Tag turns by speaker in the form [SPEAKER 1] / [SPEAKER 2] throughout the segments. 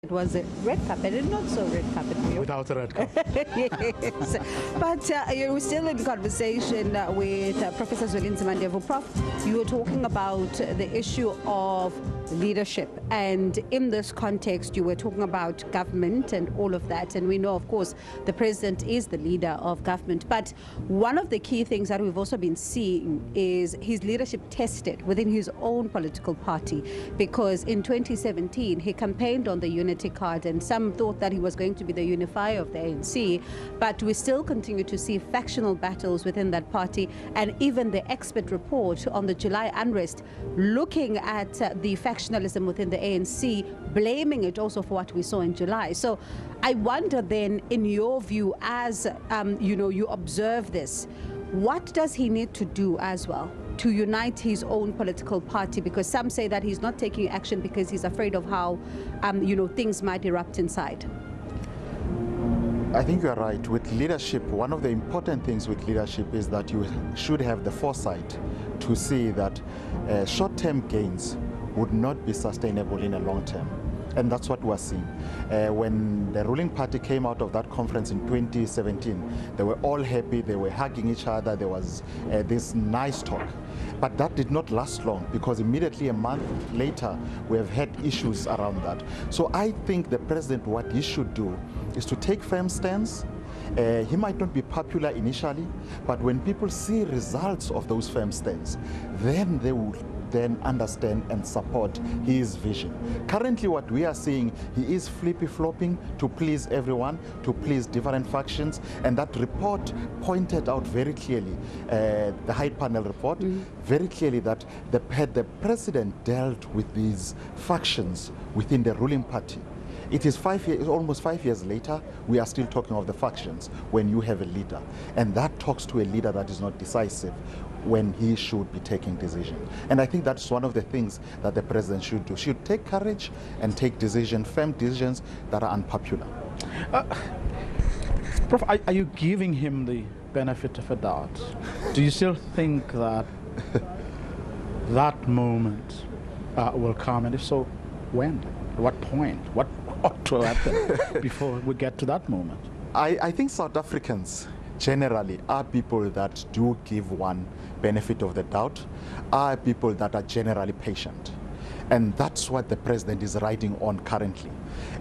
[SPEAKER 1] It was a red carpet and not so red carpet for you.
[SPEAKER 2] Without a red carpet.
[SPEAKER 1] Yes. But you're still in conversation with Professor Zwelinzima Mandevu. Prof, you were talking about the issue of leadership. And in this context, you were talking about government and all of that. And we know, of course, the president is the leader of government. But one of the key things that we've also been seeing is his leadership tested within his own political party. Because in 2017, he campaigned on the unity card, and some thought that he was going to be the unifier of the ANC. But we still continue to see factional battles within that party. And even the expert report on the July unrest, looking at the factionalism within the ANC, blaming it also for what we saw in July. So I wonder then, in your view, as you observe this, what does he need to do as well to unite his own political party? Because some say that he's not taking action because he's afraid of how things might erupt inside.
[SPEAKER 3] I think you are right. With leadership, one of the important things with leadership is that you should have the foresight to see that short-term gains would not be sustainable in the long term. And that's what we're seeing. When the ruling party came out of that conference in 2017, they were all happy, they were hugging each other, there was this nice talk. But that did not last long, because immediately a month later, we have had issues around that. So I think the president, what he should do is to take firm stance. He might not be popular initially, but when people see results of those firm stands, then they will then understand and support his vision. Currently what we are seeing, he is flippy-flopping to please everyone, to please different factions, and that report pointed out very clearly, the Hyde Panel report, very clearly that had the president dealt with these factions within the ruling party, it is almost 5 years later, we are still talking of the factions when you have a leader. And that talks to a leader that is not decisive when he should be taking decisions. And I think that's one of the things that the president should do. Should take courage and take firm decisions that are unpopular.
[SPEAKER 2] Prof, are you giving him the benefit of a doubt? Do you still think that that moment will come? And if so, when? At what point? What ought to happen before we get to that moment?
[SPEAKER 3] I think South Africans generally are people that do give one benefit of the doubt, are people that are generally patient. And that's what the president is riding on currently.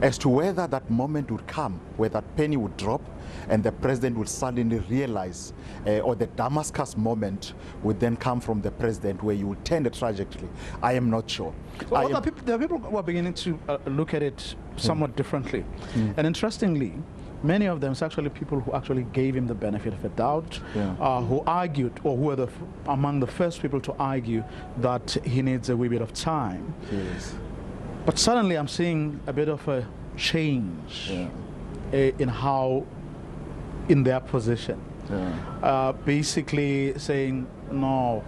[SPEAKER 3] As to whether that moment would come, where that penny would drop, and the president would suddenly realize, or the Damascus moment would then come from the president, where you would turn the trajectory, I am not sure.
[SPEAKER 2] Well, there are people who are beginning to look at it somewhat differently. And interestingly, many of them is actually people who actually gave him the benefit of a doubt, who argued, or who were among the first people to argue that he needs a wee bit of time.
[SPEAKER 3] Yes.
[SPEAKER 2] But suddenly I'm seeing a bit of a change in their position. Basically saying, no,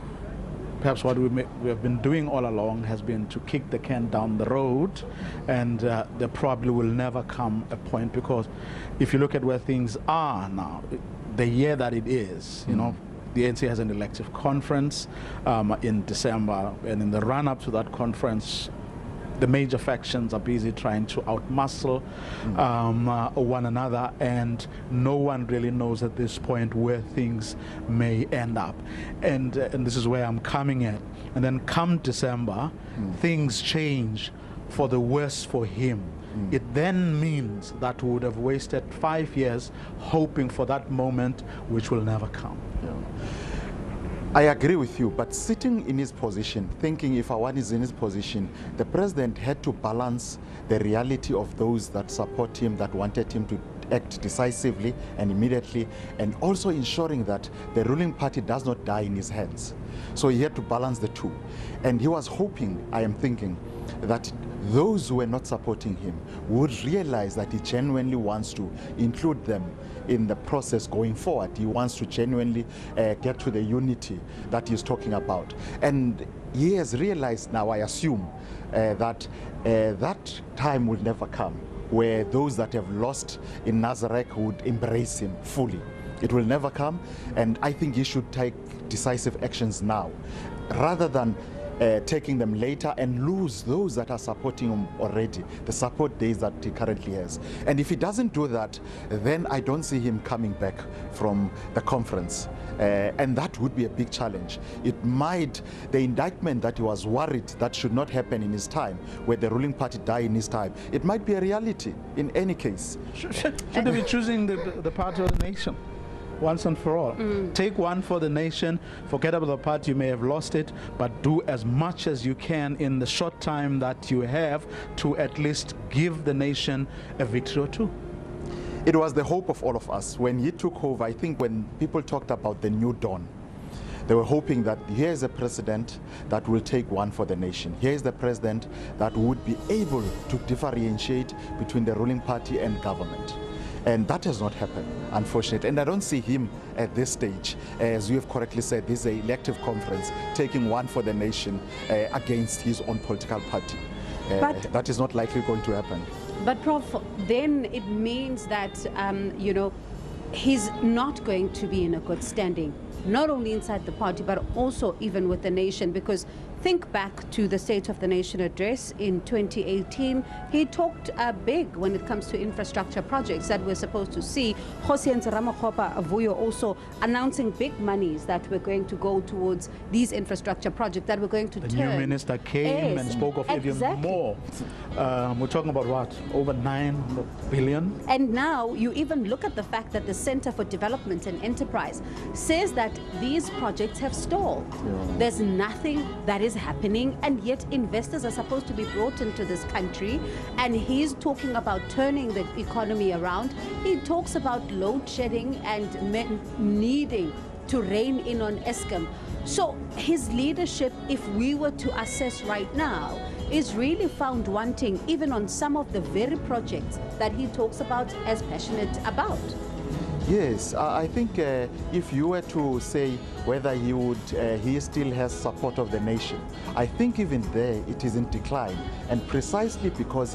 [SPEAKER 2] perhaps what we have been doing all along has been to kick the can down the road, and there probably will never come a point, because if you look at where things are now, the year that it is, the ANC has an elective conference in December, and in the run-up to that conference, the major factions are busy trying to outmuscle one another, and no one really knows at this point where things may end up. And this is where I'm coming at. And then come December, things change for the worse for him. It then means that we would have wasted 5 years hoping for that moment which will never come.
[SPEAKER 3] I agree with you, but sitting in his position, thinking if one is in his position, the president had to balance the reality of those that support him, that wanted him to act decisively and immediately, and also ensuring that the ruling party does not die in his hands. So he had to balance the two. And he was hoping, I am thinking, that those who were not supporting him would realize that he genuinely wants to include them in the process going forward. He wants to genuinely get to the unity that he's talking about. And he has realized now, I assume, that that time will never come where those that have lost in Nazareth would embrace him fully. It will never come, and I think he should take decisive actions now, rather than taking them later and lose those that are supporting him already, the support days that he currently has. And if he doesn't do that, then I don't see him coming back from the conference. And that would be a big challenge. It might, the indictment that he was worried that should not happen in his time, where the ruling party die in his time, it might be a reality in any case.
[SPEAKER 2] Should they be choosing the party or the nation? Once and for all. Take one for the nation, forget about the party, you may have lost it, but do as much as you can in the short time that you have to at least give the nation a victory or two.
[SPEAKER 3] It was the hope of all of us. When he took over, I think when people talked about the new dawn, they were hoping that here is a president that will take one for the nation. Here is the president that would be able to differentiate between the ruling party and government. And that has not happened, unfortunately. And I don't see him at this stage, as you have correctly said, this is an elective conference, taking one for the nation against his own political party. But that is not likely going to happen.
[SPEAKER 1] But Prof, then it means that, you know, he's not going to be in a good standing, not only inside the party, but also even with the nation, because think back to the State of the Nation address in 2018. He talked big when it comes to infrastructure projects that we're supposed to see. Cyril Ramaphosa also announcing big monies that were going to go towards these infrastructure projects that were going to turn.
[SPEAKER 2] The new minister came and spoke of even more. We're talking about what? Over 9 billion?
[SPEAKER 1] And now you even look at the fact that the Center for Development and Enterprise says that these projects have stalled. There's nothing that is happening, and yet investors are supposed to be brought into this country, and he's talking about turning the economy around. He talks about load shedding and men needing to rein in on Eskom. So his leadership, if we were to assess right now, is really found wanting even on some of the very projects that he talks about as passionate about.
[SPEAKER 3] Yes, I think if you were to say whether he still has support of the nation, I think even there it is in decline. And precisely because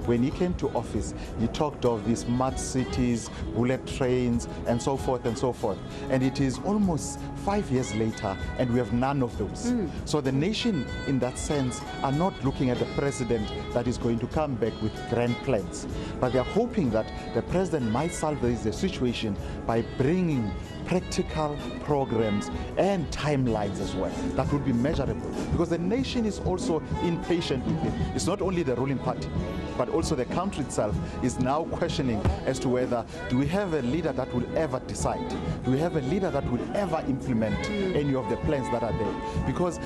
[SPEAKER 3] when he came to office, he talked of these smart cities, bullet trains, and so forth and so forth. And it is almost 5 years later, and we have none of those. So the nation, in that sense, are not looking at the president that is going to come back with grand plans. But they're hoping that the president might solve the situation by bringing practical programs and timelines as well that would be measurable, because the nation is also impatient with it. It's not only the ruling party, but also the country itself is now questioning as to whether do we have a leader that will ever decide? Do we have a leader that will ever implement any of the plans that are there? Because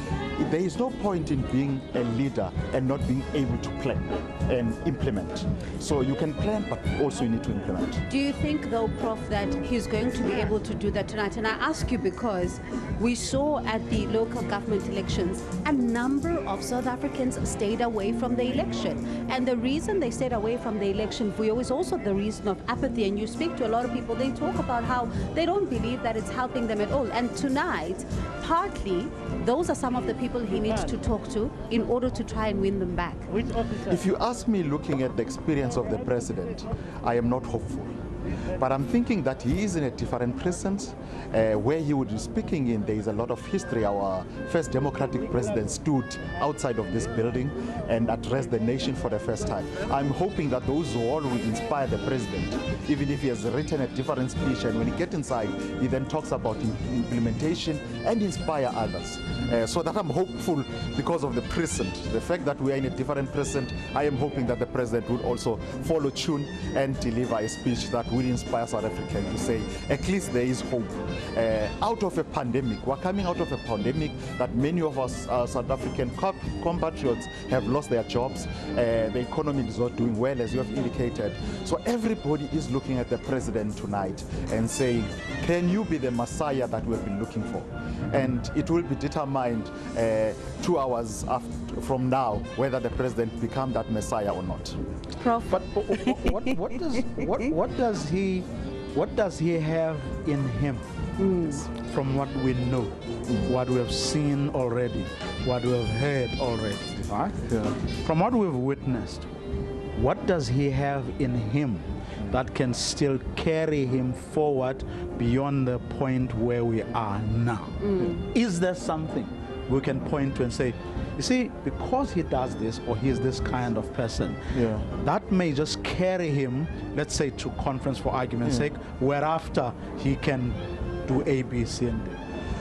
[SPEAKER 3] there is no point in being a leader and not being able to plan and implement. So you can plan, but also you need to implement.
[SPEAKER 1] Do you think, though, Prof, that he's going to be able to do that tonight? And I ask you because we saw at the local government elections a number of South Africans stayed away from the election. And the reason they stayed away from the election, Vuyo, is also the reason of apathy. And you speak to a lot of people, they talk about how they don't believe that it's helping them at all. And tonight, partly, those are some of the people he needs to talk to in order to try and win them back.
[SPEAKER 3] If you ask me, looking at the experience of the president, I am not hopeful. But I'm thinking that he is in a different precinct where he would be speaking in. There is a lot of history. Our first democratic president stood outside of this building and addressed the nation for the first time. I'm hoping that those all will inspire the president, even if he has written a different speech. And when he gets inside, he then talks about implementation and inspire others. So that I'm hopeful because of the precinct. The fact that we are in a different precinct, I am hoping that the president would also follow tune and deliver a speech that will inspire South Africans to say, at least there is hope. Out of a pandemic, we're coming out of a pandemic that many of us South African compatriots have lost their jobs. The economy is not doing well, as you have indicated. So everybody is looking at the president tonight and saying, can you be the Messiah that we've been looking for? And it will be determined 2 hours from now whether the president become that Messiah or not.
[SPEAKER 1] Prof.
[SPEAKER 2] But what does he have in him? From what we know, what we have seen already, what we have heard already, right? From what we've witnessed, what does he have in him that can still carry him forward beyond the point where we are now? Is there something we can point to and say, you see, because he does this or he's this kind of person, that may just carry him, let's say, to conference for argument's sake, whereafter he can do A, B, C, and D.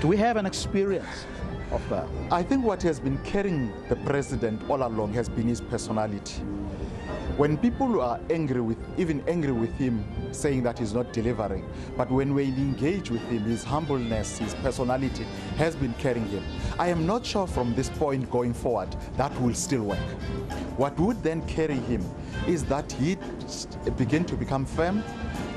[SPEAKER 2] Do we have an experience of that?
[SPEAKER 3] I think what has been carrying the president all along has been his personality. When people are angry with him, saying that he's not delivering, but when we engage with him, his humbleness, his personality has been carrying him. I am not sure from this point going forward that will still work. What would then carry him is that he begin to become firm.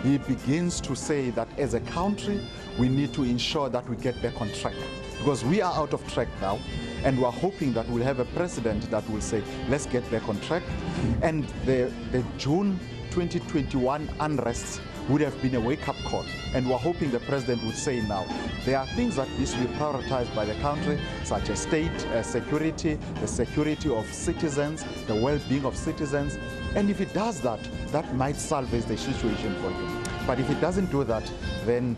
[SPEAKER 3] He begins to say that as a country, we need to ensure that we get back on track, because we are out of track now. And we're hoping that we'll have a president that will say, let's get back on track. And the June 2021 unrest would have been a wake-up call. And we're hoping the president would say now, there are things that need to be prioritized by the country, such as state security, the security of citizens, the well-being of citizens. And if he does that, that might salvage the situation for him. But if he doesn't do that, then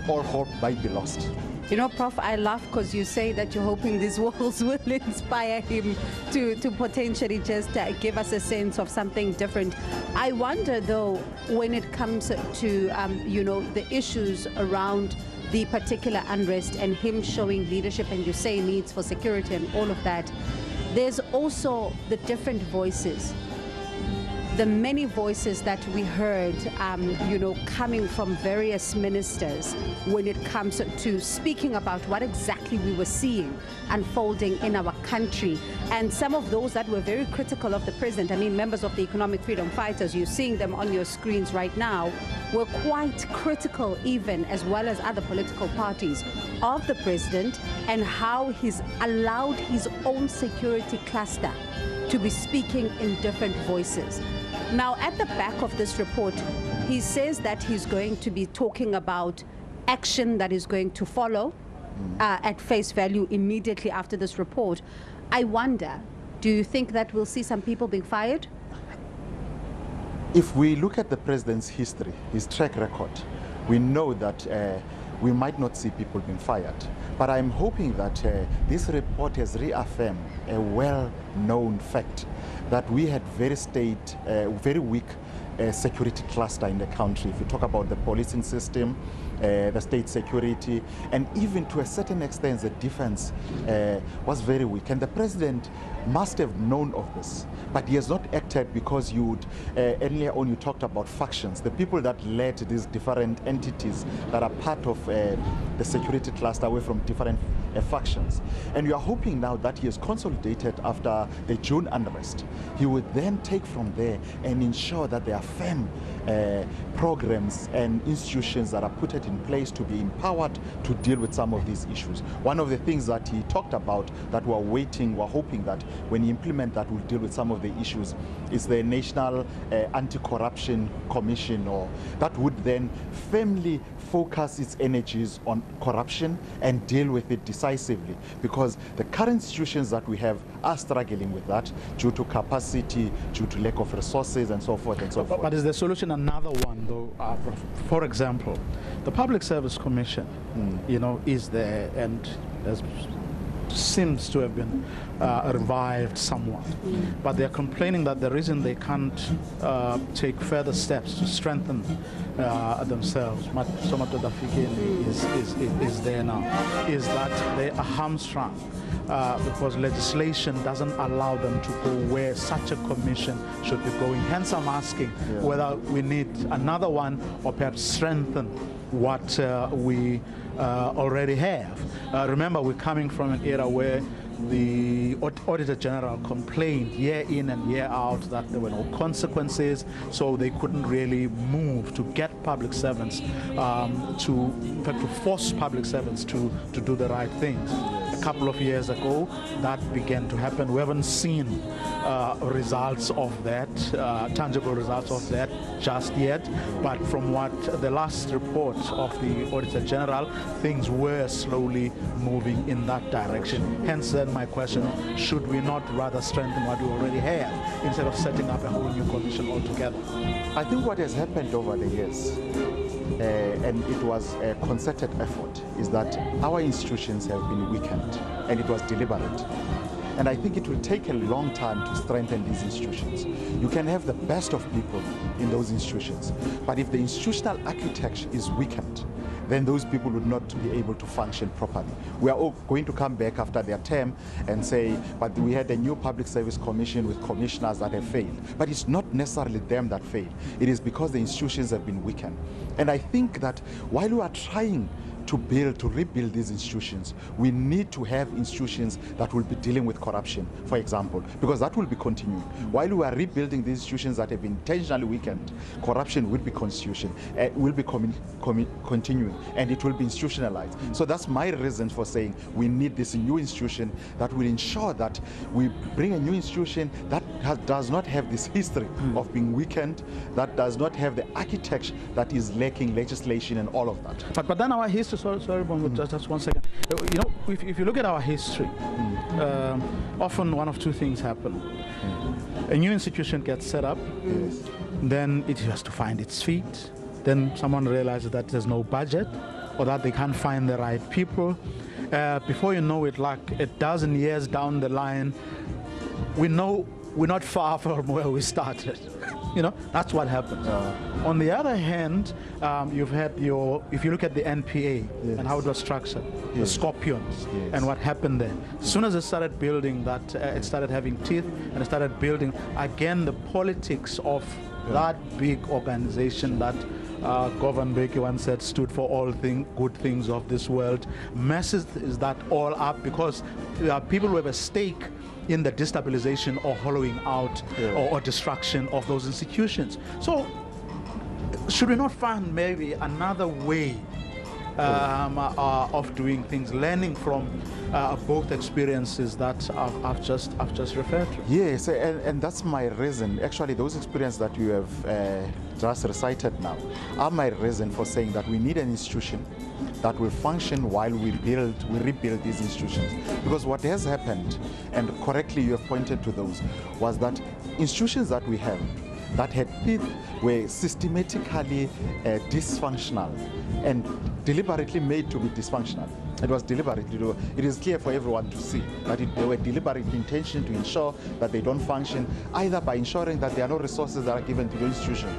[SPEAKER 3] all hope might be lost.
[SPEAKER 1] You know, Prof, I laugh because you say that you're hoping these walls will inspire him to potentially just give us a sense of something different. I wonder, though, when it comes to, you know, the issues around the particular unrest and him showing leadership, and you say needs for security and all of that, there's also the different voices. The many voices that we heard, you know, coming from various ministers when it comes to speaking about what exactly we were seeing unfolding in our country. And some of those that were very critical of the president, I mean, members of the economic freedom fighters, you're seeing them on your screens right now, were quite critical, even as well as other political parties, of the president and how he's allowed his own security cluster to be speaking in different voices. Now, at the back of this report, he says that he's going to be talking about action that is going to follow at face value immediately after this report. I wonder, do you think that we'll see some people being fired?
[SPEAKER 3] If we look at the president's history, his track record, we know that we might not see people being fired. But I'm hoping that this report has reaffirmed a well-known fact that we had very weak security cluster in the country. If you talk about the policing system, the state security, and even to a certain extent the defense was very weak. And the president must have known of this, but he has not acted because earlier on you talked about factions, the people that led these different entities that are part of the security cluster away from different factions. And we are hoping now that he has consolidated after the June unrest. He would then take from there and ensure that there are firm programs and institutions that are put in place to be empowered to deal with some of these issues. One of the things that he talked about that we're hoping that when he implement that will deal with some of the issues is the National Anti-Corruption Commission, or that would then firmly focus its energies on corruption and deal with it decisively, because the current institutions that we have are struggling with that due to capacity, due to lack of resources, and so forth and so forth.
[SPEAKER 2] But is the solution another one, though? For example, the Public Service Commission, you know, is there and seems to have been revived somewhat, but they're complaining that the reason they can't take further steps to strengthen themselves, is there now, is that they are hamstrung because legislation doesn't allow them to go where such a commission should be going. Hence I'm asking whether we need another one or perhaps strengthen what we already have. Remember, we're coming from an era where the Auditor General complained year in and year out that there were no consequences, so they couldn't really move to get public servants to force public servants to do the right things. A couple of years ago, that began to happen. We haven't seen results of that, tangible results of that just yet, but from what the last report of the Auditor General, things were slowly moving in that direction. Hence then my question, should we not rather strengthen what we already have instead of setting up a whole new commission altogether?
[SPEAKER 3] I think what has happened over the years and it was a concerted effort, is that our institutions have been weakened, and it was deliberate. And I think it will take a long time to strengthen these institutions. You can have the best of people in those institutions, but if the institutional architecture is weakened, then those people would not be able to function properly. We are all going to come back after their term and say, but we had a new public service commission with commissioners that have failed. But it's not necessarily them that failed. It is because the institutions have been weakened. And I think that while we are trying to rebuild these institutions, we need to have institutions that will be dealing with corruption, for example, because that will be continuing. While we are rebuilding these institutions that have been intentionally weakened, corruption will be continuing, and it will be institutionalized. So that's my reason for saying we need this new institution that will ensure that we bring a new institution that does not have this history of being weakened, that does not have the architecture that is lacking legislation and all of that.
[SPEAKER 2] But then our history, sorry, just 1 second. You know, if you look at our history, often one of two things happen. A new institution gets set up, then it has to find its feet. Then someone realizes that there's no budget, or that they can't find the right people. Before you know it, like a dozen years down the line, we know we're not far from where we started. You know, that's what happens. On the other hand, you've had if you look at the NPA and how it was structured, the scorpions and what happened there. As soon as it started building that, it started having teeth, and it started building, again, the politics of that big organization that Govan Beki once said stood for all good things of this world, messes that all up, because people who have a stake in the destabilization or hollowing out or destruction of those institutions. So should we not find maybe another way of doing things, learning from both experiences that I've just referred to?
[SPEAKER 3] Yes, and that's my reason. Actually, those experiences that you have just recited now are my reason for saying that we need an institution that will function while we rebuild these institutions. Because what has happened, and correctly you have pointed to those, was that institutions that we have that had teeth were systematically dysfunctional and deliberately made to be dysfunctional. It was deliberately. It is clear for everyone to see that there were deliberate intention to ensure that they don't function, either by ensuring that there are no resources that are given to the institution,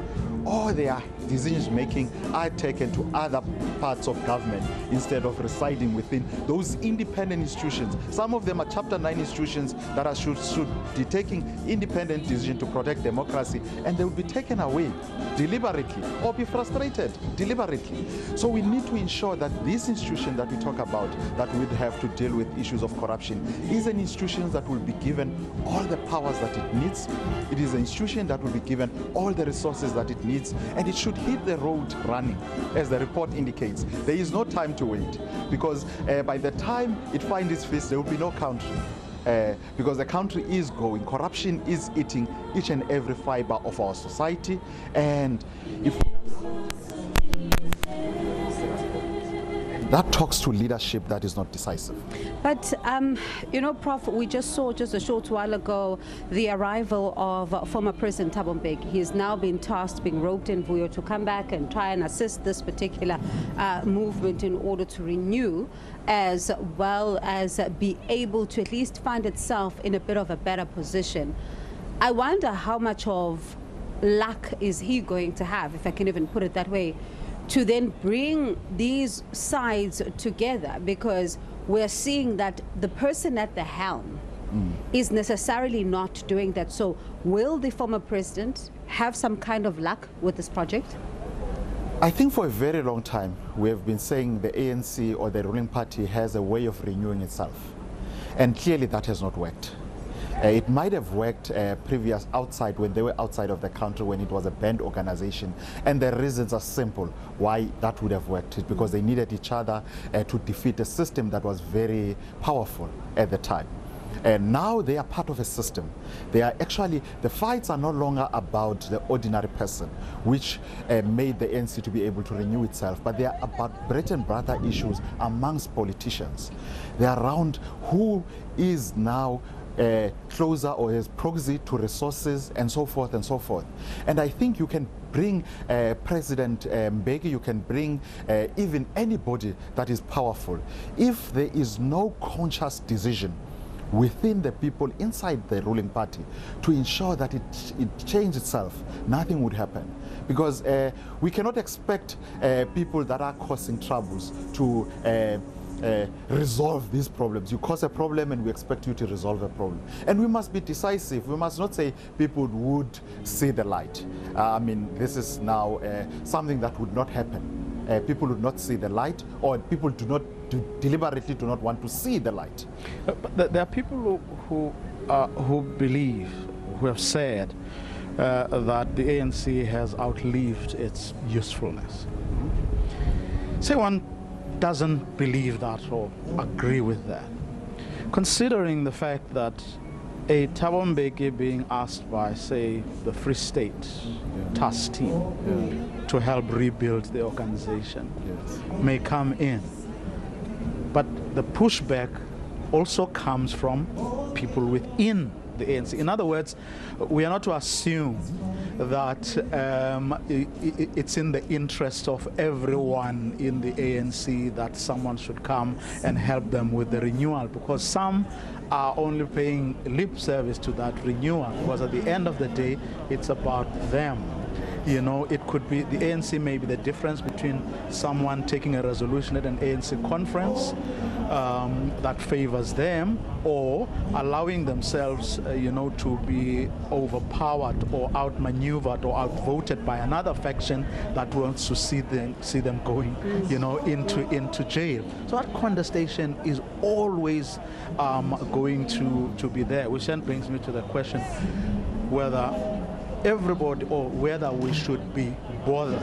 [SPEAKER 3] or their decisions making are taken to other parts of government instead of residing within those independent institutions. Some of them are Chapter 9 institutions that should be taking independent decisions to protect democracy, and they will be taken away deliberately or be frustrated deliberately. So we need to ensure that this institution that we talk about, that would have to deal with issues of corruption, is an institution that will be given all the powers that it needs. It is an institution that will be given all the resources that it needs, and it should hit the road running, as the report indicates. There is no time to wait, because by the time it finds its feet, there will be no country. Because the country is going, corruption is eating each and every fiber of our society, and if that talks to leadership that is not decisive.
[SPEAKER 1] But, you know, Prof, we just saw just a short while ago the arrival of former President Thabo Mbeki. He's now been tasked, being roped in, Vuyo, to come back and try and assist this particular movement in order to renew, as well as be able to at least find itself in a bit of a better position. I wonder how much of luck is he going to have, if I can even put it that way, to then bring these sides together, because we're seeing that the person at the helm is necessarily not doing that. So will the former president have some kind of luck with this project?
[SPEAKER 3] I think for a very long time we have been saying the ANC or the ruling party has a way of renewing itself, and clearly that has not worked. It might have worked previous outside, when they were outside of the country, when it was a banned organization, and the reasons are simple why that would have worked. It's because they needed each other to defeat a system that was very powerful at the time. And now they are part of a system. They are actually, the fights are no longer about the ordinary person, which made the ANC to be able to renew itself, but they are about bread and butter issues amongst politicians. They are around who is now closer or is proxy to resources and so forth and so forth. And I think you can bring President Mbeki, you can bring even anybody that is powerful. If there is no conscious decision within the people inside the ruling party to ensure that it changes itself, nothing would happen. Because we cannot expect people that are causing troubles to resolve these problems. You cause a problem and we expect you to resolve a problem. And we must be decisive. We must not say people would see the light. I mean, this is now something that would not happen. People would not see the light, or people deliberately do not want to see the light.
[SPEAKER 2] But there are people who believe, who have said that the ANC has outlived its usefulness. Say one doesn't believe that or agree with that, considering the fact that a Thabo Mbeki being asked by, say, the Free State task team to help rebuild the organization may come in, but the pushback also comes from people within the ANC. In other words, we are not to assume that it's in the interest of everyone in the ANC that someone should come and help them with the renewal, because some are only paying lip service to that renewal, because at the end of the day, it's about them. You know, it could be, the ANC may be the difference between someone taking a resolution at an ANC conference that favors them, or allowing themselves, you know, to be overpowered or outmaneuvered or outvoted by another faction that wants to see them going, you know, into jail. So that contestation is always going to be there, which then brings me to the question whether everybody, or whether we should be bothered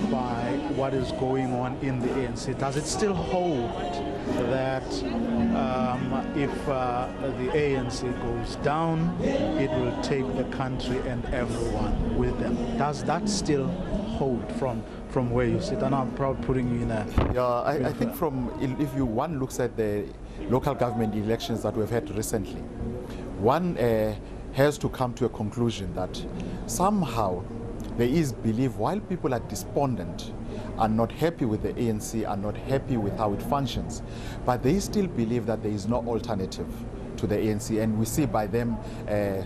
[SPEAKER 2] by what is going on in the ANC. Does it still hold that if the ANC goes down, it will take the country and everyone with them? Does that still hold from where you sit? And I'm probably putting you in a...
[SPEAKER 3] Yeah, I think if one looks at the local government elections that we've had recently, one has to come to a conclusion that somehow there is belief, while people are despondent, are not happy with the ANC, are not happy with how it functions, but they still believe that there is no alternative to the ANC, and we see by them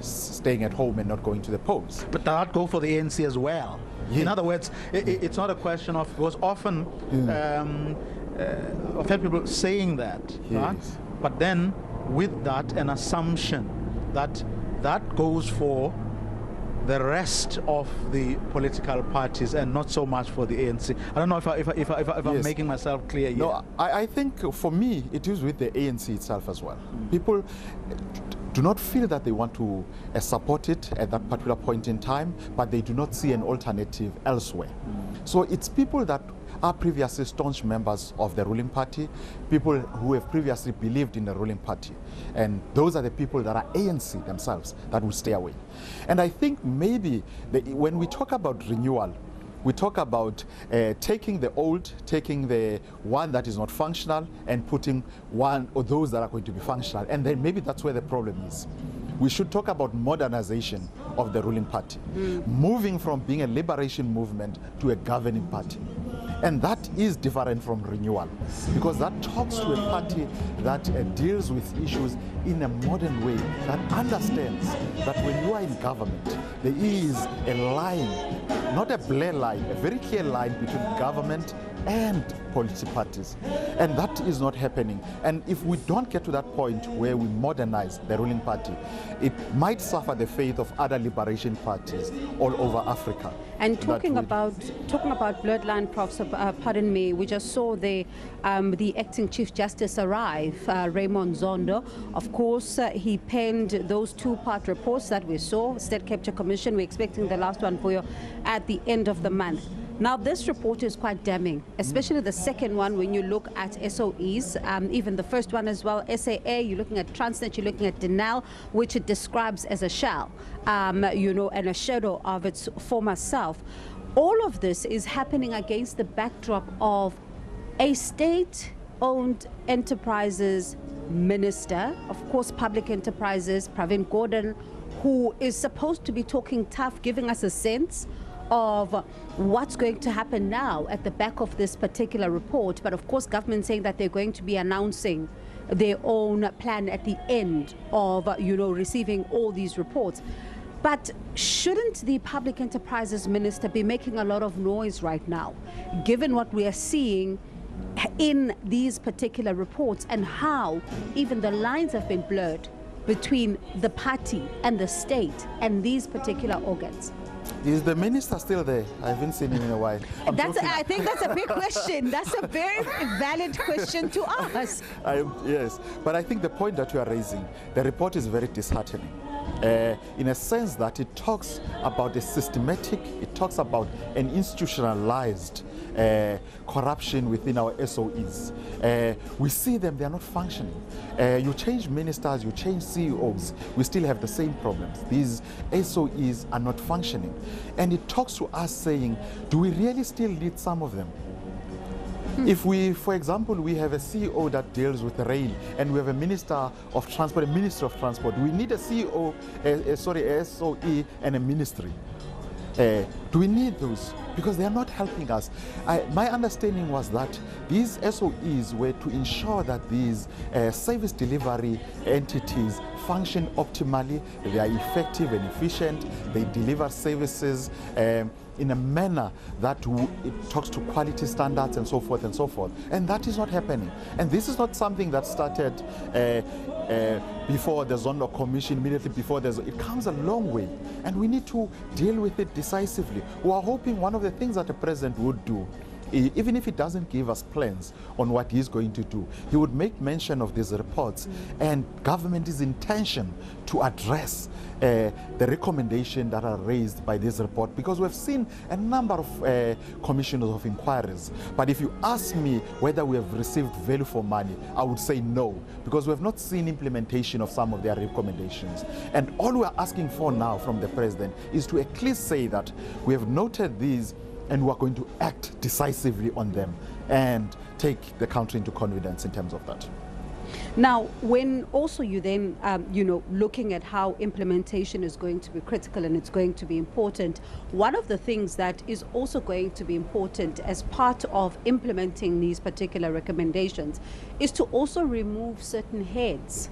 [SPEAKER 3] staying at home and not going to the polls.
[SPEAKER 2] But that go for the ANC as well. Yeah. In other words, it's not a question of, because often I've heard people saying that, right? But then with that, an assumption that that goes for the rest of the political parties and not so much for the ANC. I don't know if I'm making myself clear here.
[SPEAKER 3] No, I think for me it is with the ANC itself as well. People do not feel that they want to support it at that particular point in time, but they do not see an alternative elsewhere. So it's people that are previously staunch members of the ruling party, people who have previously believed in the ruling party. And those are the people that are ANC themselves that will stay away. And I think maybe when we talk about renewal, we talk about taking the old, taking the one that is not functional, and putting one or those that are going to be functional. And then maybe that's where the problem is. We should talk about modernization of the ruling party, moving from being a liberation movement to a governing party. And that is different from renewal, because that talks to a party that deals with issues in a modern way, that understands that when you are in government, there is a line, not a blurred line, a very clear line between government and political parties. And that is not happening. And if we don't get to that point where we modernize the ruling party, it might suffer the fate of other liberation parties all over Africa.
[SPEAKER 1] And talking about blurred line, Prof, pardon me, we just saw the acting Chief Justice arrive, Raymond Zondo. Of course, he penned those two-part reports that we saw, State Capture Commission. We're expecting the last one for you at the end of the month. Now, this report is quite damning, especially the second one when you look at SOEs, even the first one as well, SAA, you're looking at Transnet, you're looking at Denel, which it describes as a shell, you know, and a shadow of its former self. All of this is happening against the backdrop of a state-owned enterprises Minister, of course, Public Enterprises, Pravin Gordhan, who is supposed to be talking tough, giving us a sense of what's going to happen now at the back of this particular report. But of course, government saying that they're going to be announcing their own plan at the end of, receiving all these reports. But shouldn't the Public Enterprises Minister be making a lot of noise right now, given what we are seeing in these particular reports and how even the lines have been blurred between the party and the state and these particular organs?
[SPEAKER 3] Is the minister still there? I haven't seen him in a while.
[SPEAKER 1] I think that's a big question. That's a very valid question to ask.
[SPEAKER 3] Yes, but I think the point that you are raising, the report is very disheartening. In a sense that it talks about a systematic, it talks about an institutionalized corruption within our SOEs. We see them, they are not functioning. You change ministers, you change CEOs, we still have the same problems. These SOEs are not functioning. And it talks to us saying, do we really still need some of them? If we, for example, we have a CEO that deals with rail and we have a Minister of Transport, a Minister of Transport, we need a CEO, a SOE and a ministry. Do we need those? Because they are not helping us. My understanding was that these SOEs were to ensure that these service delivery entities function optimally, they are effective and efficient, they deliver services in a manner that it talks to quality standards and so forth and so forth. And that is not happening. And this is not something that started before the Zondo Commission, immediately before it comes a long way. And we need to deal with it decisively. We are hoping one of the things that the president would do, even if he doesn't give us plans on what he's going to do, he would make mention of these reports and government's intention to address the recommendation that are raised by this report, because we've seen a number of commissioners of inquiries. But if you ask me whether we have received value for money, I would say no, because we have not seen implementation of some of their recommendations. And all we are asking for now from the president is to at least say that we have noted these and we are going to act decisively on them and take the country into confidence in terms of that.
[SPEAKER 1] Now, when also you then, looking at how implementation is going to be critical and it's going to be important, one of the things that is also going to be important as part of implementing these particular recommendations is to also remove certain heads.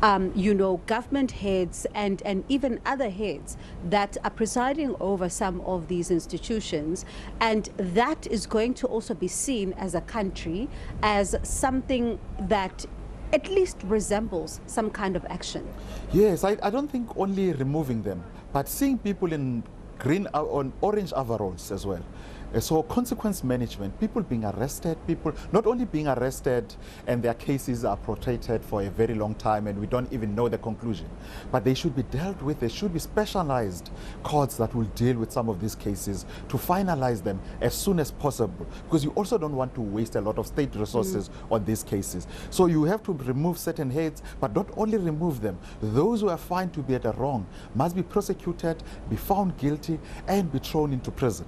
[SPEAKER 1] Government heads and even other heads that are presiding over some of these institutions. And that is going to also be seen as a country as something that at least resembles some kind of action.
[SPEAKER 3] Yes, I don't think only removing them, but seeing people in green or orange overalls as well. So consequence management, people being arrested, people not only being arrested and their cases are protected for a very long time and we don't even know the conclusion, but they should be dealt with. There should be specialized courts that will deal with some of these cases to finalize them as soon as possible, because you also don't want to waste a lot of state resources on these cases. So you have to remove certain heads, but not only remove them. Those who are found to be at the wrong must be prosecuted, be found guilty, and be thrown into prison.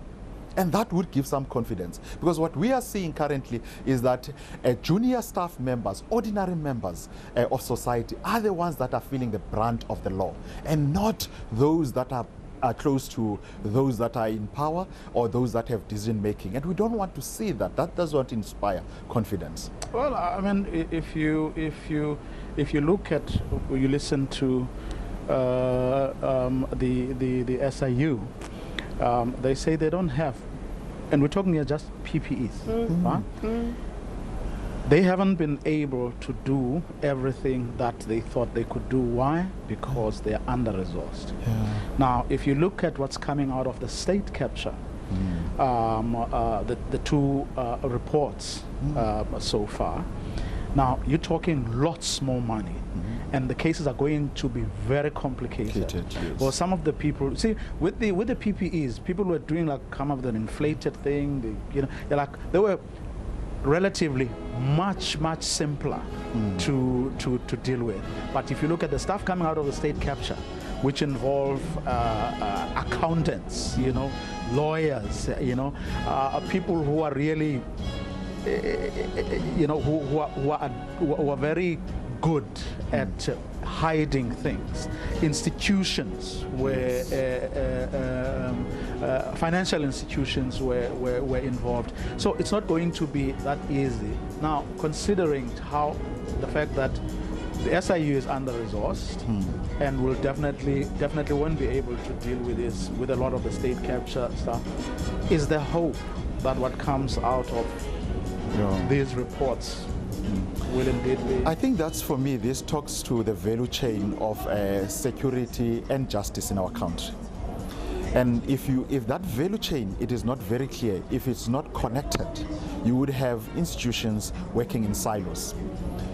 [SPEAKER 3] And that would give some confidence, because what we are seeing currently is that junior staff members, ordinary members of society are the ones that are feeling the brunt of the law, and not those that are close to those that are in power or those that have decision making. And we don't want to see that. That does not inspire confidence.
[SPEAKER 2] Well, I mean, if you look at, or you listen to the SIU, they say they don't have, and we're talking here just PPEs, right? They haven't been able to do everything that they thought they could do. Why? Because they are under-resourced. Now, if you look at what's coming out of the state capture, the two reports so far, now you're talking lots more money. And the cases are going to be very complicated.
[SPEAKER 3] Yes.
[SPEAKER 2] Well, some of the people, see, with the PPEs, people were doing like come up with an inflated thing. They were relatively much simpler to deal with. But if you look at the stuff coming out of the state capture, which involve accountants, lawyers, people who are really, who are very good at hiding things. Institutions where financial institutions were involved. So it's not going to be that easy. Now, considering how the fact that the SIU is under-resourced and will definitely won't be able to deal with this, with a lot of the state capture stuff, is there hope that what comes out of these reports will indeed be?
[SPEAKER 3] I think that's, for me, this talks to the value chain of security and justice in our country. And if that value chain, it is not very clear, if it's not connected, you would have institutions working in silos.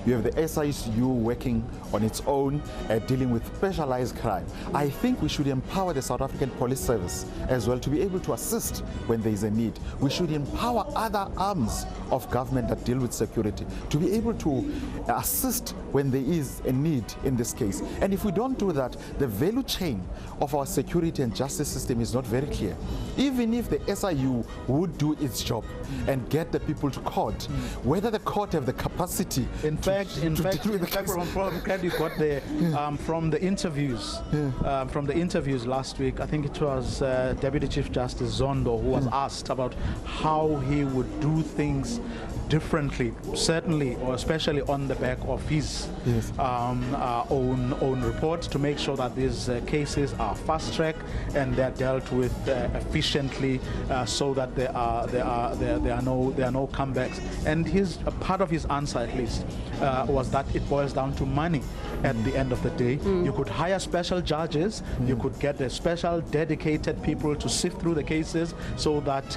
[SPEAKER 3] You have the SIU working on its own, dealing with specialized crime. I think we should empower the South African Police Service as well to be able to assist when there is a need. We should empower other arms of government that deal with security to be able to assist when there is a need in this case. And if we don't do that, the value chain of our security and justice system is not very clear. Even if the SIU would do its job and get the people to court, whether the court have the capacity.
[SPEAKER 2] In fact, from you got there, from the interviews last week, I think it was Deputy Chief Justice Zondo who was asked about how he would do things differently, certainly or especially on the back of his own report, to make sure that these cases are fast-tracked and they're dealt with efficiently, so that there are no comebacks. And part of his answer, at least, was that it boils down to money. At the end of the day, you could hire special judges, you could get a special dedicated people to sift through the cases, so that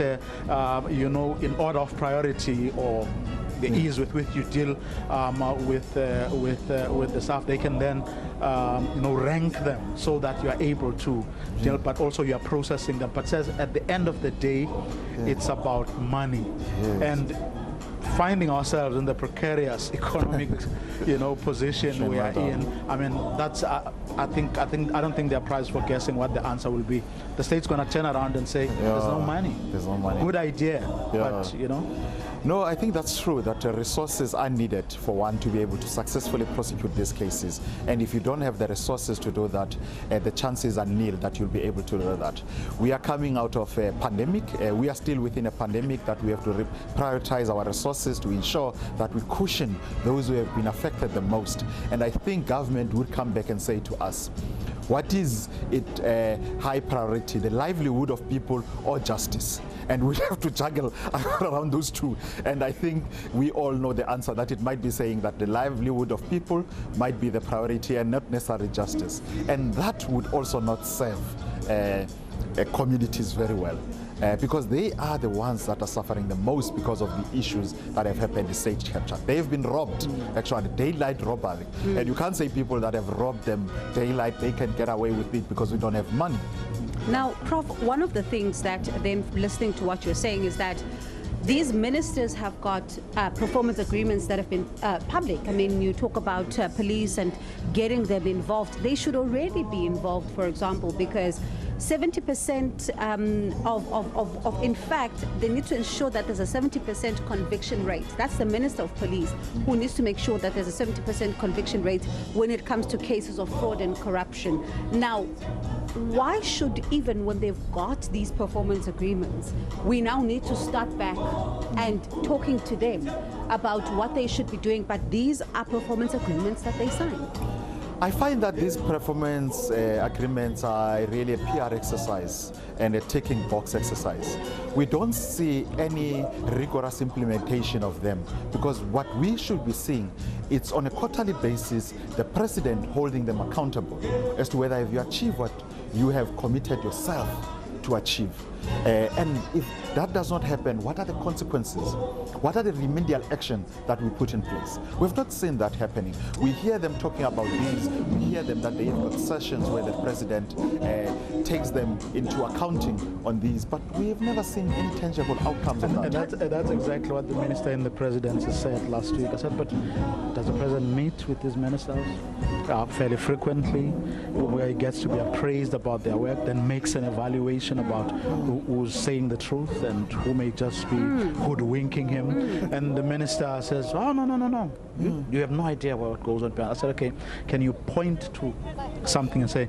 [SPEAKER 2] in order of priority or the ease with which you deal with the staff, they can then rank them so that you are able to deal, but also you are processing them. But says at the end of the day, it's about money. And finding ourselves in the precarious economic, position we are in. I mean, that's. I don't think they're prized for guessing what the answer will be. The state's going to turn around and say, "There's no money."
[SPEAKER 3] There's no money.
[SPEAKER 2] Good idea, but
[SPEAKER 3] No, I think that's true, that resources are needed for one to be able to successfully prosecute these cases. And if you don't have the resources to do that, the chances are nil that you'll be able to do that. We are coming out of a pandemic. We are still within a pandemic that we have to prioritize our resources to ensure that we cushion those who have been affected the most. And I think government would come back and say to us, what is it high priority, the livelihood of people or justice? And we have to juggle around those two. And I think we all know the answer, that it might be saying that the livelihood of people might be the priority and not necessarily justice. And that would also not serve communities very well. Because they are the ones that are suffering the most because of the issues that have happened in state capture. They've been robbed, actually, daylight robbery. And you can't say people that have robbed them daylight, they can get away with it because we don't have money.
[SPEAKER 1] Now, Prof, one of the things that then, listening to what you're saying, is that these ministers have got performance agreements that have been public. I mean, you talk about police and getting them involved. They should already be involved, for example, because 70% in fact, they need to ensure that there's a 70% conviction rate. That's the Minister of Police who needs to make sure that there's a 70% conviction rate when it comes to cases of fraud and corruption. Now, why should, even when they've got these performance agreements, we now need to start back and talking to them about what they should be doing, but these are performance agreements that they signed?
[SPEAKER 3] I find that these performance agreements are really a PR exercise and a ticking box exercise. We don't see any rigorous implementation of them, because what we should be seeing, it's on a quarterly basis, the president holding them accountable as to whether you achieve what you have committed yourself to achieve. And if that does not happen, what are the consequences? What are the remedial action that we put in place? We've not seen that happening. We hear them talking about these. We hear them that they have got sessions where the president takes them into accounting on these, but we have never seen any tangible outcomes of that.
[SPEAKER 2] And that's exactly what the minister in the presidency said last week. I said, but does the president meet with his ministers fairly frequently, where he gets to be appraised about their work, then makes an evaluation about who's saying the truth and who may just be hoodwinking him. And the minister says, oh, no. You have no idea what goes on. I said, okay, can you point to something and say,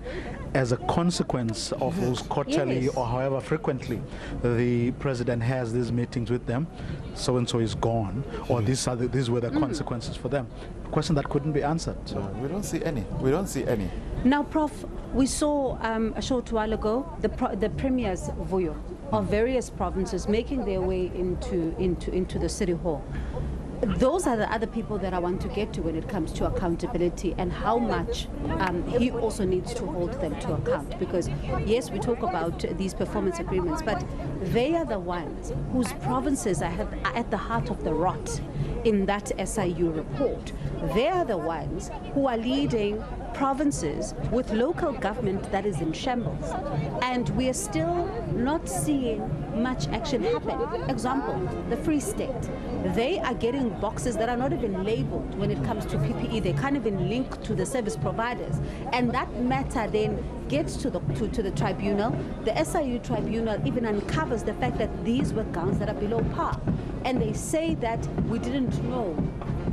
[SPEAKER 2] as a consequence of those quarterly or however frequently the president has these meetings with them, so-and-so is gone, or these were the consequences for them. A question that couldn't be answered. So.
[SPEAKER 3] We don't see any. We don't see any.
[SPEAKER 1] Now, Prof, we saw a short while ago the premiers Vuyo of various provinces making their way into the city hall. Those are the other people that I want to get to when it comes to accountability and how much he also needs to hold them to account. Because yes, we talk about these performance agreements, but they are the ones whose provinces are at the heart of the rot in that SIU report. They are the ones who are leading provinces with local government that is in shambles, and we are still not seeing much action happen. Example, the Free State. They are getting boxes that are not even labeled when it comes to PPE. They can't even link to the service providers, and that matter then gets to the tribunal. The SIU tribunal even uncovers the fact that these were gowns that are below par, and they say that we didn't know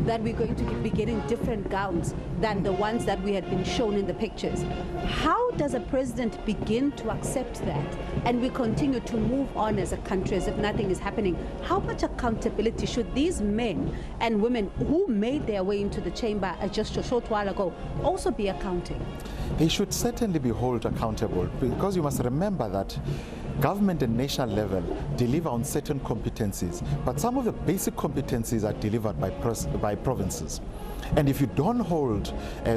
[SPEAKER 1] that we're going to be getting different gowns than the ones that we had been shown in the pictures. How does a president begin to accept that and we continue to move on as a country as if nothing is happening? How much accountability should these men and women who made their way into the chamber just a short while ago also be accounting?
[SPEAKER 3] They should certainly be held accountable, because you must remember that government and national level deliver on certain competencies, but some of the basic competencies are delivered by provinces. And if you don't hold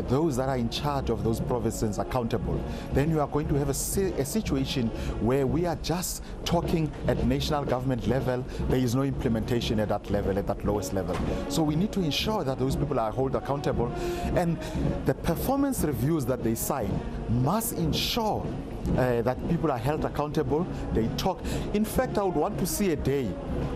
[SPEAKER 3] those that are in charge of those provinces accountable, then you are going to have a situation where we are just talking at national government level. There is no implementation at that level, at that lowest level. So we need to ensure that those people are held accountable, and the performance reviews that they sign must ensure that people are held accountable. They talk. In fact, I would want to see a day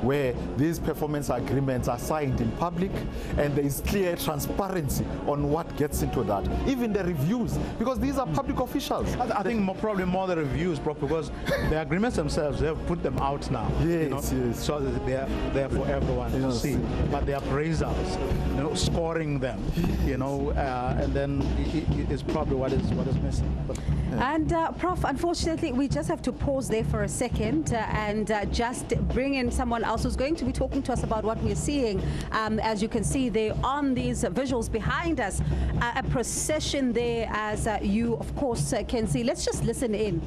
[SPEAKER 3] where these performance agreements are signed in public and there is clear transparency on what gets into that. Even the reviews, because these are public officials.
[SPEAKER 2] I think probably more the reviews, because the agreements themselves, they have put them out now.
[SPEAKER 3] Yes, yes.
[SPEAKER 2] So they're there for everyone to see. But the appraisals, scoring them, and then it's probably what is missing. But,
[SPEAKER 1] And Prof, unfortunately, we just have to pause there for a second and just bring in someone else who's going to be talking to us about what we're seeing. As you can see there on these visuals behind us, a procession there, as you, of course, can see. Let's just listen in.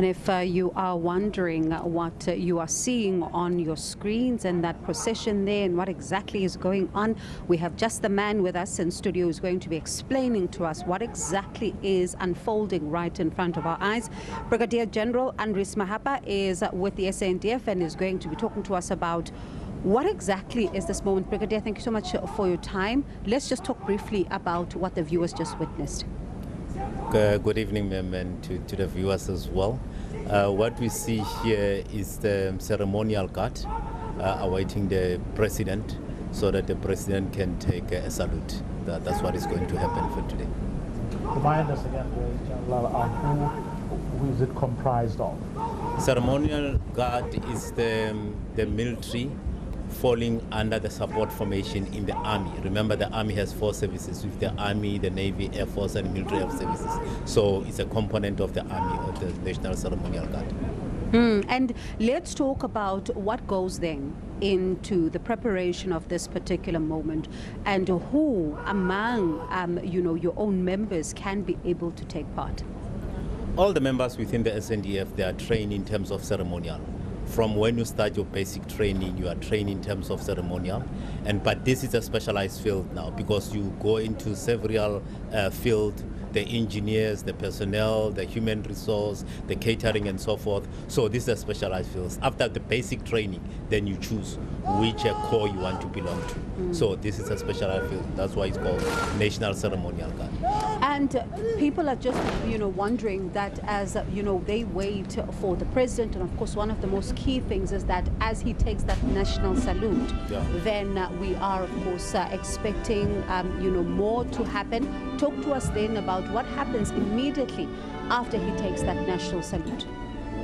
[SPEAKER 1] And if you are wondering what you are seeing on your screens and that procession there and what exactly is going on, we have just the man with us in studio who's going to be explaining to us what exactly is unfolding right in front of our eyes. Brigadier General Andries Mahapa is with the SANDF and is going to be talking to us about what exactly is this moment. Brigadier, thank you so much for your time. Let's just talk briefly about what the viewers just witnessed.
[SPEAKER 4] Good evening, ma'am, and to the viewers as well. What we see here is the ceremonial guard awaiting the president so that the president can take a salute. That's what is going to happen for today.
[SPEAKER 2] Remind us again, General, who is it comprised of?
[SPEAKER 4] Ceremonial guard is the military falling under the support formation in the army. Remember, the army has 4 services with the army, the navy, air force, and military health services. So it's a component of the army, of the National Ceremonial Guard.
[SPEAKER 1] And let's talk about what goes then into the preparation of this particular moment, and who among your own members can be able to take part.
[SPEAKER 4] All the members within the SNDF, they are trained in terms of ceremonial. From when you start your basic training, you are trained in terms of ceremonial, but this is a specialized field now because you go into several fields, the engineers, the personnel, the human resource, the catering and so forth. So this is a specialized field. After the basic training, then you choose which corps you want to belong to. So this is a specialized field. That's why it's called National Ceremonial Guard.
[SPEAKER 1] And people are just, wondering that as, they wait for the president, and of course one of the most key things is that as he takes that national salute, then we are of course expecting, more to happen. Talk to us then about what happens immediately after he takes that national salute.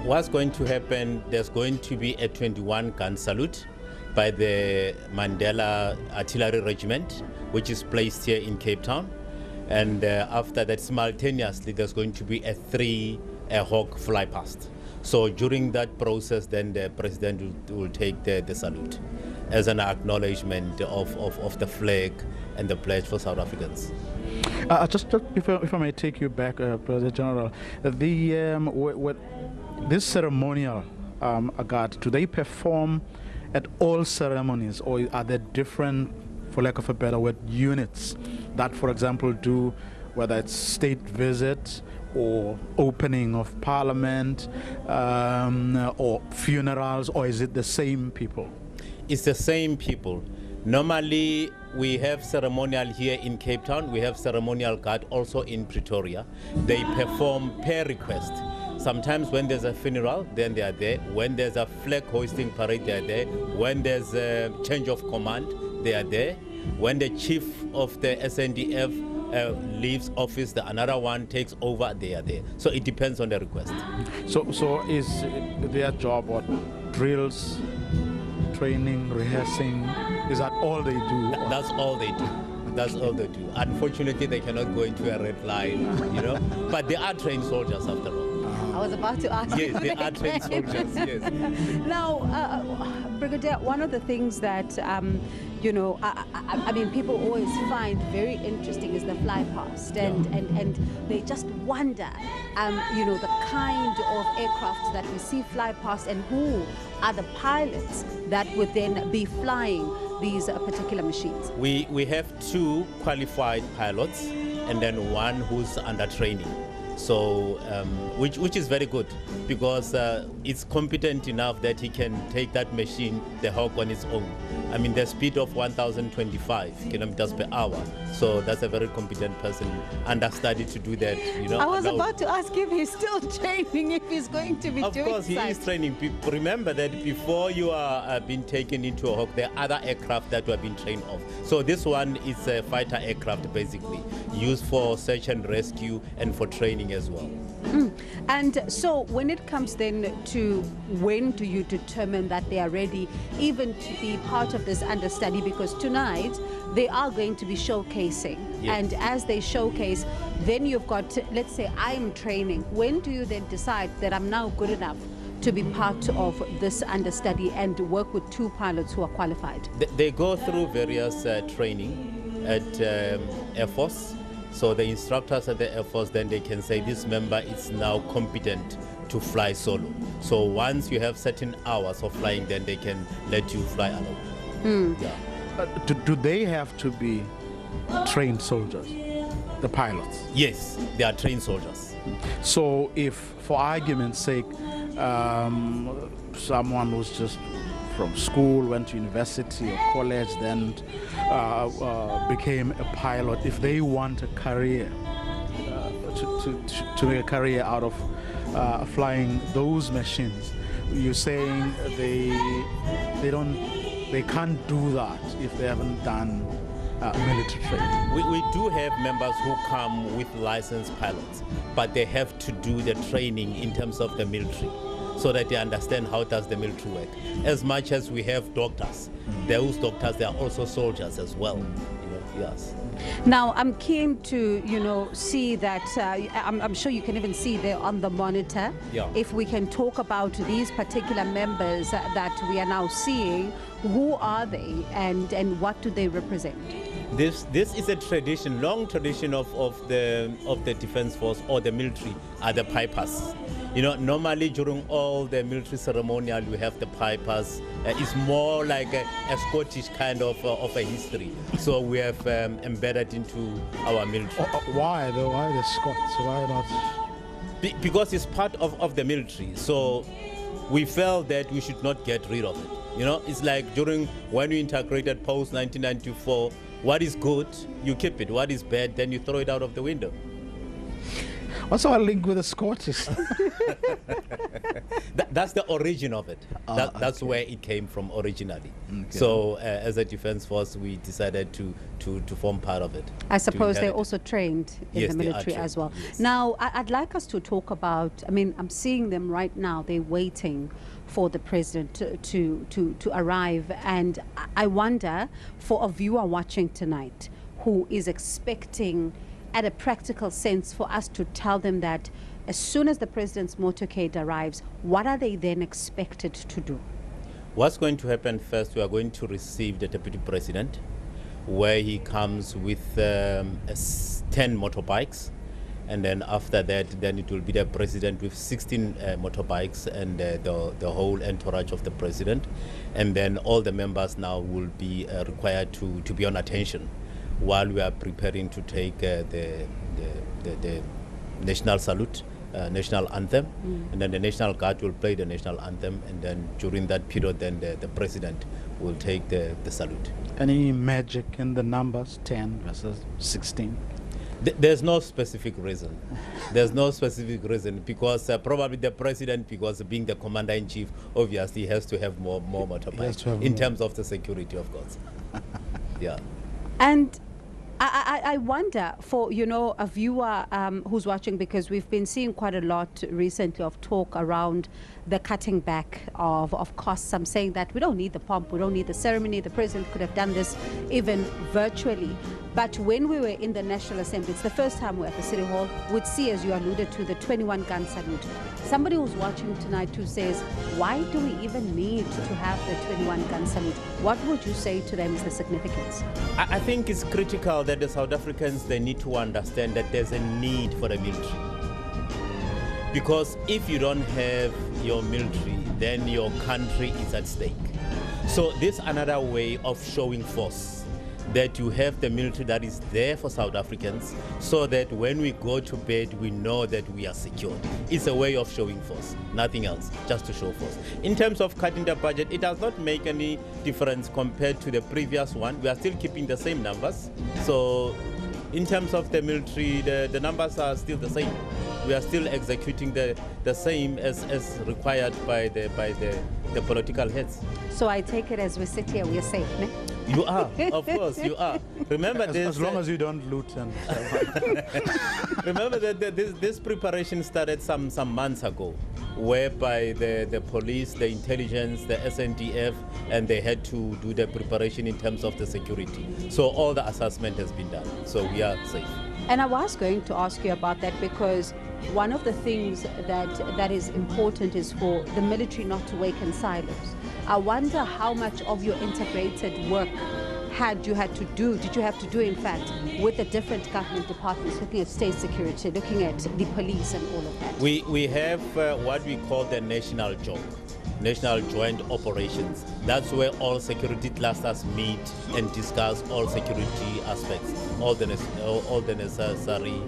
[SPEAKER 4] What's going to happen, there's going to be a 21-gun salute by the Mandela Artillery Regiment, which is placed here in Cape Town. And after that, simultaneously, there's going to be a 3 Hawk fly past. So during that process, then the president will take the salute as an acknowledgement of the flag and the pledge for South Africans.
[SPEAKER 2] Just if I may take you back, President General, this ceremonial guard, do they perform at all ceremonies, or are there different, for lack of a better word, units that, for example, do whether it's state visit or opening of parliament or funerals, or is it the same people?
[SPEAKER 4] It's the same people. Normally, we have ceremonial here in Cape Town. We have ceremonial guard also in Pretoria. They perform per request. Sometimes when there's a funeral, then they are there. When there's a flag hoisting parade, they are there. When there's a change of command, they are there. When the chief of the SNDF leaves office, another one takes over, they are there. So it depends on the request.
[SPEAKER 2] So is their job what? Drills, training, rehearsing? Is that all they do?
[SPEAKER 4] That's all they do. That's all they do. Unfortunately, they cannot go into a red line, but they are trained soldiers after all.
[SPEAKER 1] I was about to ask.
[SPEAKER 4] Yes, they are trained soldiers, yes.
[SPEAKER 1] Now, Brigadier, one of the things that, people always find very interesting is the fly past, and they just wonder, the kind of aircraft that we see fly past and who are the pilots that would then be flying these particular machines.
[SPEAKER 4] We have 2 qualified pilots and then 1 who's under training. So, which is very good because it's competent enough that he can take that machine, the Hawk, on its own. I mean, the speed of 1,025 kilometers per hour. So that's a very competent person, understudy to do that.
[SPEAKER 1] I was about to ask if he's still training, if he's going to be doing. Of
[SPEAKER 4] course, he is training. Remember that before you are being taken into a Hawk, there are other aircraft that were being trained off. So this one is a fighter aircraft, basically used for search and rescue and for training as well.
[SPEAKER 1] And so when it comes then to when do you determine that they are ready even to be part of this understudy, because tonight they are going to be showcasing, and as they showcase, then you've got, let's say I'm training. When do you then decide that I'm now good enough to be part of this understudy and work with 2 pilots who are qualified?
[SPEAKER 4] They go through various training at Air Force. So the instructors at the Air Force, then they can say this member is now competent to fly solo. So once you have certain hours of flying, then they can let you fly alone. Yeah.
[SPEAKER 2] Do they have to be trained soldiers, the pilots?
[SPEAKER 4] Yes, they are trained soldiers.
[SPEAKER 2] So if, for argument's sake, someone who's just from school, went to university or college, then became a pilot, if they want a career, to make a career out of flying those machines, you're saying they can't do that if they haven't done military training?
[SPEAKER 4] We do have members who come with licensed pilots, but they have to do the training in terms of the military, so that they understand how does the military work. As much as we have doctors, those doctors, they are also soldiers as well. Yes.
[SPEAKER 1] Now, I'm keen to, see that, I'm sure you can even see there on the monitor, if we can talk about these particular members that we are now seeing. Who are they and what do they represent?
[SPEAKER 4] This is a tradition, long tradition of the defense force or the military, are the pipers. Normally during all the military ceremonial, we have the pipers. It's more like a Scottish kind of a history. So we have embedded into our military.
[SPEAKER 2] Why though? Why the Scots? Why not?
[SPEAKER 4] Because it's part of the military. So we felt that we should not get rid of it. It's like when we integrated post 1994, what is good, you keep it. What is bad, then you throw it out of the window.
[SPEAKER 2] What's our link with the Scottish?
[SPEAKER 4] That's the origin of it. That's where it came from originally. Okay. So as a defense force, we decided to form part of it.
[SPEAKER 1] I suppose they're also trained in the military as well.
[SPEAKER 4] Yes.
[SPEAKER 1] Now, I'd like us to talk about, I'm seeing them right now. They're waiting for the president to arrive. And I wonder, for a viewer watching tonight who is expecting, at a practical sense, for us to tell them that as soon as the president's motorcade arrives, what are they then expected to do?
[SPEAKER 4] What's going to happen first, we are going to receive the deputy president, where he comes with 10 motorbikes. And then after that, then it will be the president with 16 motorbikes and the whole entourage of the president. And then all the members now will be required to be on attention while we are preparing to take the national salute, national anthem, and then the National Guard will play the national anthem, and then during that period, then the president will take the salute.
[SPEAKER 2] Any magic in the numbers, 10 versus 16?
[SPEAKER 4] There's no specific reason. There's no specific reason, because probably the president, because being the commander-in-chief, obviously has to have more motorbikes in terms of the security, of course. Yeah.
[SPEAKER 1] And I wonder, for a viewer who's watching, because we've been seeing quite a lot recently of talk around the cutting back of costs. I'm saying that we don't need the pomp, we don't need the ceremony. The president could have done this even virtually. But when we were in the National Assembly, it's the first time we're at the City Hall, we'd see, as you alluded to, the 21-gun salute. Somebody who's watching tonight who says, why do we even need to have the 21-gun salute? What would you say to them is the significance?
[SPEAKER 4] I think it's critical that the South Africans, they need to understand that there's a need for the military. Because if you don't have your military, then your country is at stake. So this is another way of showing force, that you have the military that is there for South Africans, so that when we go to bed, we know that we are secured. It's a way of showing force, nothing else, just to show force. In terms of cutting the budget, it does not make any difference compared to the previous one. We are still keeping the same numbers. So in terms of the military, the numbers are still the same. We are still executing the same as required by the political heads.
[SPEAKER 1] So I take it, as we sit here, we are safe, ne?
[SPEAKER 4] You are, of course, you are. Remember
[SPEAKER 2] as long as you don't loot and
[SPEAKER 4] remember that this preparation started some months ago, whereby the police, the intelligence, the SNDF, and they had to do the preparation in terms of the security. So all the assessment has been done. So we are safe.
[SPEAKER 1] And I was going to ask you about that, because one of the things that is important is for the military not to work in silos. I wonder how much of your integrated work did you have to do, in fact, with the different government departments, looking at state security, looking at the police and all of that?
[SPEAKER 4] We have what we call the National JOC, National Joint Operations. That's where all security clusters meet and discuss all security aspects, all the necessary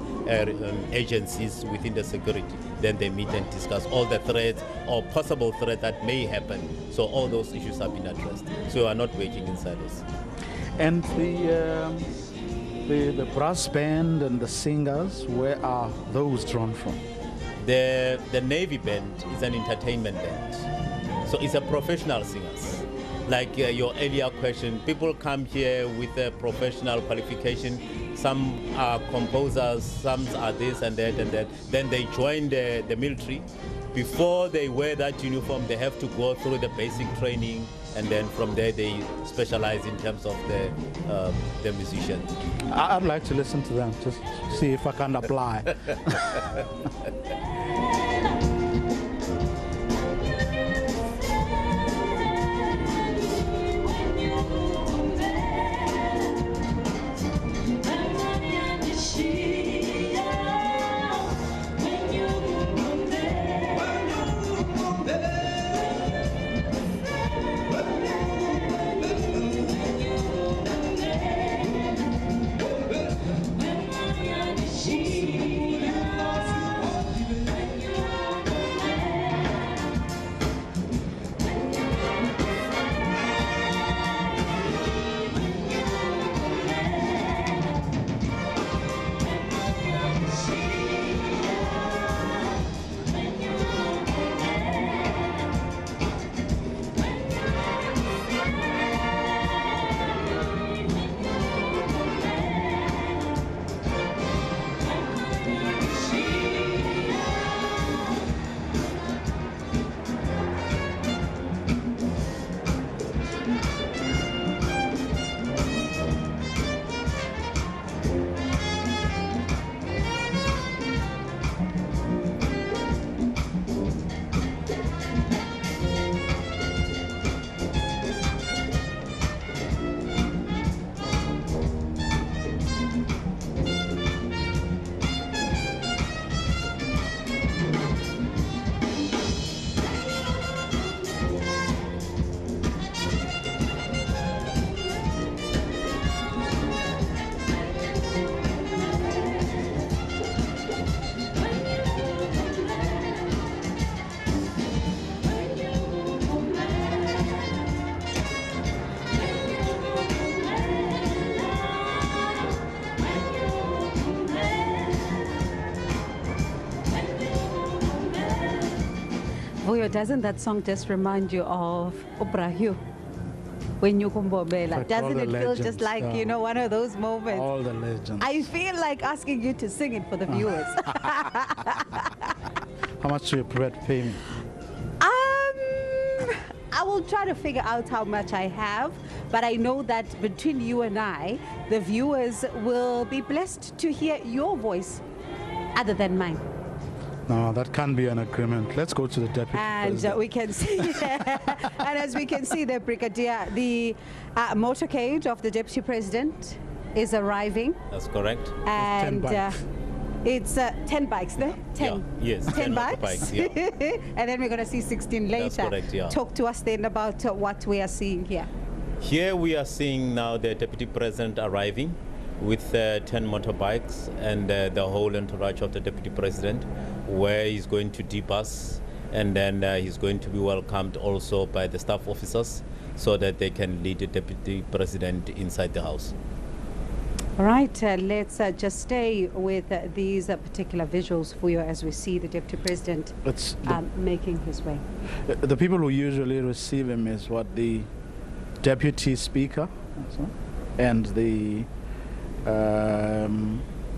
[SPEAKER 4] agencies within the security. Then they meet and discuss all the threats or possible threat that may happen. So all those issues have been addressed. So we are not waiting in silos.
[SPEAKER 2] And the brass band and the singers, where are those drawn from?
[SPEAKER 4] The Navy band is an entertainment band. So it's a professional singers. Like your earlier question, people come here with a professional qualification. Some are composers, some are this and that and that. Then they join the military. Before they wear that uniform, they have to go through the basic training, and then from there they specialize in terms of the musicians.
[SPEAKER 2] I'd like to listen to them, just see if I can apply.
[SPEAKER 1] Vuyo, doesn't that song just remind you of Obrahu? When you kumbobela, doesn't it feel just like, you know, one of those moments?
[SPEAKER 2] All the legends.
[SPEAKER 1] I feel like asking you to sing it for the viewers.
[SPEAKER 2] How much do you pay me?
[SPEAKER 1] I will try to figure out how much I have, but I know that between you and I, the viewers will be blessed to hear your voice other than mine.
[SPEAKER 2] No, that can't be an agreement. Let's go to the deputy president.
[SPEAKER 1] We can see, and as we can see, the brigadier, the motorcade of the deputy president is arriving.
[SPEAKER 4] That's correct.
[SPEAKER 1] And it's 10 bikes there. 10.
[SPEAKER 4] Yeah, yes,
[SPEAKER 1] 10 bikes.
[SPEAKER 4] Yeah.
[SPEAKER 1] And then we're going to see 16 later.
[SPEAKER 4] That's correct, yeah.
[SPEAKER 1] Talk to us then about what we are seeing here.
[SPEAKER 4] Here we are seeing now the deputy president arriving with 10 motorbikes and the whole entourage of the deputy president, where he's going to debus, and then he's going to be welcomed also by the staff officers so that they can lead the deputy president inside the house.
[SPEAKER 1] All right, let's just stay with these particular visuals for you as we see the deputy president making his way.
[SPEAKER 2] The people who usually receive him is what, the deputy speaker and the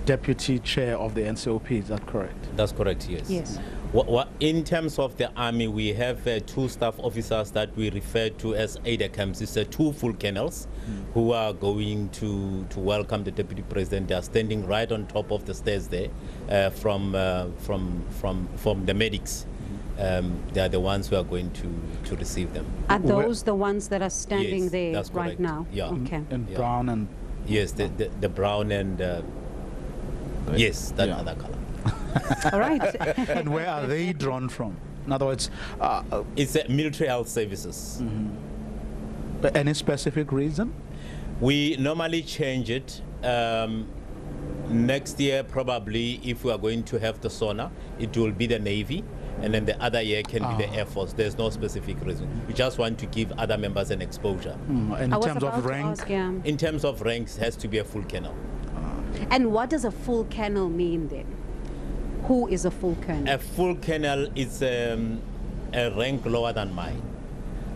[SPEAKER 2] deputy chair of the NCOP, is that correct?
[SPEAKER 4] That's correct, yes.
[SPEAKER 1] Yes.
[SPEAKER 4] In terms of the army, we have 2 staff officers that we refer to as aide-de-camps. It's 2 full colonels who are going to welcome the deputy president. They are standing right on top of the stairs there from the medics. they are the ones who are going to receive them.
[SPEAKER 1] Are those the ones that are standing
[SPEAKER 4] Yes,
[SPEAKER 1] there
[SPEAKER 4] that's
[SPEAKER 1] right
[SPEAKER 4] correct.
[SPEAKER 1] now?
[SPEAKER 4] Yeah.
[SPEAKER 1] Okay.
[SPEAKER 2] In
[SPEAKER 4] Yeah.
[SPEAKER 2] brown and
[SPEAKER 4] Yes, the brown and yes, that
[SPEAKER 2] Yeah.
[SPEAKER 4] other color.
[SPEAKER 1] All right.
[SPEAKER 2] and where are they drawn from? In other words,
[SPEAKER 4] It's military health services.
[SPEAKER 2] any specific reason?
[SPEAKER 4] We normally change it. Next year, probably, if we are going to have the SONA, it will be the Navy, and then the other year can be the Air Force. There's no specific reason. We just want to give other members an exposure.
[SPEAKER 2] In
[SPEAKER 1] I was
[SPEAKER 2] terms
[SPEAKER 1] about
[SPEAKER 2] of
[SPEAKER 1] to
[SPEAKER 2] rank?
[SPEAKER 1] ask, yeah.
[SPEAKER 4] In terms of ranks, it has to be a full colonel.
[SPEAKER 1] And what does a full colonel mean then? Who is a full colonel?
[SPEAKER 4] A full colonel is a rank lower than mine.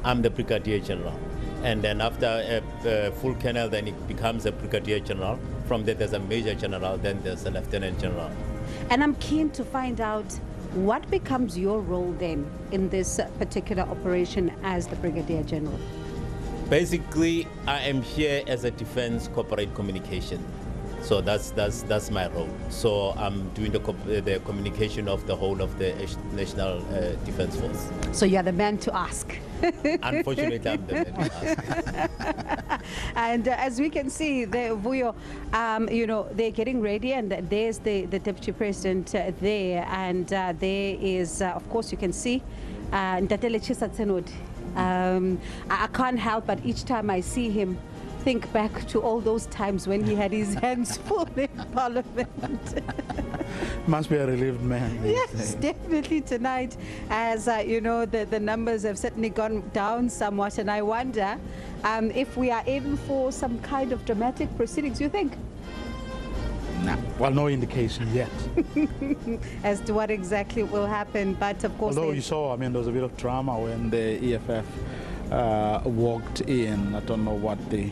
[SPEAKER 4] I'm the brigadier general. And then after a full colonel, then it becomes a brigadier general. From there, there's a major general, then there's a lieutenant general.
[SPEAKER 1] And I'm keen to find out what becomes your role then in this particular operation as the brigadier general?
[SPEAKER 4] Basically, I am here as a defense corporate communication. So that's my role. So I'm doing the communication of the whole of the National Defense Force.
[SPEAKER 1] So you're the man to ask.
[SPEAKER 4] Unfortunately, I'm the man to ask.
[SPEAKER 1] And as we can see, Vuyo, they're getting ready, and there's the deputy president there, and there is, of course, you can see, Ntatele Chisatsenodi. I can't help but each time I see him, think back to all those times when he had his hands full in Parliament.
[SPEAKER 2] Must be a relieved man.
[SPEAKER 1] Yes, definitely tonight, as the numbers have certainly gone down somewhat, and I wonder if we are in for some kind of dramatic proceedings, you think?
[SPEAKER 2] Nah. Well, no indication yet.
[SPEAKER 1] As to what exactly will happen, but of course...
[SPEAKER 2] Although you saw, there was a bit of drama when the EFF walked in. I don't know what the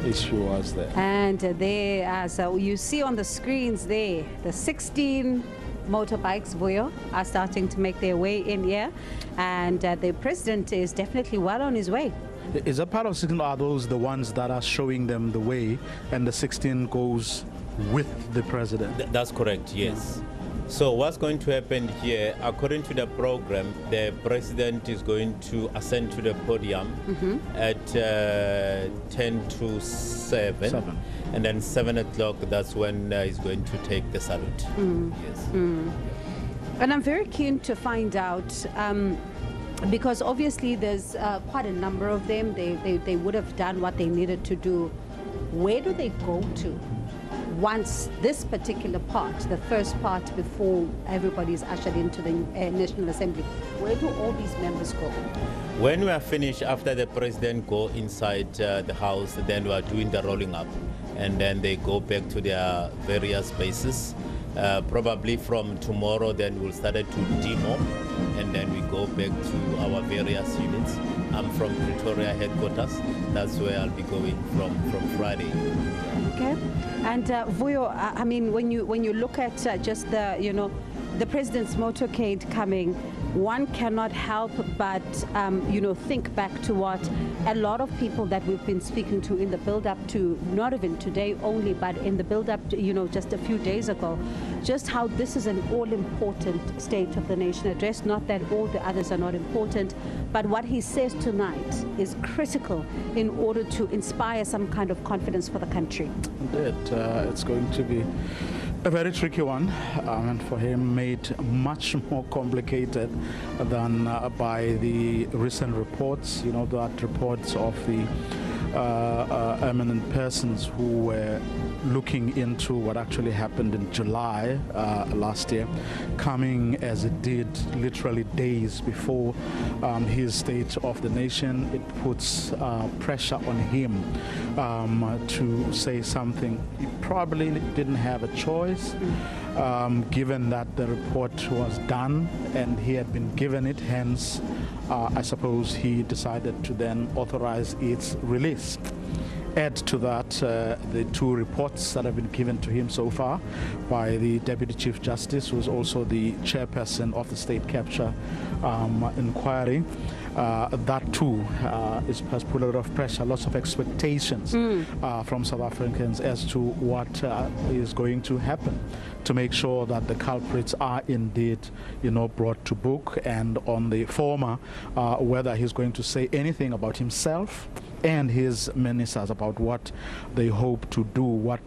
[SPEAKER 2] issue was there.
[SPEAKER 1] And there, so you see on the screens there, the 16 motorbikes, Vuyo, are starting to make their way in here, and the president is definitely well on his way.
[SPEAKER 2] Is a part of 16, are those the ones that are showing them the way, and the 16 goes with the president?
[SPEAKER 4] That's correct, yes. So what's going to happen here, according to the program, the president is going to ascend to the podium at 10 to 7. And then 7 o'clock, that's when he's going to take the salute. Yes.
[SPEAKER 1] And I'm very keen to find out, because obviously there's quite a number of them. They would have done what they needed to do. Where do they go to once this particular part, the first part before everybody is ushered into the National Assembly? Where do all these members go?
[SPEAKER 4] When we are finished, after the president go inside the house, then we are doing the rolling up, and then they go back to their various bases. Probably from tomorrow, then we'll start to demo, and then we go back to our various units. I'm from Pretoria headquarters. That's where I'll be going from Friday.
[SPEAKER 1] Okay. And Vuyo, when you look at just the president's motorcade coming, one cannot help but think back to what a lot of people that we've been speaking to in the build-up to, not even today only, but in the build-up to, just a few days ago, just how this is an all-important State of the Nation address. Not that all the others are not important, but what he says tonight is critical in order to inspire some kind of confidence for the country.
[SPEAKER 2] Indeed, it's going to be a very tricky one, and for him made much more complicated than by the recent reports, that reports of the eminent persons who were looking into what actually happened in July last year, coming as it did literally days before his State of the Nation. It puts pressure on him to say something. He probably didn't have a choice, given that the report was done and he had been given it. Hence, I suppose he decided to then authorize its release. Add to that the two reports that have been given to him so far by the Deputy Chief Justice, who is also the chairperson of the State Capture Inquiry. That too has put a lot of pressure, lots of expectations from South Africans as to what is going to happen to make sure that the culprits are indeed, brought to book, and on the former, whether he's going to say anything about himself and his ministers about what they hope to do,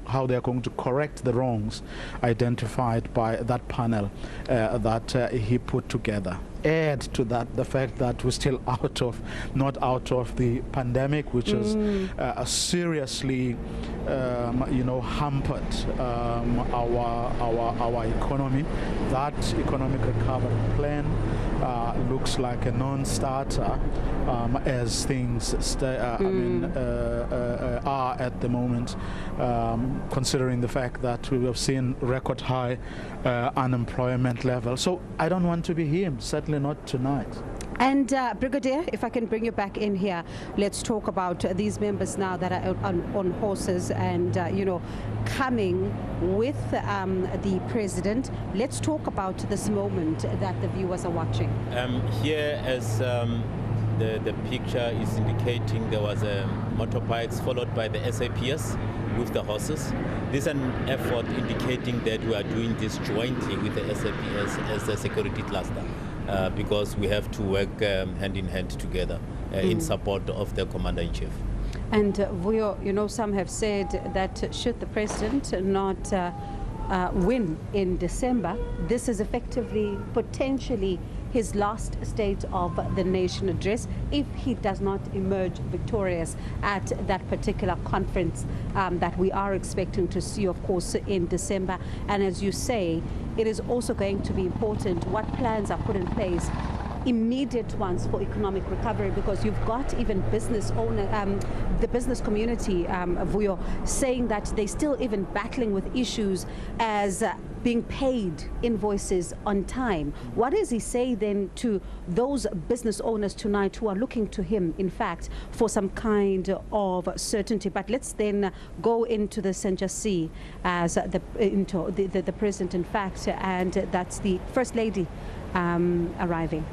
[SPEAKER 2] how they are going to correct the wrongs identified by that panel that he put together. Add to that the fact that we're still not out of the pandemic, which is seriously, hampered our economy. That economic recovery plan looks like a non-starter as things are at the moment, considering the fact that we have seen record high unemployment level. So I don't want to be him, certainly not tonight.
[SPEAKER 1] And Brigadier, if I can bring you back in here, let's talk about these members now that are on horses and, coming with the president. Let's talk about this moment that the viewers are watching.
[SPEAKER 4] Here, as the picture is indicating, there was a motorbikes followed by the SAPS with the horses. This is an effort indicating that we are doing this jointly with the SAPS as a security cluster. Because we have to work hand in hand together in support of the Commander-in-Chief.
[SPEAKER 1] And Vuyo, some have said that should the president not win in December, this is effectively, potentially, his last State of the Nation address if he does not emerge victorious at that particular conference that we are expecting to see, of course, in December. And as you say, it is also going to be important what plans are put in place, immediate ones for economic recovery, because you've got even business owner, the business community, Vuyo, saying that they're still even battling with issues as being paid invoices on time. What does he say then to those business owners tonight who are looking to him, in fact, for some kind of certainty? But let's then go into this and just see as the president, in fact, and that's the First Lady arriving.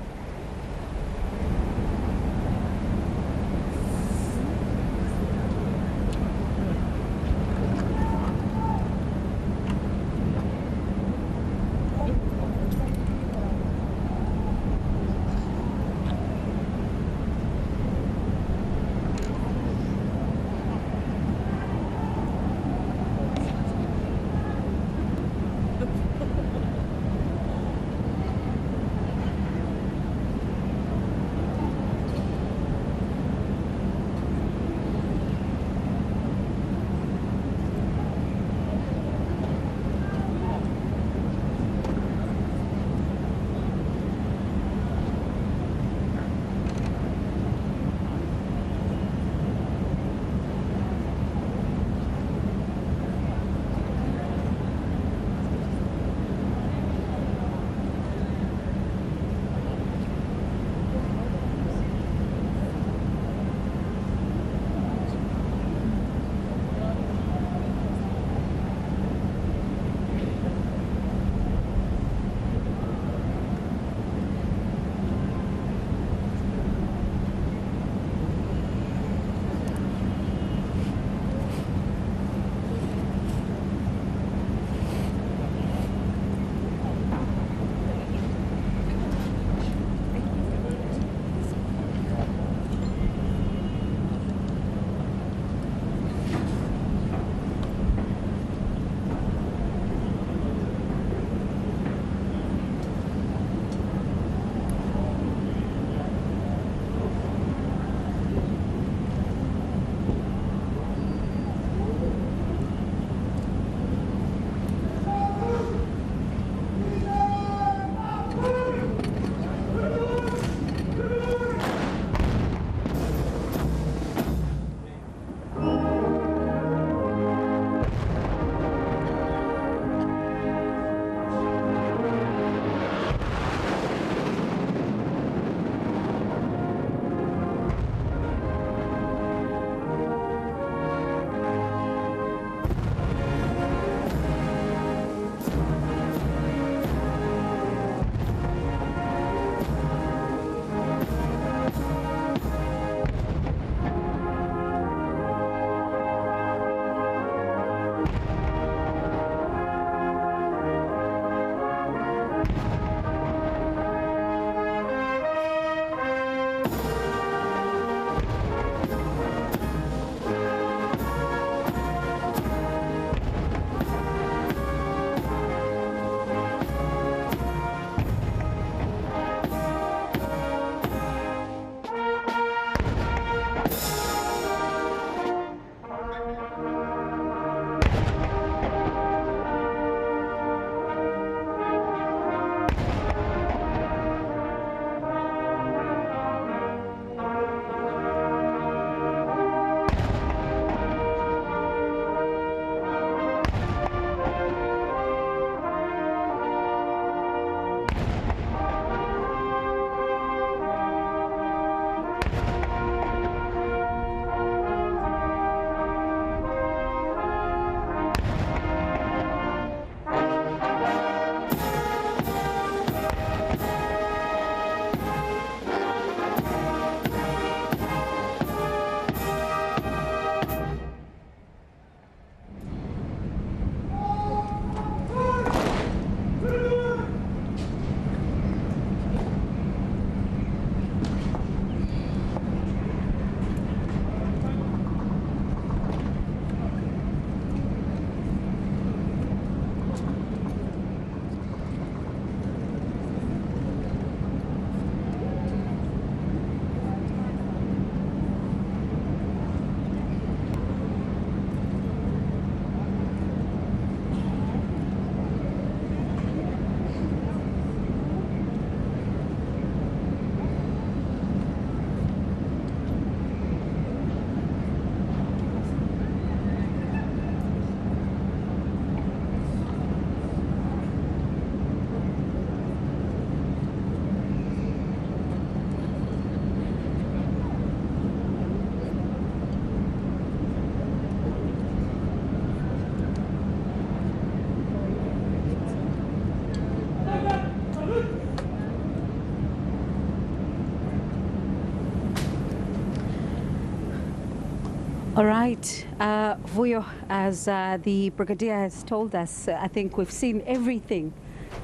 [SPEAKER 1] All right, Vuyo, as the Brigadier has told us, I think we've seen everything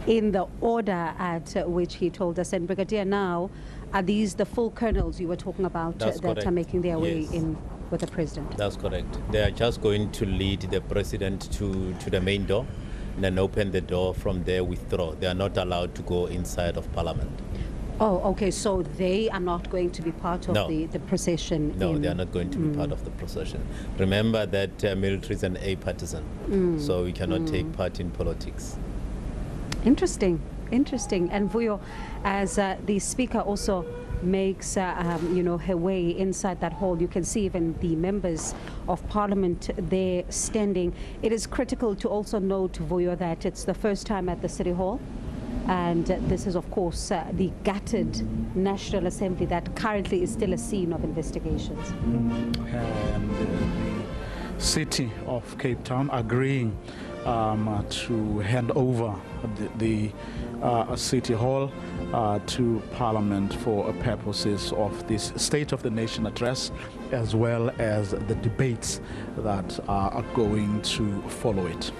[SPEAKER 1] in the order at which he told us. And Brigadier, now, are these the full colonels you were talking about
[SPEAKER 4] That's
[SPEAKER 1] that
[SPEAKER 4] correct.
[SPEAKER 1] are making their way
[SPEAKER 4] Yes.
[SPEAKER 1] in with the president?
[SPEAKER 4] That's correct. They are just going to lead the president to the main door and then open the door. From there, withdraw. They are not allowed to go inside of Parliament.
[SPEAKER 1] Oh, okay, so they are not going to be part of
[SPEAKER 4] No.
[SPEAKER 1] the procession?
[SPEAKER 4] No, they are not going to be part of the procession. Remember that military is an a partisan, so we cannot take part in politics.
[SPEAKER 1] Interesting, interesting. And Vuyo, as the speaker also makes her way inside that hall, you can see even the members of parliament there standing. It is critical to also note, Vuyo, that it's the first time at the City Hall. And this is, of course, the gutted National Assembly that currently is still a scene of investigations.
[SPEAKER 2] And the city of Cape Town agreeing to hand over the City Hall to Parliament for purposes of this State of the Nation address, as well as the debates that are going to follow it.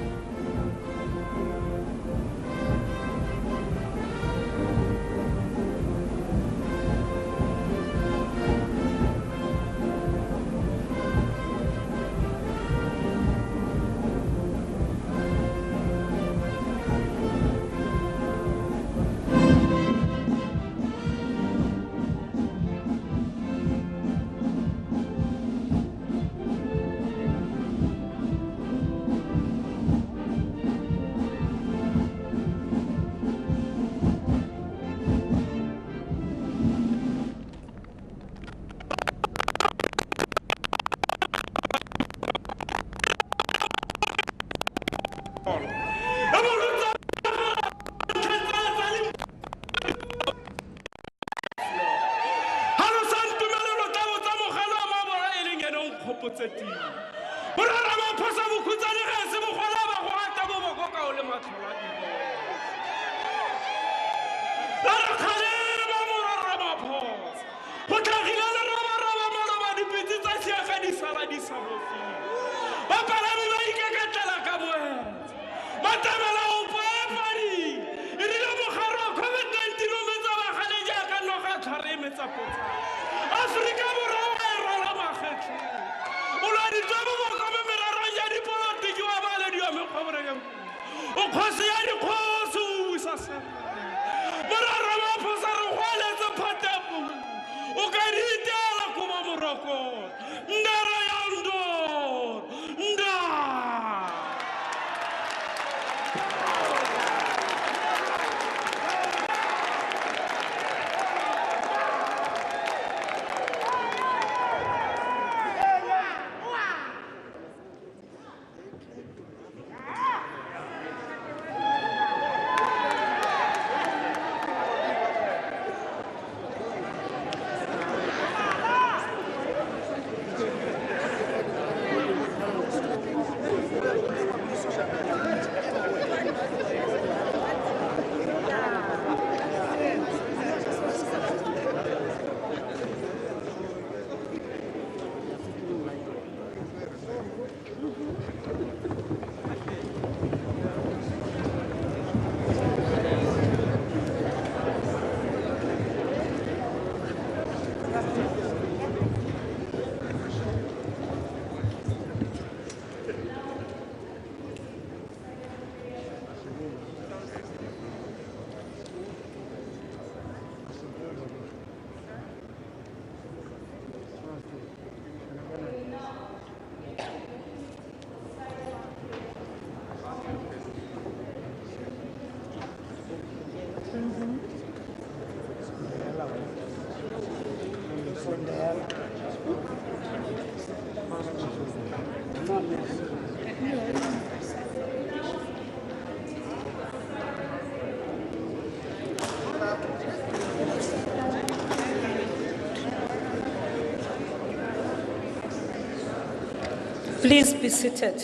[SPEAKER 5] Please be seated.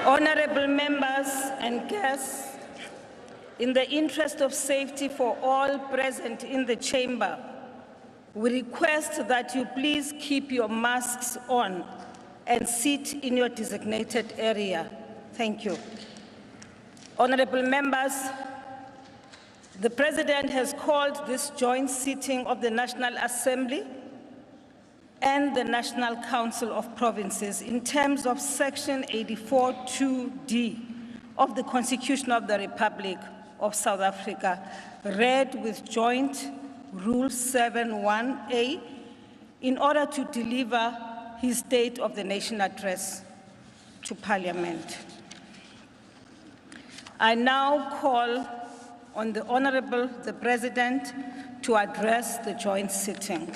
[SPEAKER 5] Honorable members and guests, in the interest of safety for all present in the chamber, we request that you please keep your masks on and sit in your designated area. Thank you. Honorable members, the President has called this joint sitting of the National Assembly and the National Council of Provinces in terms of Section 84(2)(d) of the Constitution of the Republic of South Africa, read with Joint Rule 7(1)(a), in order to deliver his State of the Nation address to Parliament. I now call on the Honorable the President to address the joint sitting.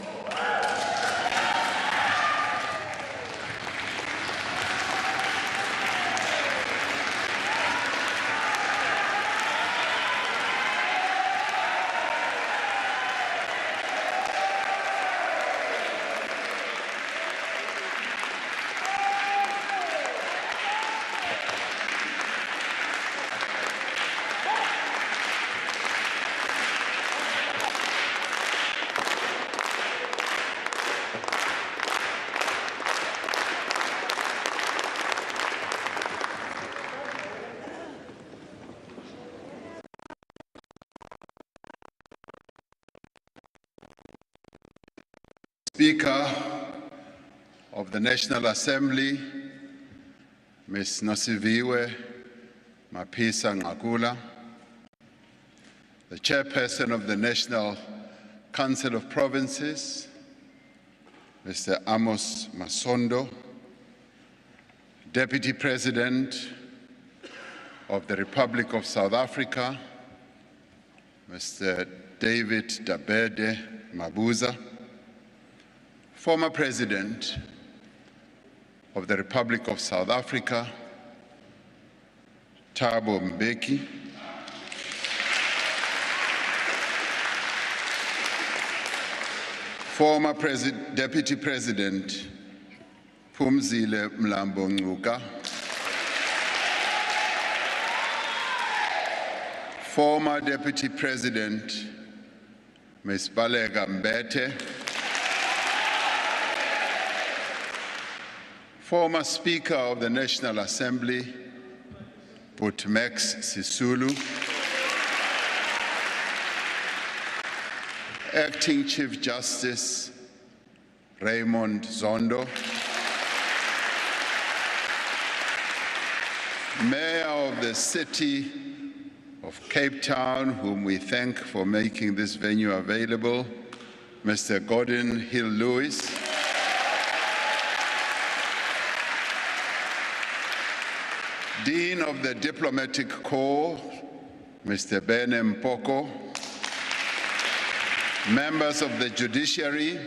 [SPEAKER 6] Speaker of the National Assembly, Ms. Nosiviwe Mapisa Ngakula, the Chairperson of the National Council of Provinces, Mr. Amos Masondo, Deputy President of the Republic of South Africa, Mr. David Dabede Mabuza, former President of the Republic of South Africa, Thabo Mbeki, former Deputy President Phumzile Mlambo Ngcuka, former Deputy President Ms. Baleka Mbete, former Speaker of the National Assembly, Max Sisulu, Acting Chief Justice Raymond Zondo, Mayor of the City of Cape Town, whom we thank for making this venue available, Mr. Gordon Hill-Lewis, Dean of the Diplomatic Corps, Mr. Bene Mpoko, members of the judiciary,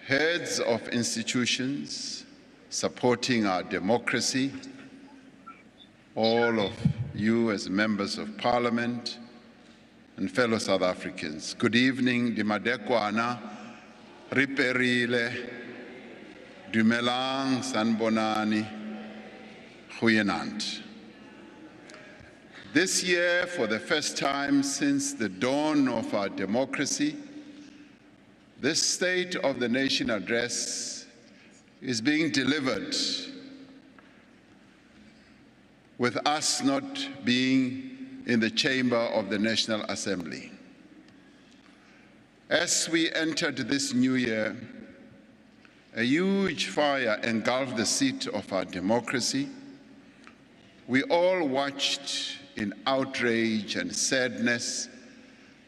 [SPEAKER 6] heads of institutions supporting our democracy, all of you as members of Parliament and fellow South Africans. Good evening, Dimadekwana, Riperile, Dumelang, Sanbonani, Goeienaand. This year, for the first time since the dawn of our democracy, this State of the Nation address is being delivered with us not being in the chamber of the National Assembly. As we entered this new year, a huge fire engulfed the seat of our democracy. We all watched in outrage and sadness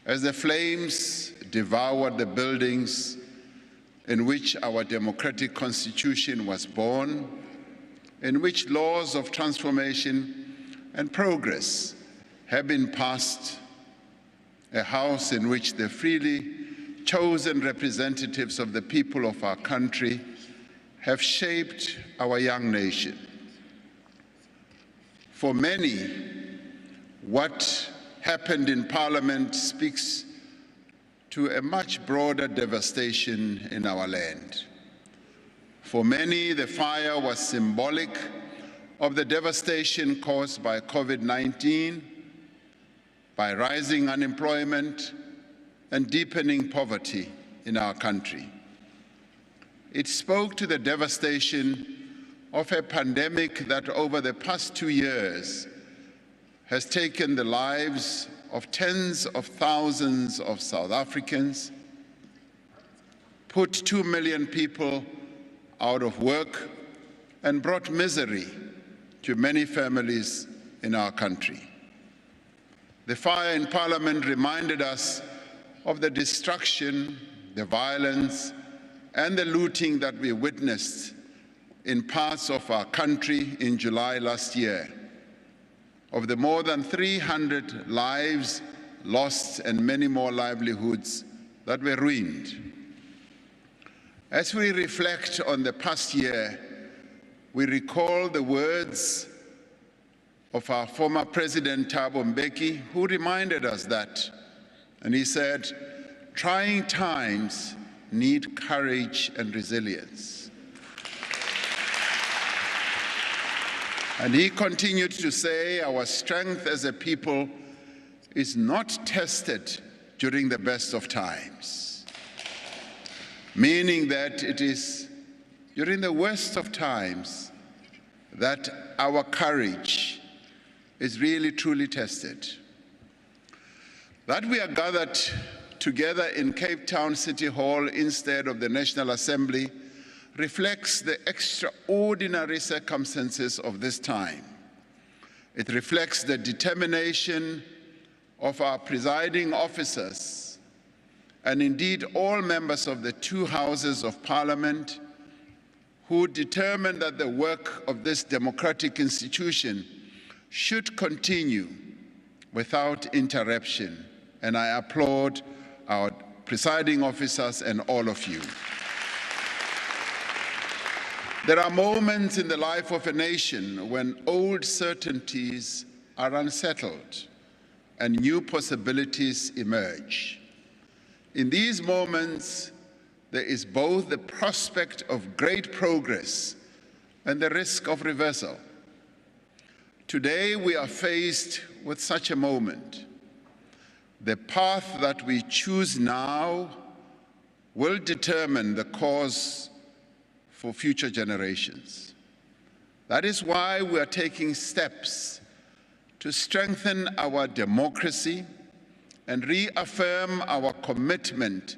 [SPEAKER 6] as the flames devoured the buildings in which our democratic constitution was born, in which laws of transformation and progress have been passed, a house in which the freely chosen representatives of the people of our country have shaped our young nation. For many, what happened in Parliament speaks to a much broader devastation in our land. For many, the fire was symbolic of the devastation caused by COVID-19, by rising unemployment and deepening poverty in our country. It spoke to the devastation of a pandemic that over the past 2 years has taken the lives of tens of thousands of South Africans, put 2 million people out of work, and brought misery to many families in our country. The fire in Parliament reminded us of the destruction, the violence, and the looting that we witnessed in parts of our country in July last year, of the more than 300 lives lost and many more livelihoods that were ruined. As we reflect on the past year, we recall the words of our former President Thabo Mbeki, who reminded us that, and he said, "Trying times need courage and resilience." And he continued to say, "Our strength as a people is not tested during the best of times," meaning that it is during the worst of times that our courage is really truly tested. That we are gathered together in Cape Town City Hall instead of the National Assembly reflects the extraordinary circumstances of this time. It reflects the determination of our presiding officers and indeed all members of the two houses of Parliament who determined that the work of this democratic institution should continue without interruption. And I applaud our presiding officers and all of you. There are moments in the life of a nation when old certainties are unsettled and new possibilities emerge. In these moments, there is both the prospect of great progress and the risk of reversal. Today, we are faced with such a moment. The path that we choose now will determine the course for future generations. That is why we are taking steps to strengthen our democracy and reaffirm our commitment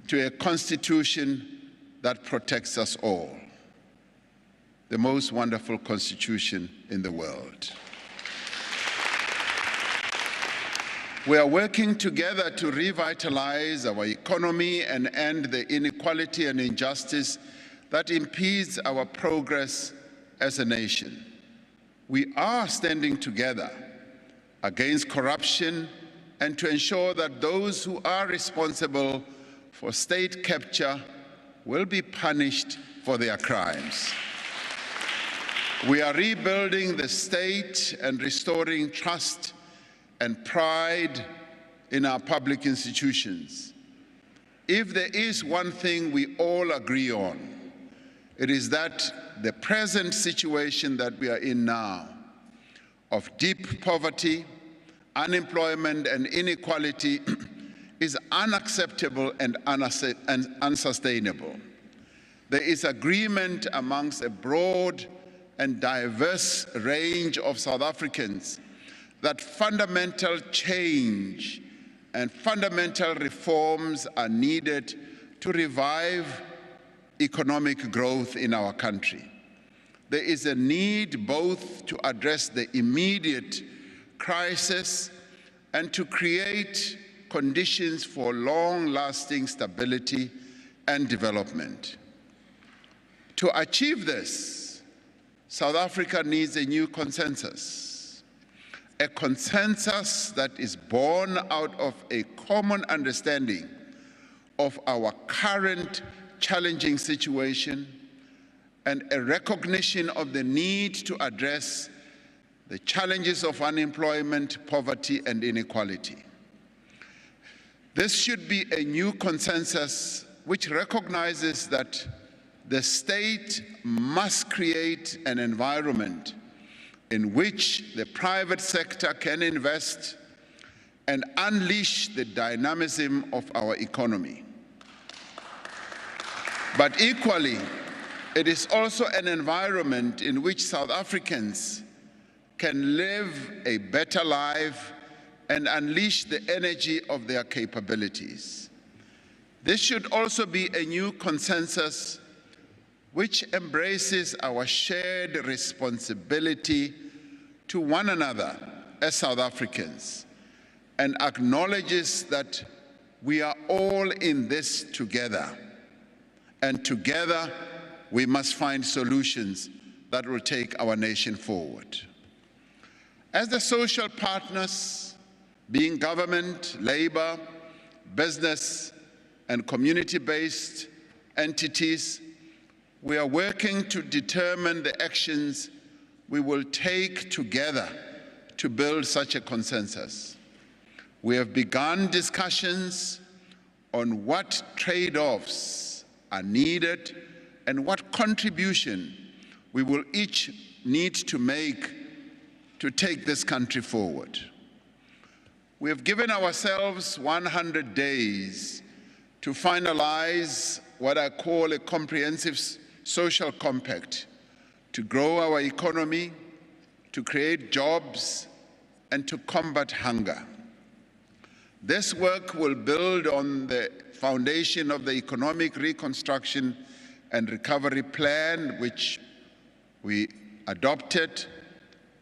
[SPEAKER 6] to a constitution that protects us all, the most wonderful constitution in the world. We are working together to revitalize our economy and end the inequality and injustice that impedes our progress as a nation. We are standing together against corruption and to ensure that those who are responsible for state capture will be punished for their crimes. We are rebuilding the state and restoring trust and pride in our public institutions. If there is one thing we all agree on, it is that the present situation that we are in now, of deep poverty, unemployment, and inequality, is unacceptable and unsustainable. There is agreement amongst a broad and diverse range of South Africans that fundamental change and fundamental reforms are needed to revive economic growth in our country. There is a need both to address the immediate crisis and to create conditions for long-lasting stability and development. To achieve this, South Africa needs a new consensus, a consensus that is born out of a common understanding of our current challenging situation and a recognition of the need to address the challenges of unemployment, poverty, and inequality. This should be a new consensus which recognizes that the state must create an environment in which the private sector can invest and unleash the dynamism of our economy. But equally, it is also an environment in which South Africans can live a better life and unleash the energy of their capabilities. This should also be a new consensus which embraces our shared responsibility to one another as South Africans and acknowledges that we are all in this together, and together we must find solutions that will take our nation forward. As the social partners, being government, labor, business, and community-based entities, we are working to determine the actions we will take together to build such a consensus. We have begun discussions on what trade-offs are needed and what contribution we will each need to make to take this country forward. We have given ourselves 100 days to finalize what I call a comprehensive social compact to grow our economy, to create jobs, and to combat hunger. This work will build on the foundation of the Economic Reconstruction and Recovery Plan, which we adopted,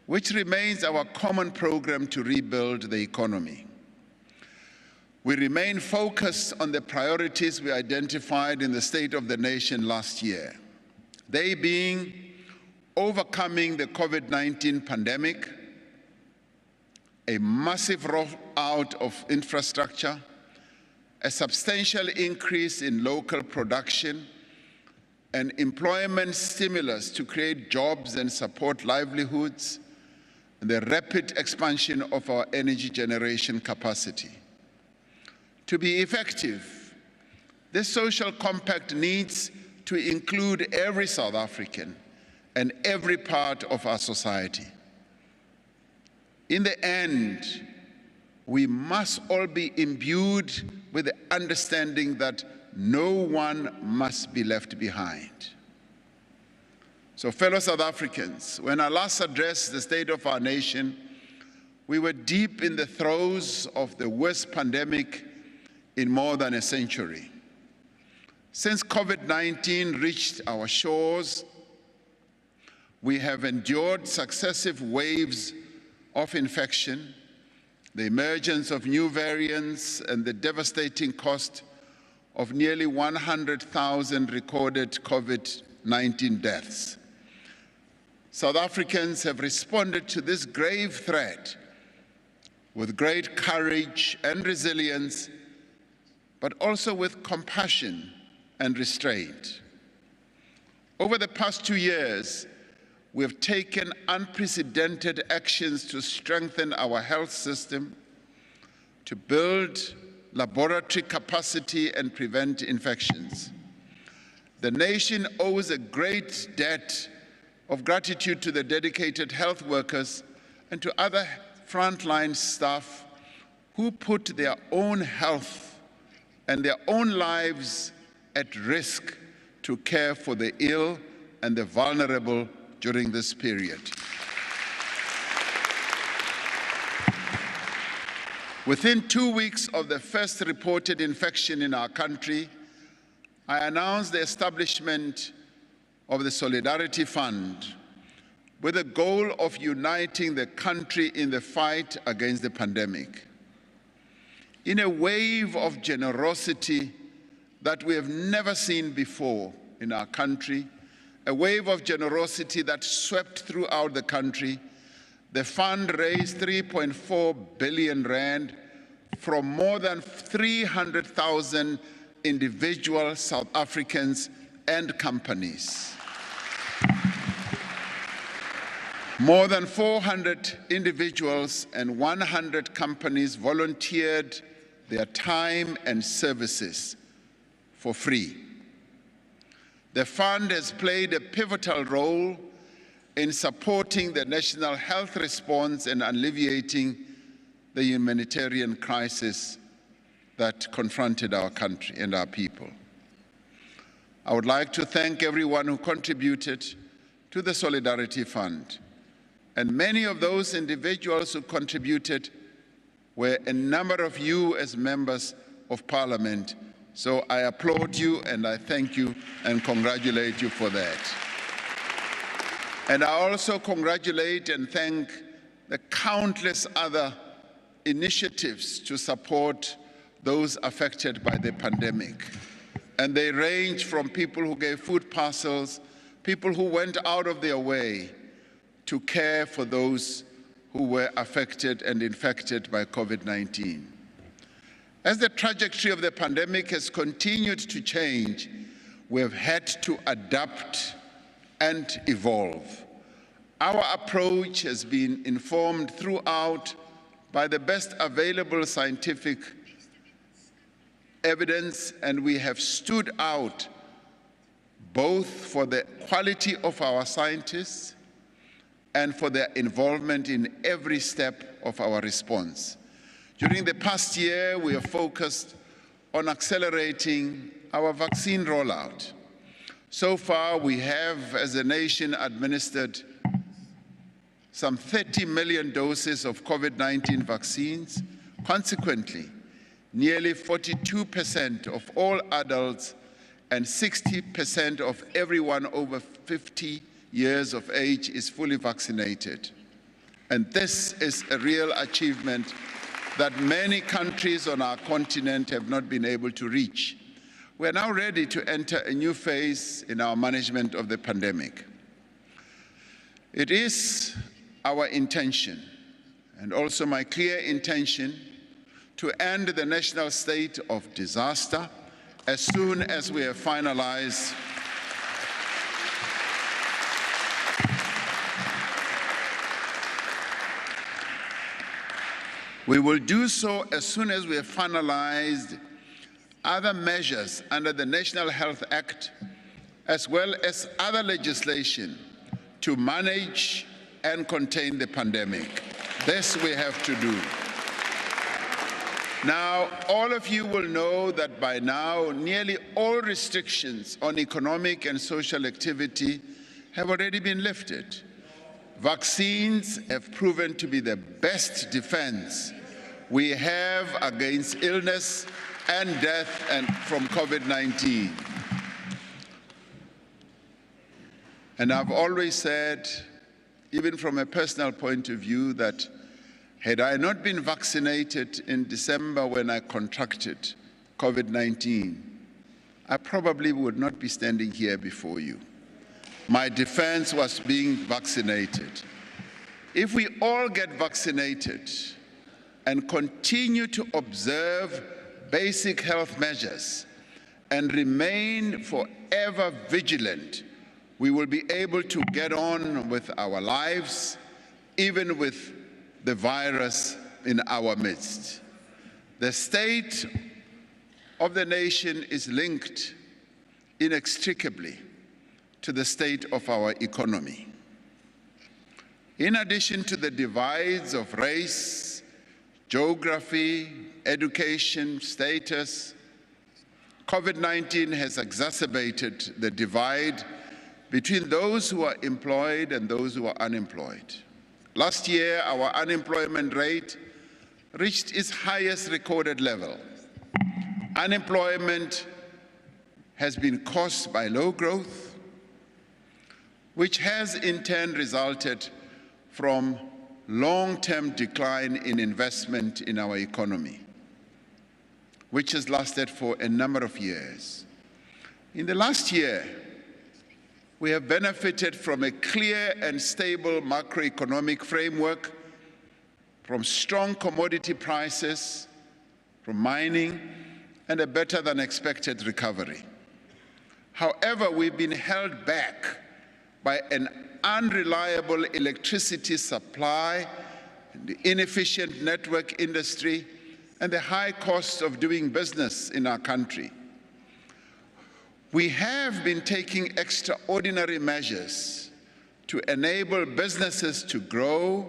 [SPEAKER 6] which remains our common program to rebuild the economy. We remain focused on the priorities we identified in the State of the Nation last year, they being overcoming the COVID-19 pandemic, a massive rollout of infrastructure, a substantial increase in local production, and employment stimulus to create jobs and support livelihoods, and the rapid expansion of our energy generation capacity. To be effective, this social compact needs to include every South African and every part of our society. In the end, we must all be imbued with the understanding that no one must be left behind. So, fellow South Africans, when I last addressed the state of our nation, we were deep in the throes of the worst pandemic in more than a century. Since COVID-19 reached our shores, we have endured successive waves of infection, the emergence of new variants, and the devastating cost of nearly 100,000 recorded COVID-19 deaths. South Africans have responded to this grave threat with great courage and resilience, but also with compassion and restraint. Over the past 2 years, we have taken unprecedented actions to strengthen our health system, to build laboratory capacity and prevent infections. The nation owes a great debt of gratitude to the dedicated health workers and to other frontline staff who put their own health and their own lives at risk to care for the ill and the vulnerable during this period. Within 2 weeks of the first reported infection in our country, I announced the establishment of the Solidarity Fund with the goal of uniting the country in the fight against the pandemic. In a wave of generosity that we have never seen before in our country, a wave of generosity that swept throughout the country, the fund raised 3.4 billion rand from more than 300,000 individual South Africans and companies. More than 400 individuals and 100 companies volunteered their time and services for free. The fund has played a pivotal role in supporting the national health response and alleviating the humanitarian crisis that confronted our country and our people. I would like to thank everyone who contributed to the Solidarity Fund, and many of those individuals who contributed were a number of you as members of Parliament. So I applaud you and I thank you and congratulate you for that. And I also congratulate and thank the countless other initiatives to support those affected by the pandemic. And they range from people who gave food parcels, people who went out of their way to care for those who were affected and infected by COVID-19. As the trajectory of the pandemic has continued to change, we have had to adapt and evolve. Our approach has been informed throughout by the best available scientific evidence, and we have stood out both for the quality of our scientists and for their involvement in every step of our response. During the past year, we have focused on accelerating our vaccine rollout. So far, we have, as a nation, administered some 30 million doses of COVID-19 vaccines. Consequently, nearly 42% of all adults and 60% of everyone over 50 years of age is fully vaccinated. And this is a real achievement that many countries on our continent have not been able to reach. We are now ready to enter a new phase in our management of the pandemic. It is our intention, and also my clear intention, to end the national state of disaster as soon as we have finalized We will do so as soon as we have finalized other measures under the National Health Act, as well as other legislation to manage and contain the pandemic. This we have to do. Now, all of you will know that by now, nearly all restrictions on economic and social activity have already been lifted. Vaccines have proven to be the best defense we have against illness and death from COVID-19. And I've always said, even from a personal point of view, that had I not been vaccinated in December when I contracted COVID-19, I probably would not be standing here before you. My defense was being vaccinated. If we all get vaccinated and continue to observe basic health measures and remain forever vigilant, we will be able to get on with our lives, even with the virus in our midst. The state of the nation is linked inextricably to the state of our economy. In addition to the divides of race, geography, education, status, COVID-19 has exacerbated the divide between those who are employed and those who are unemployed. Last year, our unemployment rate reached its highest recorded level. Unemployment has been caused by low growth, which has in turn resulted from long-term decline in investment in our economy, which has lasted for a number of years. In the last year, we have benefited from a clear and stable macroeconomic framework, from strong commodity prices, from mining, and a better than expected recovery. However, we've been held back by an unreliable electricity supply, the inefficient network industry, and the high cost of doing business in our country. We have been taking extraordinary measures to enable businesses to grow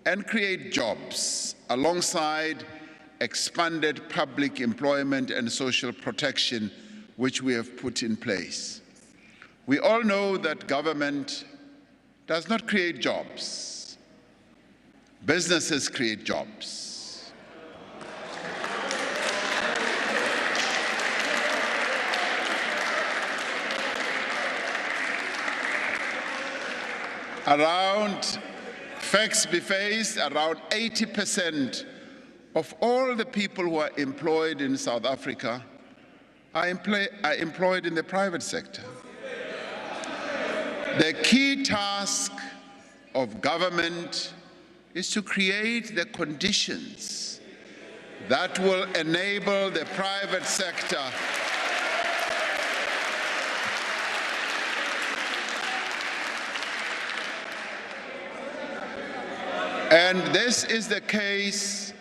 [SPEAKER 6] and create jobs alongside expanded public employment and social protection which we have put in place. We all know that government does not create jobs. Businesses create jobs. Facts be faced, around 80% of all the people who are employed in South Africa are employed in the private sector. The key task of government is to create the conditions that will enable the private sector and this is the case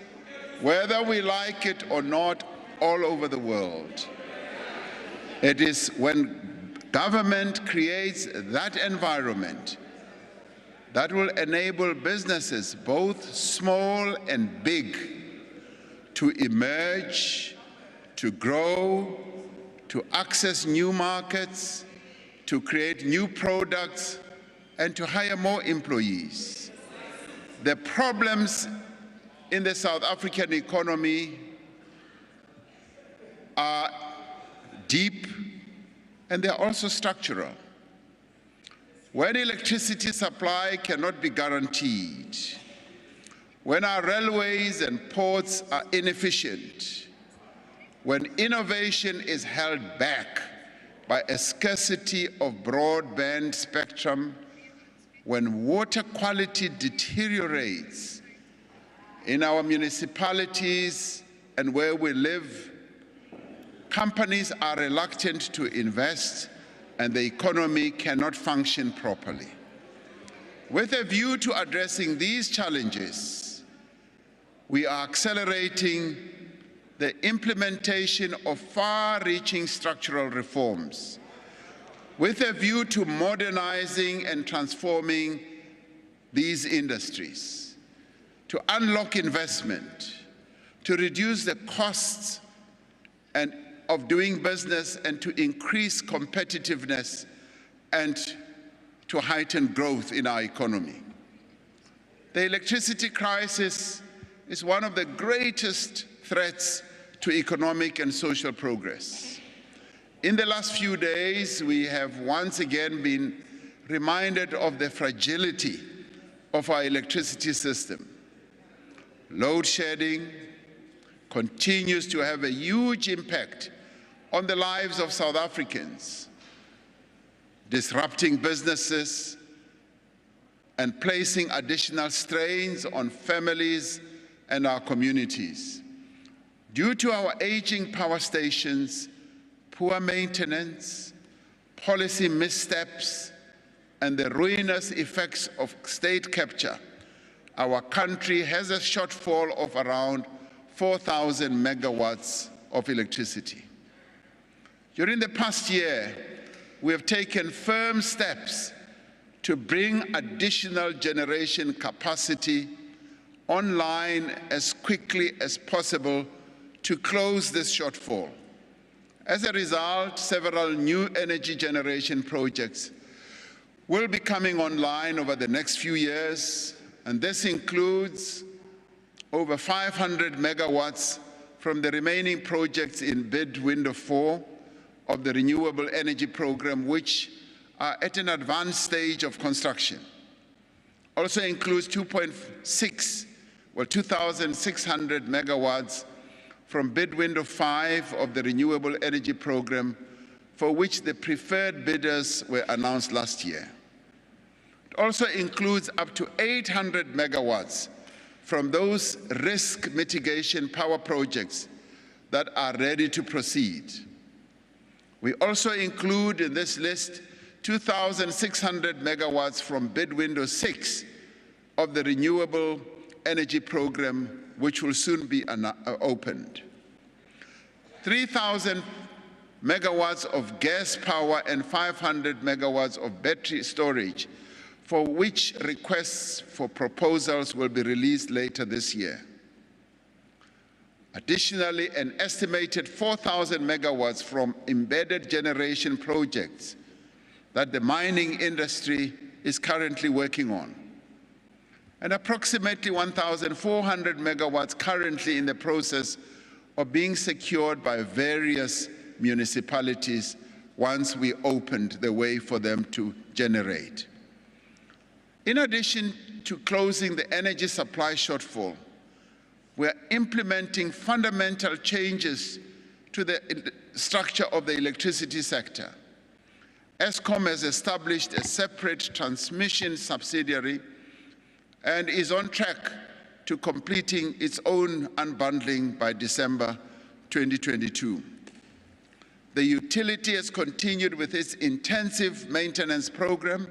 [SPEAKER 6] whether we like it or not all over the world. It is when government creates that environment that will enable businesses, both small and big, to emerge, to grow, to access new markets, to create new products, and to hire more employees. The problems in the South African economy are deep and they are also structural. When electricity supply cannot be guaranteed, when our railways and ports are inefficient, when innovation is held back by a scarcity of broadband spectrum, when water quality deteriorates in our municipalities and where we live, companies are reluctant to invest and the economy cannot function properly. With a view to addressing these challenges, we are accelerating the implementation of far-reaching structural reforms with a view to modernizing and transforming these industries, to unlock investment, to reduce the costs of doing business and to increase competitiveness and to heighten growth in our economy. The electricity crisis is one of the greatest threats to economic and social progress. In the last few days, we have once again been reminded of the fragility of our electricity system. Load shedding continues to have a huge impact on the lives of South Africans, disrupting businesses and placing additional strains on families and our communities. Due to our aging power stations, poor maintenance, policy missteps, and the ruinous effects of state capture, our country has a shortfall of around 4,000 megawatts of electricity. During the past year, we have taken firm steps to bring additional generation capacity online as quickly as possible to close this shortfall. As a result, several new energy generation projects will be coming online over the next few years, and this includes over 500 megawatts from the remaining projects in bid window 4 of the Renewable Energy Program, which are at an advanced stage of construction. Also includes 2,600 megawatts from bid window 5 of the Renewable Energy Program, for which the preferred bidders were announced last year. It also includes up to 800 megawatts from those risk mitigation power projects that are ready to proceed. We also include in this list 2,600 megawatts from bid window 6 of the Renewable Energy Program, which will soon be opened. 3,000 megawatts of gas power and 500 megawatts of battery storage, for which requests for proposals will be released later this year. Additionally, an estimated 4,000 megawatts from embedded generation projects that the mining industry is currently working on, and approximately 1,400 megawatts currently in the process of being secured by various municipalities once we opened the way for them to generate. In addition to closing the energy supply shortfall, we are implementing fundamental changes to the structure of the electricity sector. Eskom has established a separate transmission subsidiary and is on track to completing its own unbundling by December 2022. The utility has continued with its intensive maintenance program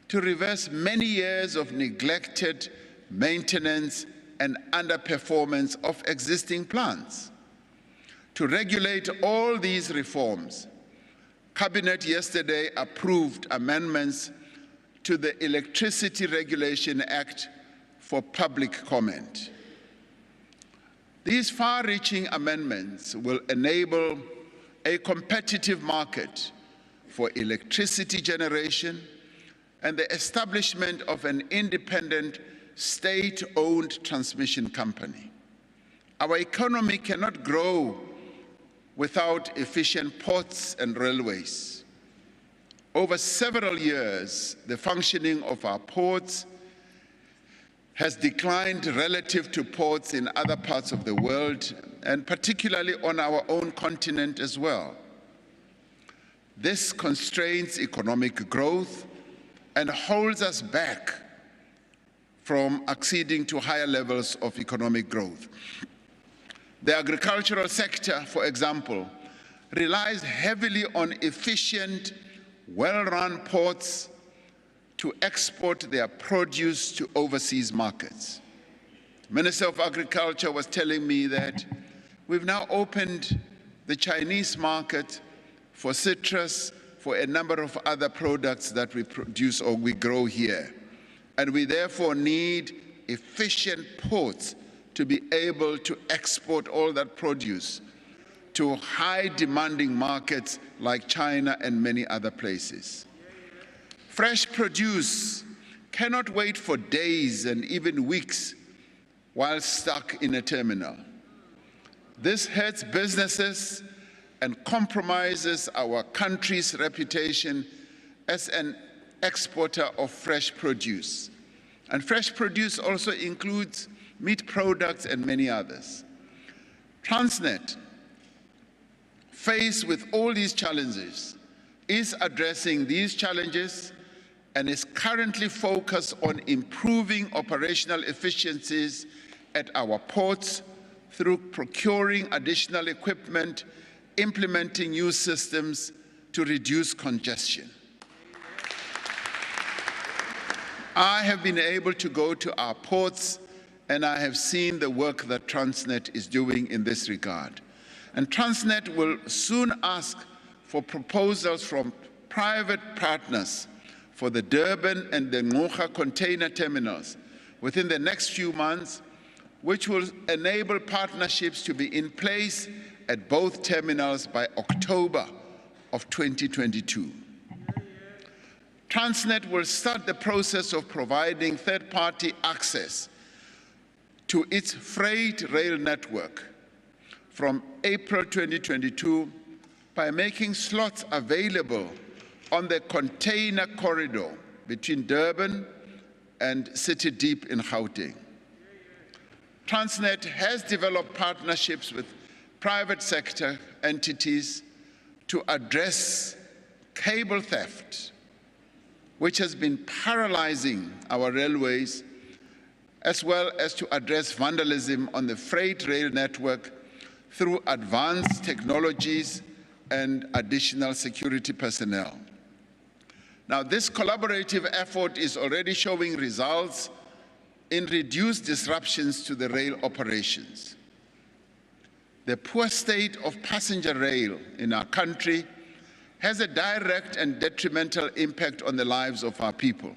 [SPEAKER 6] to reverse many years of neglected maintenance and underperformance of existing plants. To regulate all these reforms, Cabinet yesterday approved amendments to the Electricity Regulation Act for public comment. These far-reaching amendments will enable a competitive market for electricity generation and the establishment of an independent state-owned transmission company. Our economy cannot grow without efficient ports and railways. Over several years, the functioning of our ports has declined relative to ports in other parts of the world, and particularly on our own continent as well. This constrains economic growth and holds us back from acceding to higher levels of economic growth. The agricultural sector, for example, relies heavily on efficient, well-run ports to export their produce to overseas markets. The Minister of Agriculture was telling me that we've now opened the Chinese market for citrus, for a number of other products that we produce or we grow here. And we therefore need efficient ports to be able to export all that produce to high-demanding markets like China and many other places. Fresh produce cannot wait for days and even weeks while stuck in a terminal. This hurts businesses and compromises our country's reputation as an exporter of fresh produce. And fresh produce also includes meat products and many others. Transnet, faced with all these challenges, is addressing these challenges and is currently focused on improving operational efficiencies at our ports through procuring additional equipment, implementing new systems to reduce congestion. I have been able to go to our ports and I have seen the work that Transnet is doing in this regard. And Transnet will soon ask for proposals from private partners for the Durban and the Ngqura container terminals within the next few months, which will enable partnerships to be in place at both terminals by October of 2022. Transnet will start the process of providing third-party access to its freight rail network from April 2022 by making slots available on the container corridor between Durban and City Deep in Gauteng. Transnet has developed partnerships with private sector entities to address cable theft, which has been paralyzing our railways, as well as to address vandalism on the freight rail network through advanced technologies and additional security personnel. Now, this collaborative effort is already showing results in reduced disruptions to the rail operations. the poor state of passenger rail in our country has a direct and detrimental impact on the lives of our people.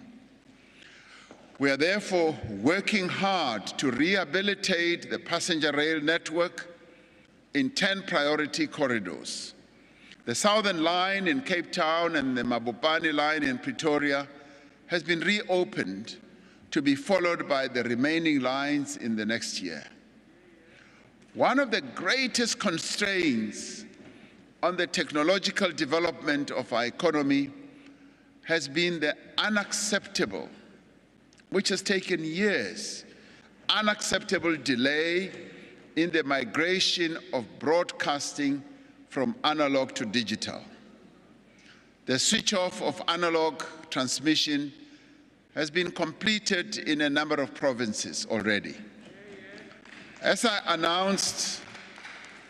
[SPEAKER 6] We are therefore working hard to rehabilitate the passenger rail network in 10 priority corridors. The Southern Line in Cape Town and the Mabopane Line in Pretoria has been reopened to be followed by the remaining lines in the next year. One of the greatest constraints on the technological development of our economy has been the unacceptable, which has taken years, unacceptable delay in the migration of broadcasting from analog to digital. The switch off of analog transmission has been completed in a number of provinces already. As I announced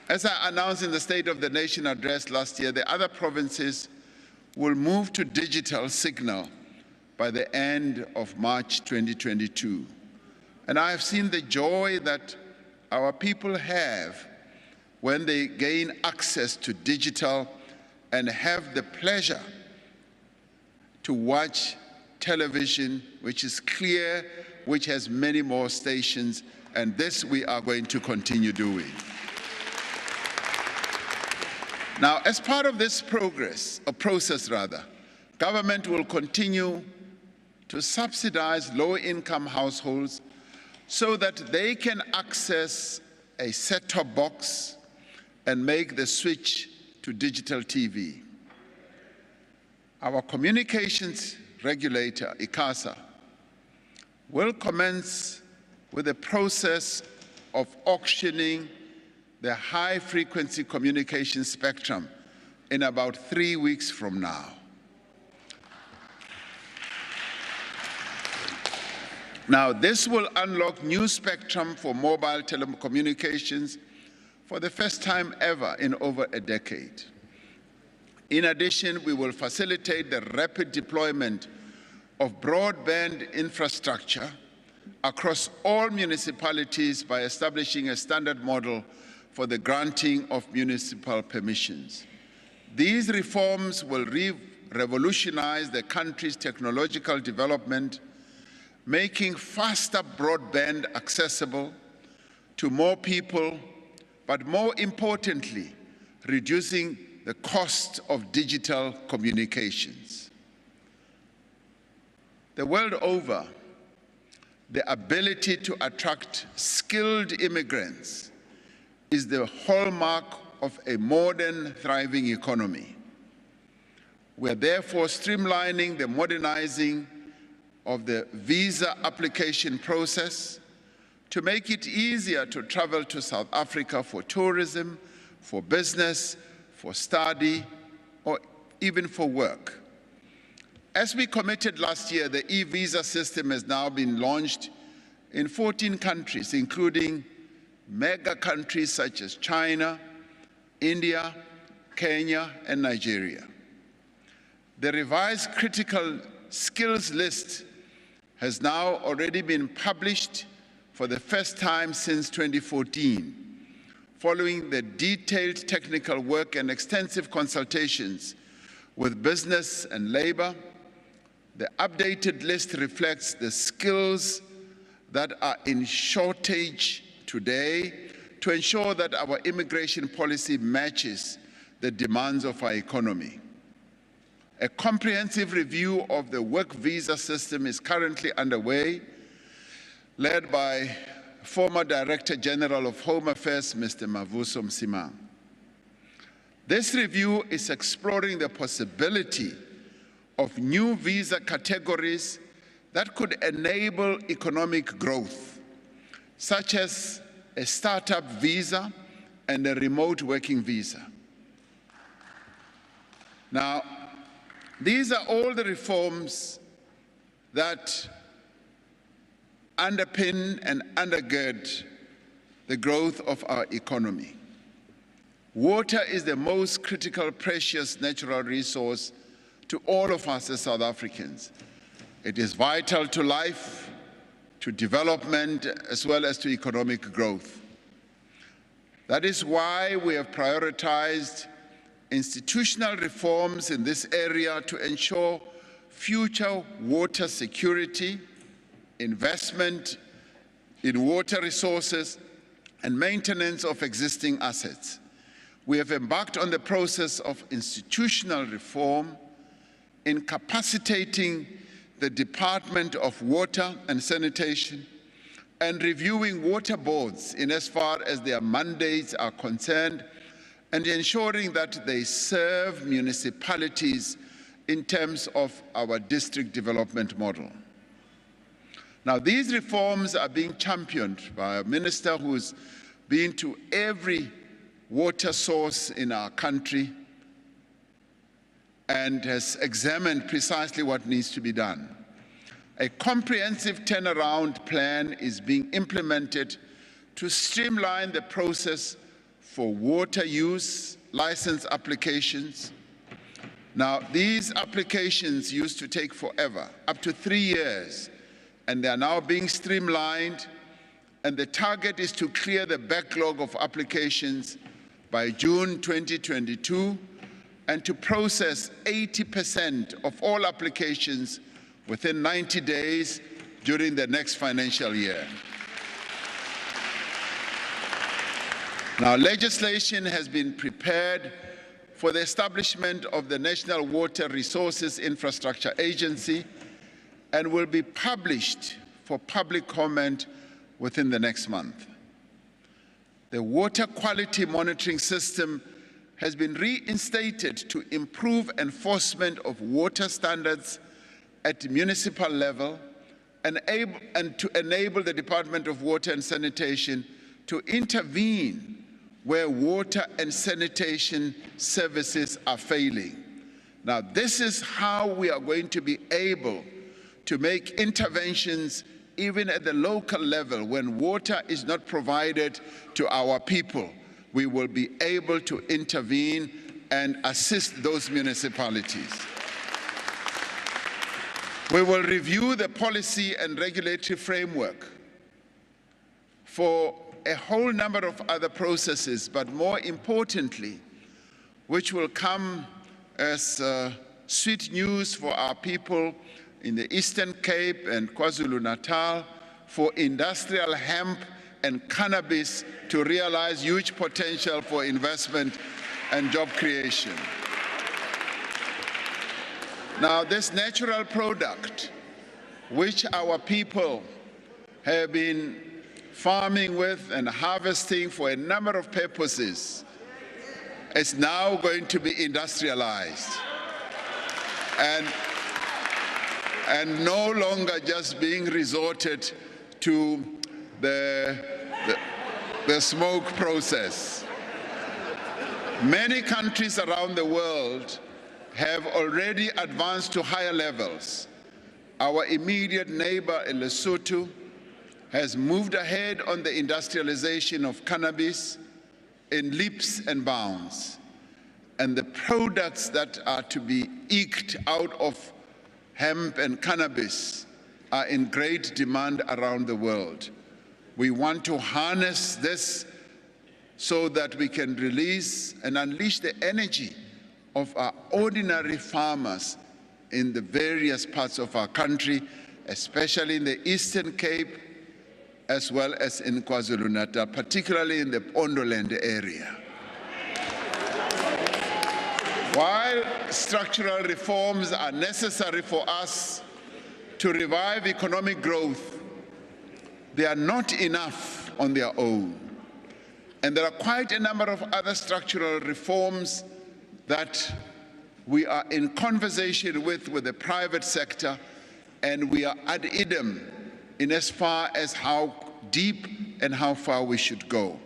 [SPEAKER 6] in the State of the Nation address last year, the other provinces will move to digital signal by the end of March 2022. And I have seen the joy that our people have when they gain access to digital and have the pleasure to watch television, which is clear, which has many more stations, and this we are going to continue doing. Now, as part of this process, government will continue to subsidize low-income households so that they can access a set-top box and make the switch to digital TV. Our communications regulator, ICASA, will commence with a process of auctioning the high-frequency communication spectrum in about 3 weeks from now. Now, this will unlock new spectrum for mobile telecommunications for the first time ever in over a decade. In addition, we will facilitate the rapid deployment of broadband infrastructure across all municipalities by establishing a standard model for the granting of municipal permissions. These reforms will revolutionize the country's technological development, making faster broadband accessible to more people, but more importantly, reducing the cost of digital communications. The world over, the ability to attract skilled immigrants is the hallmark of a modern, thriving economy. We are therefore streamlining the modernizing of the visa application process to make it easier to travel to South Africa for tourism, for business, for study, or even for work. As we committed last year, the e-visa system has now been launched in 14 countries, including mega countries such as China, India, Kenya, and Nigeria. The revised critical skills list has now already been published for the first time since 2014, following the detailed technical work and extensive consultations with business and labor. The updated list reflects the skills that are in shortage today to ensure that our immigration policy matches the demands of our economy. A comprehensive review of the work visa system is currently underway, led by former Director General of Home Affairs, Mr. Mavuso Msimang. This review is exploring the possibility of new visa categories that could enable economic growth, such as a startup visa and a remote working visa. Now, these are all the reforms that underpin and undergird the growth of our economy. Water is the most critical, precious natural resource to all of us as South Africans. It is vital to life, to development, as well as to economic growth. That is why we have prioritized institutional reforms in this area to ensure future water security, investment in water resources, and maintenance of existing assets. We have embarked on the process of institutional reform, incapacitating the Department of Water and Sanitation, and reviewing water boards in as far as their mandates are concerned, and ensuring that they serve municipalities in terms of our district development model. Now, these reforms are being championed by a minister who's been to every water source in our country and has examined precisely what needs to be done. A comprehensive turnaround plan is being implemented to streamline the process for water use license applications. Now, these applications used to take forever, up to 3 years, and they are now being streamlined, and the target is to clear the backlog of applications by June 2022 and to process 80% of all applications within 90 days during the next financial year. Now, legislation has been prepared for the establishment of the National Water Resources Infrastructure Agency and will be published for public comment within the next month. The water quality monitoring system has been reinstated to improve enforcement of water standards at municipal level and to enable the Department of Water and Sanitation to intervene where water and sanitation services are failing. Now, this is how we are going to be able to make interventions even at the local level. When water is not provided to our people, we will be able to intervene and assist those municipalities. We will review the policy and regulatory framework for a whole number of other processes, but more importantly, which will come as sweet news for our people in the Eastern Cape and KwaZulu-Natal, for industrial hemp and cannabis to realize huge potential for investment and job creation. Now, this natural product, which our people have been farming with and harvesting for a number of purposes, is now going to be industrialized and no longer just being resorted to the smoke process. Many countries around the world have already advanced to higher levels. Our immediate neighbor, Lesotho, has moved ahead on the industrialization of cannabis in leaps and bounds. And the products that are to be eked out of hemp and cannabis are in great demand around the world. We want to harness this so that we can release and unleash the energy of our ordinary farmers in the various parts of our country, especially in the Eastern Cape, as well as in KwaZulu-Natal, particularly in the Pondoland area. While structural reforms are necessary for us to revive economic growth, they are not enough on their own. And there are quite a number of other structural reforms that we are in conversation with the private sector, and we are ad idem in as far as how deep and how far we should go.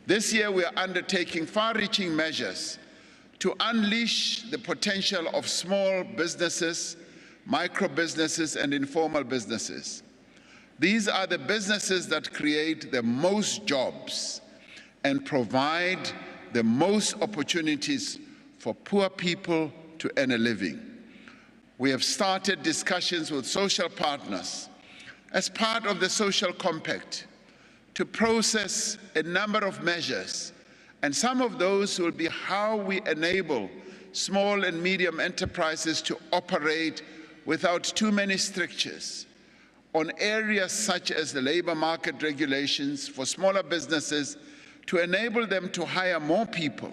[SPEAKER 6] This year we are undertaking far-reaching measures to unleash the potential of small businesses, micro businesses, and informal businesses. These are the businesses that create the most jobs and provide the most opportunities for poor people to earn a living. We have started discussions with social partners as part of the social compact to process a number of measures And some of those will be how we enable small and medium enterprises to operate without too many strictures on areas such as the labor market regulations for smaller businesses to enable them to hire more people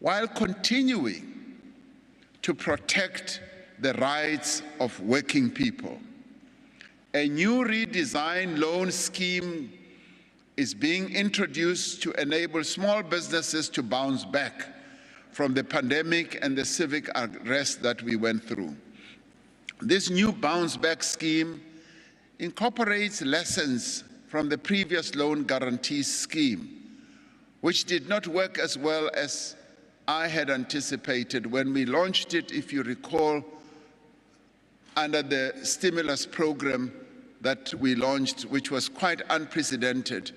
[SPEAKER 6] while continuing to protect the rights of working people. A new redesigned loan scheme is being introduced to enable small businesses to bounce back from the pandemic and the civic unrest that we went through. This new bounce back scheme incorporates lessons from the previous loan guarantee scheme, which did not work as well as I had anticipated when we launched it, if you recall, under the stimulus program that we launched, which was quite unprecedented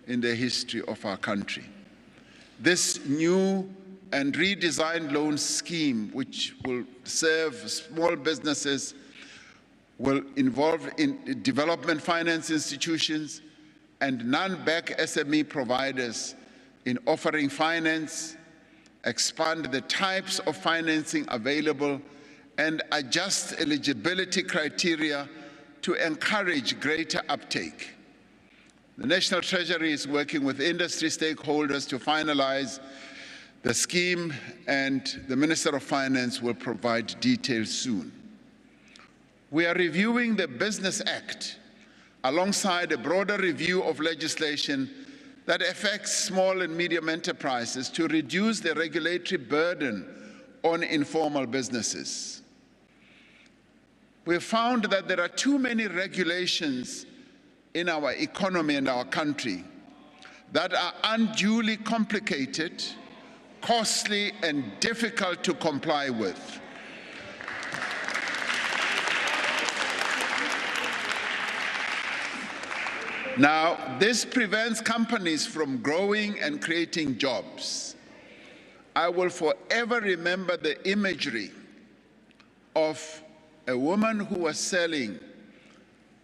[SPEAKER 6] in the history of our country. This new and redesigned loan scheme, which will serve small businesses, will involve in development finance institutions and non-bank SME providers in offering finance, expand the types of financing available, and adjust eligibility criteria to encourage greater uptake. The National Treasury is working with industry stakeholders to finalize the scheme, and the Minister of Finance will provide details soon. We are reviewing the Business Act alongside a broader review of legislation that affects small and medium enterprises to reduce the regulatory burden on informal businesses. We have found that there are too many regulations in our economy and our country that are unduly complicated, costly, and difficult to comply with. Now, this prevents companies from growing and creating jobs. I will forever remember the imagery of a woman who was selling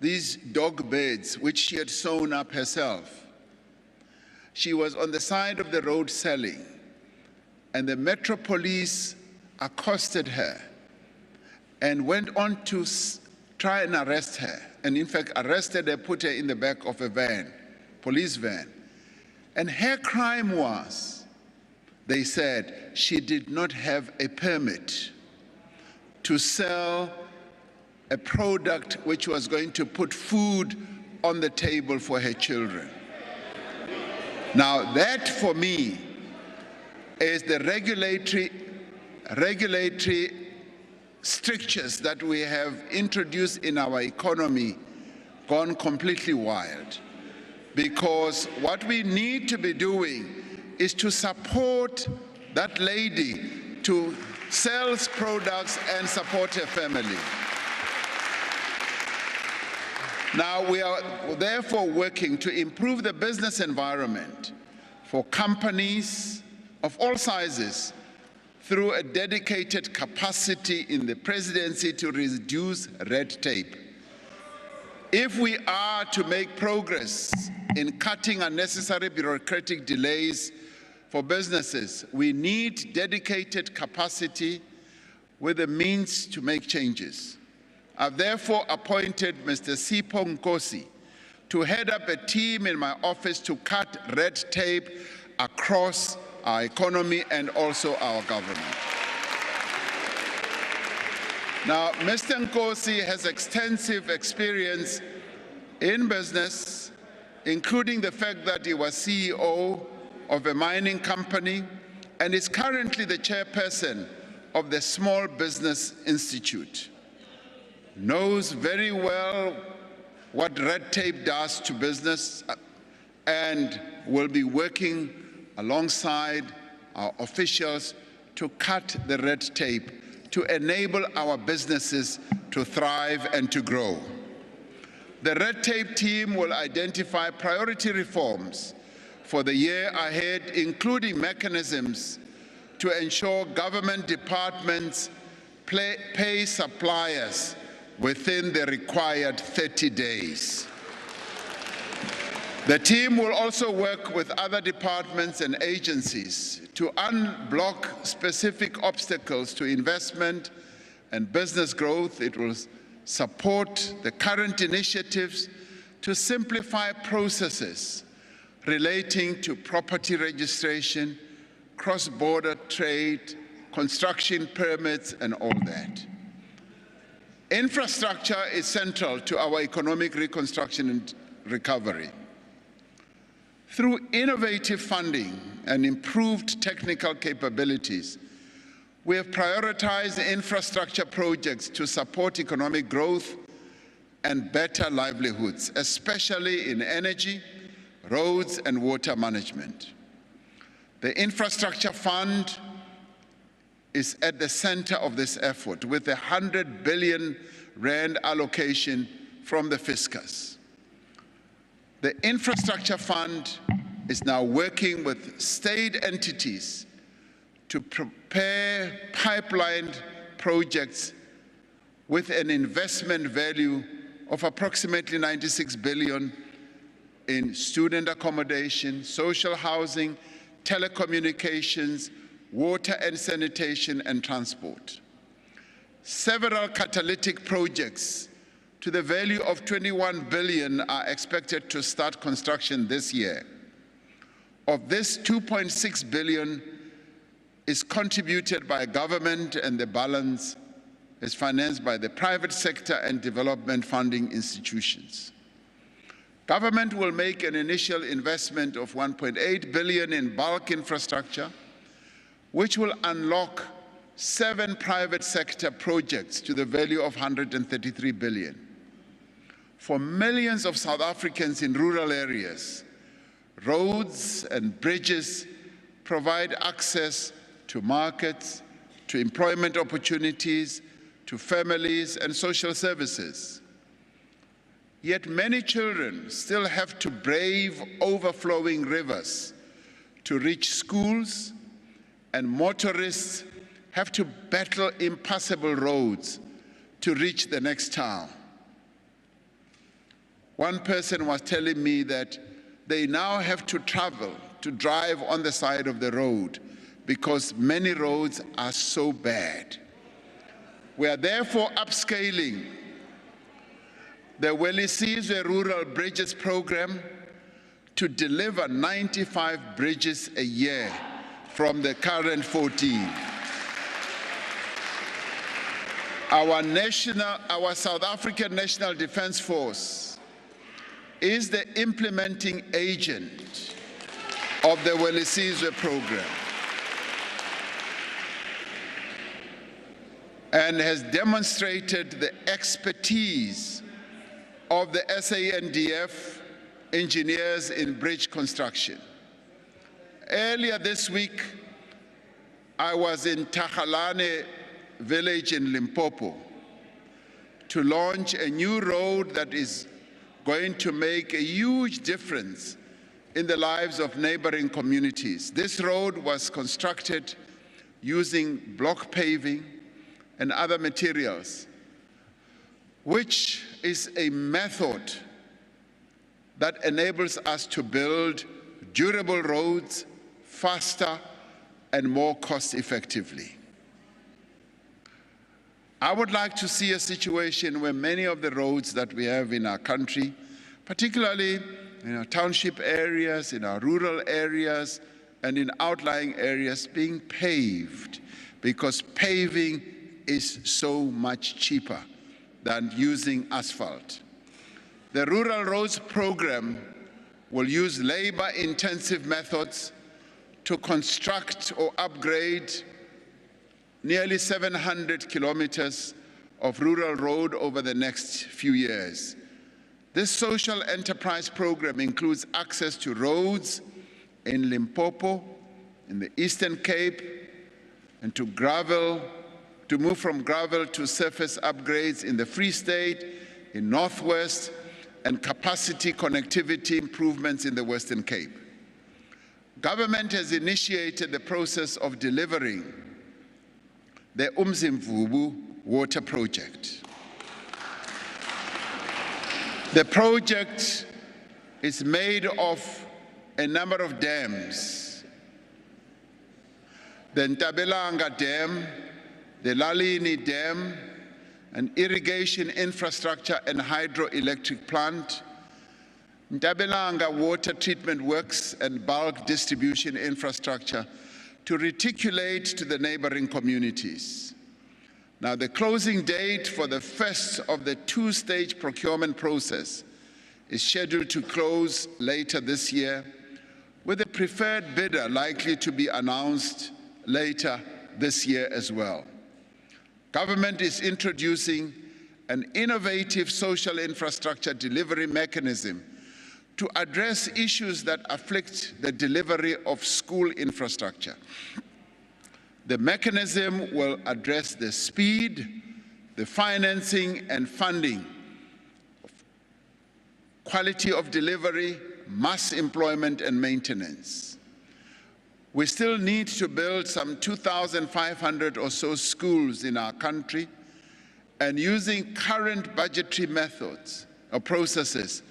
[SPEAKER 6] these dog beds, which she had sewn up herself. She was on the side of the road selling, and the Metro Police accosted her and went on to try and arrest her, and in fact arrested her, put her in the back of a van, police van. And her crime was, they said, she did not have a permit to sell a product which was going to put food on the table for her children. Now that, for me, is the regulatory strictures that we have introduced in our economy gone completely wild. Because what we need to be doing is to support that lady to sell products and support her family. Now, we are therefore working to improve the business environment for companies of all sizes through a dedicated capacity in the presidency to reduce red tape. If we are to make progress in cutting unnecessary bureaucratic delays for businesses, we need dedicated capacity with the means to make changes. I've therefore appointed Mr. Sipho Nkosi to head up a team in my office to cut red tape across our economy and also our government. Now, Mr. Nkosi has extensive experience in business, including the fact that he was CEO of a mining company and is currently the chairperson of the Small Business Institute. Knows very well what red tape does to business and will be working alongside our officials to cut the red tape to enable our businesses to thrive and to grow. The red tape team will identify priority reforms for the year ahead, including mechanisms to ensure government departments pay suppliers within the required 30 days. The team will also work with other departments and agencies to unblock specific obstacles to investment and business growth. It will support the current initiatives to simplify processes relating to property registration, cross-border trade, construction permits, and all that. Infrastructure is central to our economic reconstruction and recovery. Through innovative funding and improved technical capabilities, we have prioritized infrastructure projects to support economic growth and better livelihoods, especially in energy, roads, and water management. The Infrastructure Fund is at the center of this effort, with a 100 billion rand allocation from the fiscus. The Infrastructure Fund is now working with state entities to prepare pipeline projects with an investment value of approximately 96 billion in student accommodation, social housing, telecommunications, water and sanitation, and transport. Several catalytic projects to the value of 21 billion are expected to start construction this year. Of this, 2.6 billion is contributed by government, and the balance is financed by the private sector and development funding institutions. Government will make an initial investment of 1.8 billion in bulk infrastructure, which will unlock 7 private sector projects to the value of 133 billion. For millions of South Africans in rural areas, roads and bridges provide access to markets, to employment opportunities, to families and social services. Yet many children still have to brave overflowing rivers to reach schools, and motorists have to battle impassable roads to reach the next town. One person was telling me that they now have to drive on the side of the road because many roads are so bad. We are therefore upscaling the Welisizwe Rural Bridges Program to deliver 95 bridges a year from the current 14. Our South African National Defence Force is the implementing agent of the Welisizwe program and has demonstrated the expertise of the SANDF engineers in bridge construction. Earlier this week, I was in Tahalane village in Limpopo to launch a new road that is going to make a huge difference in the lives of neighboring communities. This road was constructed using block paving and other materials, which is a method that enables us to build durable roads faster and more cost effectively. I would like to see a situation where many of the roads that we have in our country, particularly in our township areas, in our rural areas, and in outlying areas, being paved, because paving is so much cheaper than using asphalt. The Rural Roads Program will use labor-intensive methods to construct or upgrade nearly 700 kilometers of rural road over the next few years. This social enterprise program includes access to roads in Limpopo, in the Eastern Cape, and to move from gravel to surface upgrades in the Free State, in Northwest, and capacity connectivity improvements in the Western Cape. Government has initiated the process of delivering the Umzimvubu water project. The project is made of a number of dams. The Ntabelanga Dam, the Lalini Dam, an irrigation infrastructure and hydroelectric plant, Ntabelanga water treatment works and bulk distribution infrastructure to reticulate to the neighboring communities. Now, the closing date for the first of the two-stage procurement process is scheduled to close later this year, with the preferred bidder likely to be announced later this year as well. Government is introducing an innovative social infrastructure delivery mechanism to address issues that afflict the delivery of school infrastructure. The mechanism will address the speed, the financing and funding, quality of delivery, mass employment and maintenance. We still need to build some 2,500 or so schools in our country, and using current budgetary methods or processes,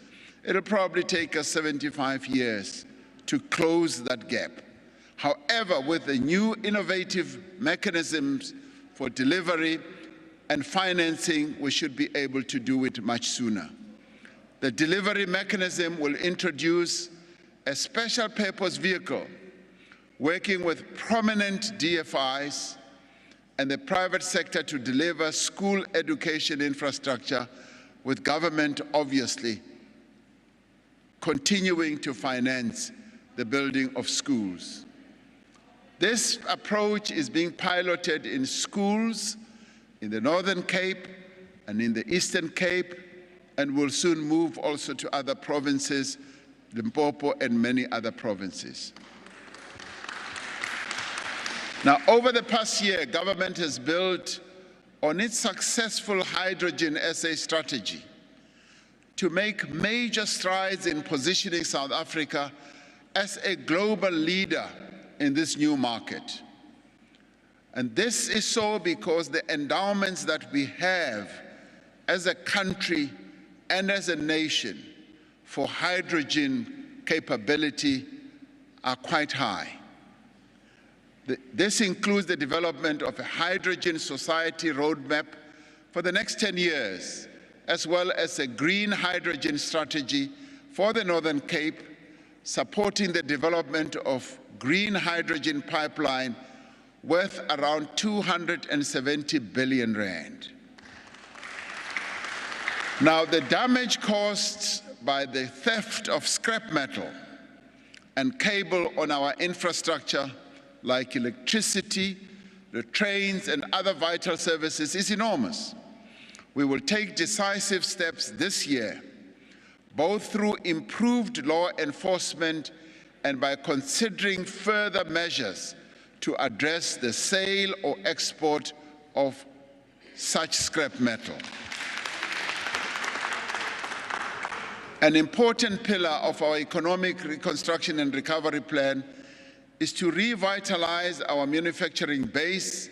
[SPEAKER 6] it'll probably take us 75 years to close that gap. However, with the new innovative mechanisms for delivery and financing, we should be able to do it much sooner. The delivery mechanism will introduce a special purpose vehicle working with prominent DFIs and the private sector to deliver school education infrastructure, with government obviously continuing to finance the building of schools. This approach is being piloted in schools in the Northern Cape and in the Eastern Cape, and will soon move also to other provinces, Limpopo and many other provinces. Now, over the past year, government has built on its successful Hydrogen SA strategy to make major strides in positioning South Africa as a global leader in this new market. And this is so because the endowments that we have as a country and as a nation for hydrogen capability are quite high. This includes the development of a hydrogen society roadmap for the next 10 years, as well as a green hydrogen strategy for the Northern Cape, supporting the development of green hydrogen pipeline worth around 270 billion rand. Now, the damage caused by the theft of scrap metal and cable on our infrastructure, like electricity, the trains and other vital services, is enormous. We will take decisive steps this year, both through improved law enforcement and by considering further measures to address the sale or export of such scrap metal. An important pillar of our economic reconstruction and recovery plan is to revitalize our manufacturing base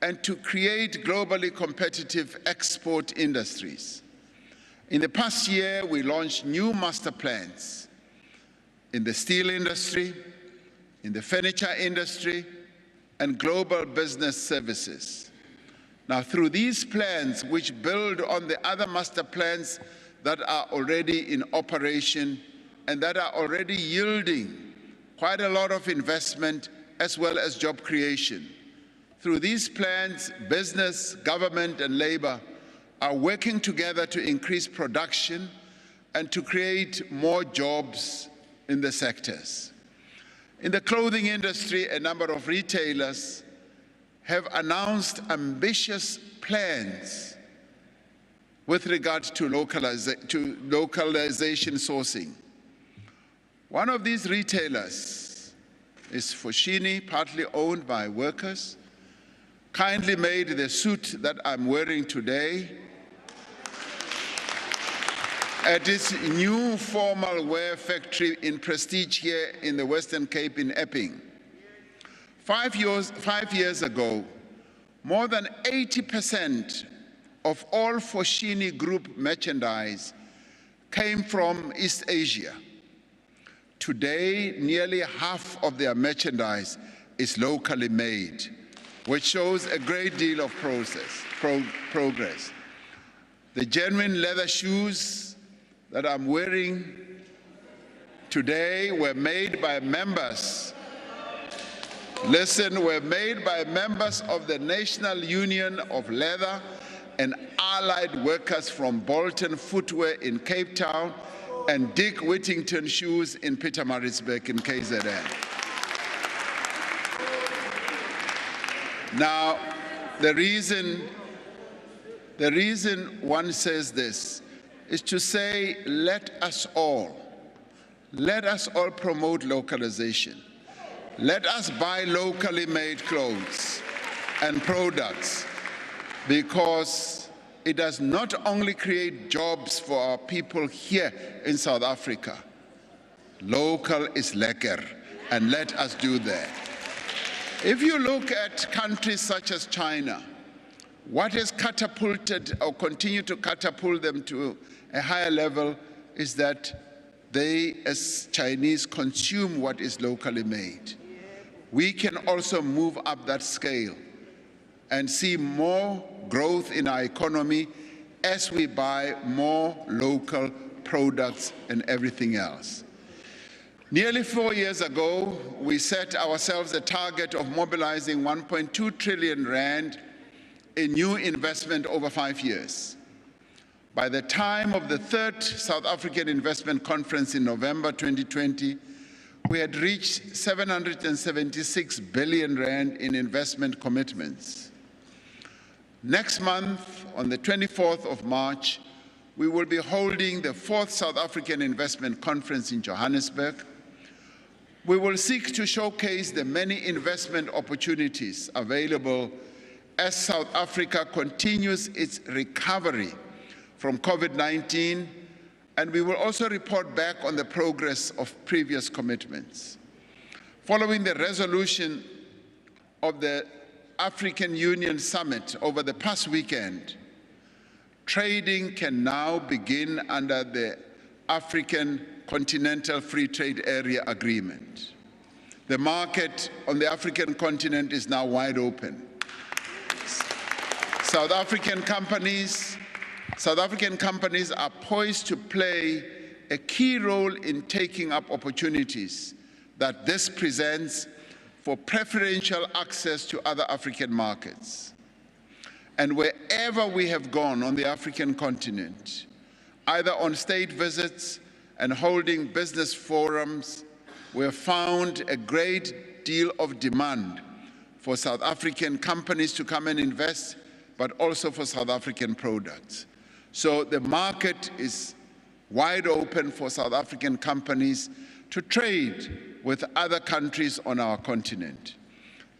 [SPEAKER 6] and to create globally competitive export industries. In the past year, we launched new master plans in the steel industry, in the furniture industry, and global business services. Now, through these plans, which build on the other master plans that are already in operation and that are already yielding quite a lot of investment as well as job creation. Through these plans, business, government, and labor are working together to increase production and to create more jobs in the sectors. In the clothing industry, a number of retailers have announced ambitious plans with regard to localization sourcing. One of these retailers is Foschini, partly owned by workers, kindly made the suit that I'm wearing today at its new formal wear factory in Prestige here in the Western Cape in Epping. 5 years ago, more than 80% of all Foschini Group merchandise came from East Asia. Today, nearly half of their merchandise is locally made, which shows a great deal of progress. The genuine leather shoes that I'm wearing today were made by members. Listen, were made by members of the National Union of Leather and Allied Workers from Bolton Footwear in Cape Town and Dick Whittington Shoes in Pietermaritzburg in KZN. Now, the reason one says this is to say, let us all promote localization. Let us buy locally made clothes and products, because it does not only create jobs for our people here in South Africa. Local is lekker, and let us do that. If you look at countries such as China, what has catapulted or continue to catapult them to a higher level is that they, as Chinese, consume what is locally made. We can also move up that scale and see more growth in our economy as we buy more local products and everything else. Nearly 4 years ago, we set ourselves a target of mobilizing 1.2 trillion rand in new investment over 5 years. By the time of the third South African Investment Conference in November 2020, we had reached 776 billion rand in investment commitments. Next month, on the 24th of March, we will be holding the fourth South African Investment Conference in Johannesburg. We will seek to showcase the many investment opportunities available as South Africa continues its recovery from COVID-19, and we will also report back on the progress of previous commitments. Following the resolution of the African Union Summit over the past weekend, trading can now begin under the African Continental Free Trade Area Agreement. The market on the African continent is now wide open. South African companies are poised to play a key role in taking up opportunities that this presents for preferential access to other African markets. And wherever we have gone on the African continent, either on state visits and holding business forums, we have found a great deal of demand for South African companies to come and invest, but also for South African products. So the market is wide open for South African companies to trade with other countries on our continent.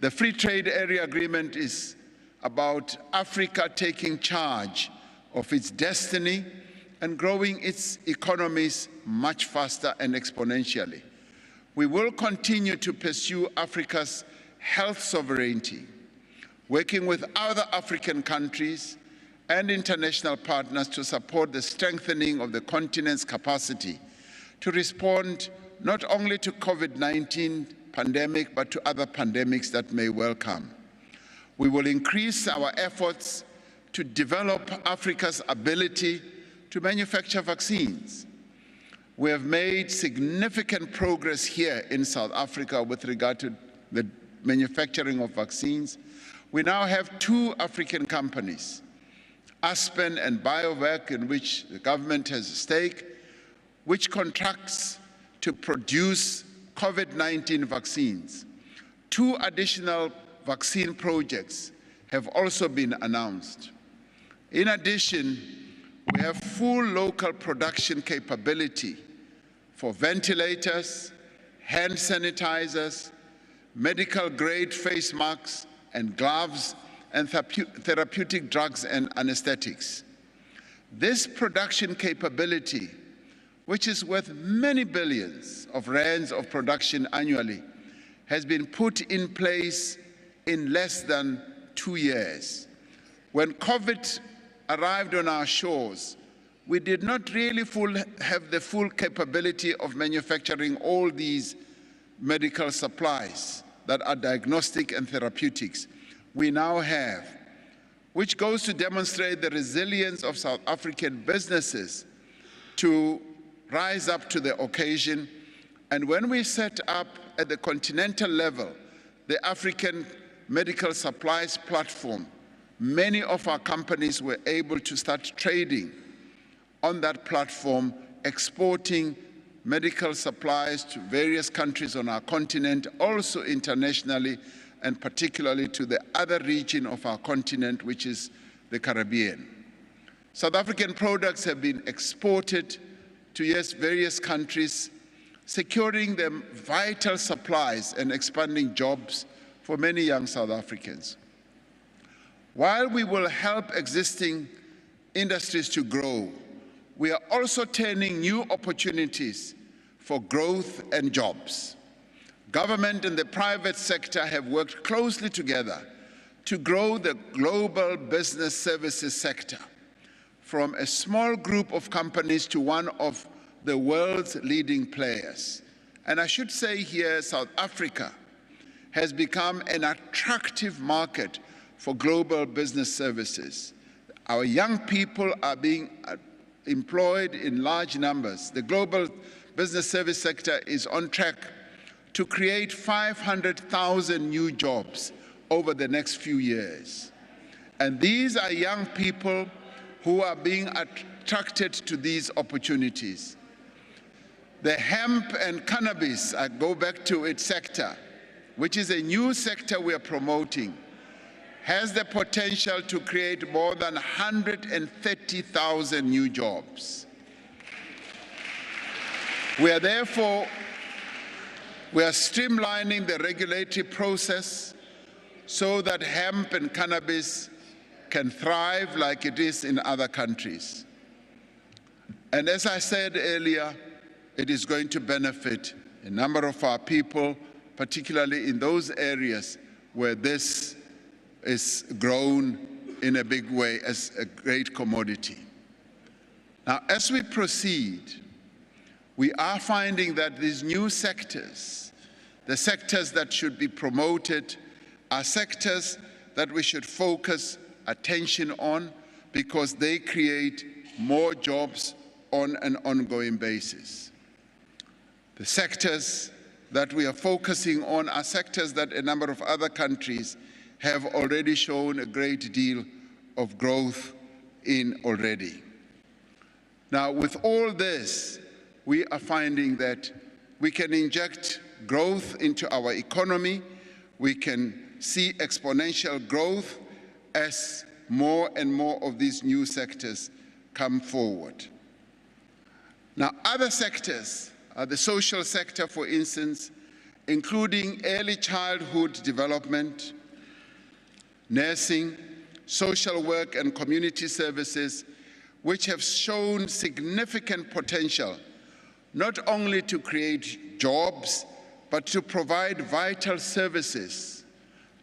[SPEAKER 6] The Free Trade Area Agreement is about Africa taking charge of its destiny and growing its economies much faster and exponentially. We will continue to pursue Africa's health sovereignty, working with other African countries and international partners to support the strengthening of the continent's capacity to respond not only to COVID-19 pandemic, but to other pandemics that may well come. We will increase our efforts to develop Africa's ability to manufacture vaccines. We have made significant progress here in South Africa with regard to the manufacturing of vaccines. We now have 2 African companies, Aspen and BioVac, in which the government has a stake, which contracts to produce COVID-19 vaccines. 2 additional vaccine projects have also been announced. In addition, we have full local production capability for ventilators, hand sanitizers, medical-grade face masks and gloves, and therapeutic drugs and anesthetics. This production capability, which is worth many billions of rands of production annually, has been put in place in less than 2 years. When COVID arrived on our shores, we did not really have the full capability of manufacturing all these medical supplies that are diagnostic and therapeutics. We now have, which goes to demonstrate the resilience of South African businesses to rise up to the occasion. And when we set up at the continental level the African Medical Supplies Platform, many of our companies were able to start trading on that platform, exporting medical supplies to various countries on our continent, also internationally, and particularly to the other region of our continent, which is the Caribbean. South African products have been exported to various countries, securing them vital supplies and expanding jobs for many young South Africans. While we will help existing industries to grow, we are also turning new opportunities for growth and jobs. Government and the private sector have worked closely together to grow the global business services sector from a small group of companies to one of the world's leading players. And I should say here, South Africa has become an attractive market for global business services. Our young people are being employed in large numbers. The global business service sector is on track to create 500,000 new jobs over the next few years. And these are young people who are being attracted to these opportunities. The hemp and cannabis, I go back to its sector, which is a new sector we are promoting, has the potential to create more than 130,000 new jobs. We are streamlining the regulatory process so that hemp and cannabis can thrive like it is in other countries. And as I said earlier, it is going to benefit a number of our people, particularly in those areas where this is grown in a big way as a great commodity. Now, as we proceed, we are finding that these new sectors, the sectors that should be promoted, are sectors that we should focus attention on because they create more jobs on an ongoing basis. The sectors that we are focusing on are sectors that a number of other countries have already shown a great deal of growth in already. Now, with all this, we are finding that we can inject growth into our economy. We can see exponential growth as more and more of these new sectors come forward. Now, other sectors, the social sector, for instance, including early childhood development, nursing, social work, and community services, which have shown significant potential not only to create jobs, but to provide vital services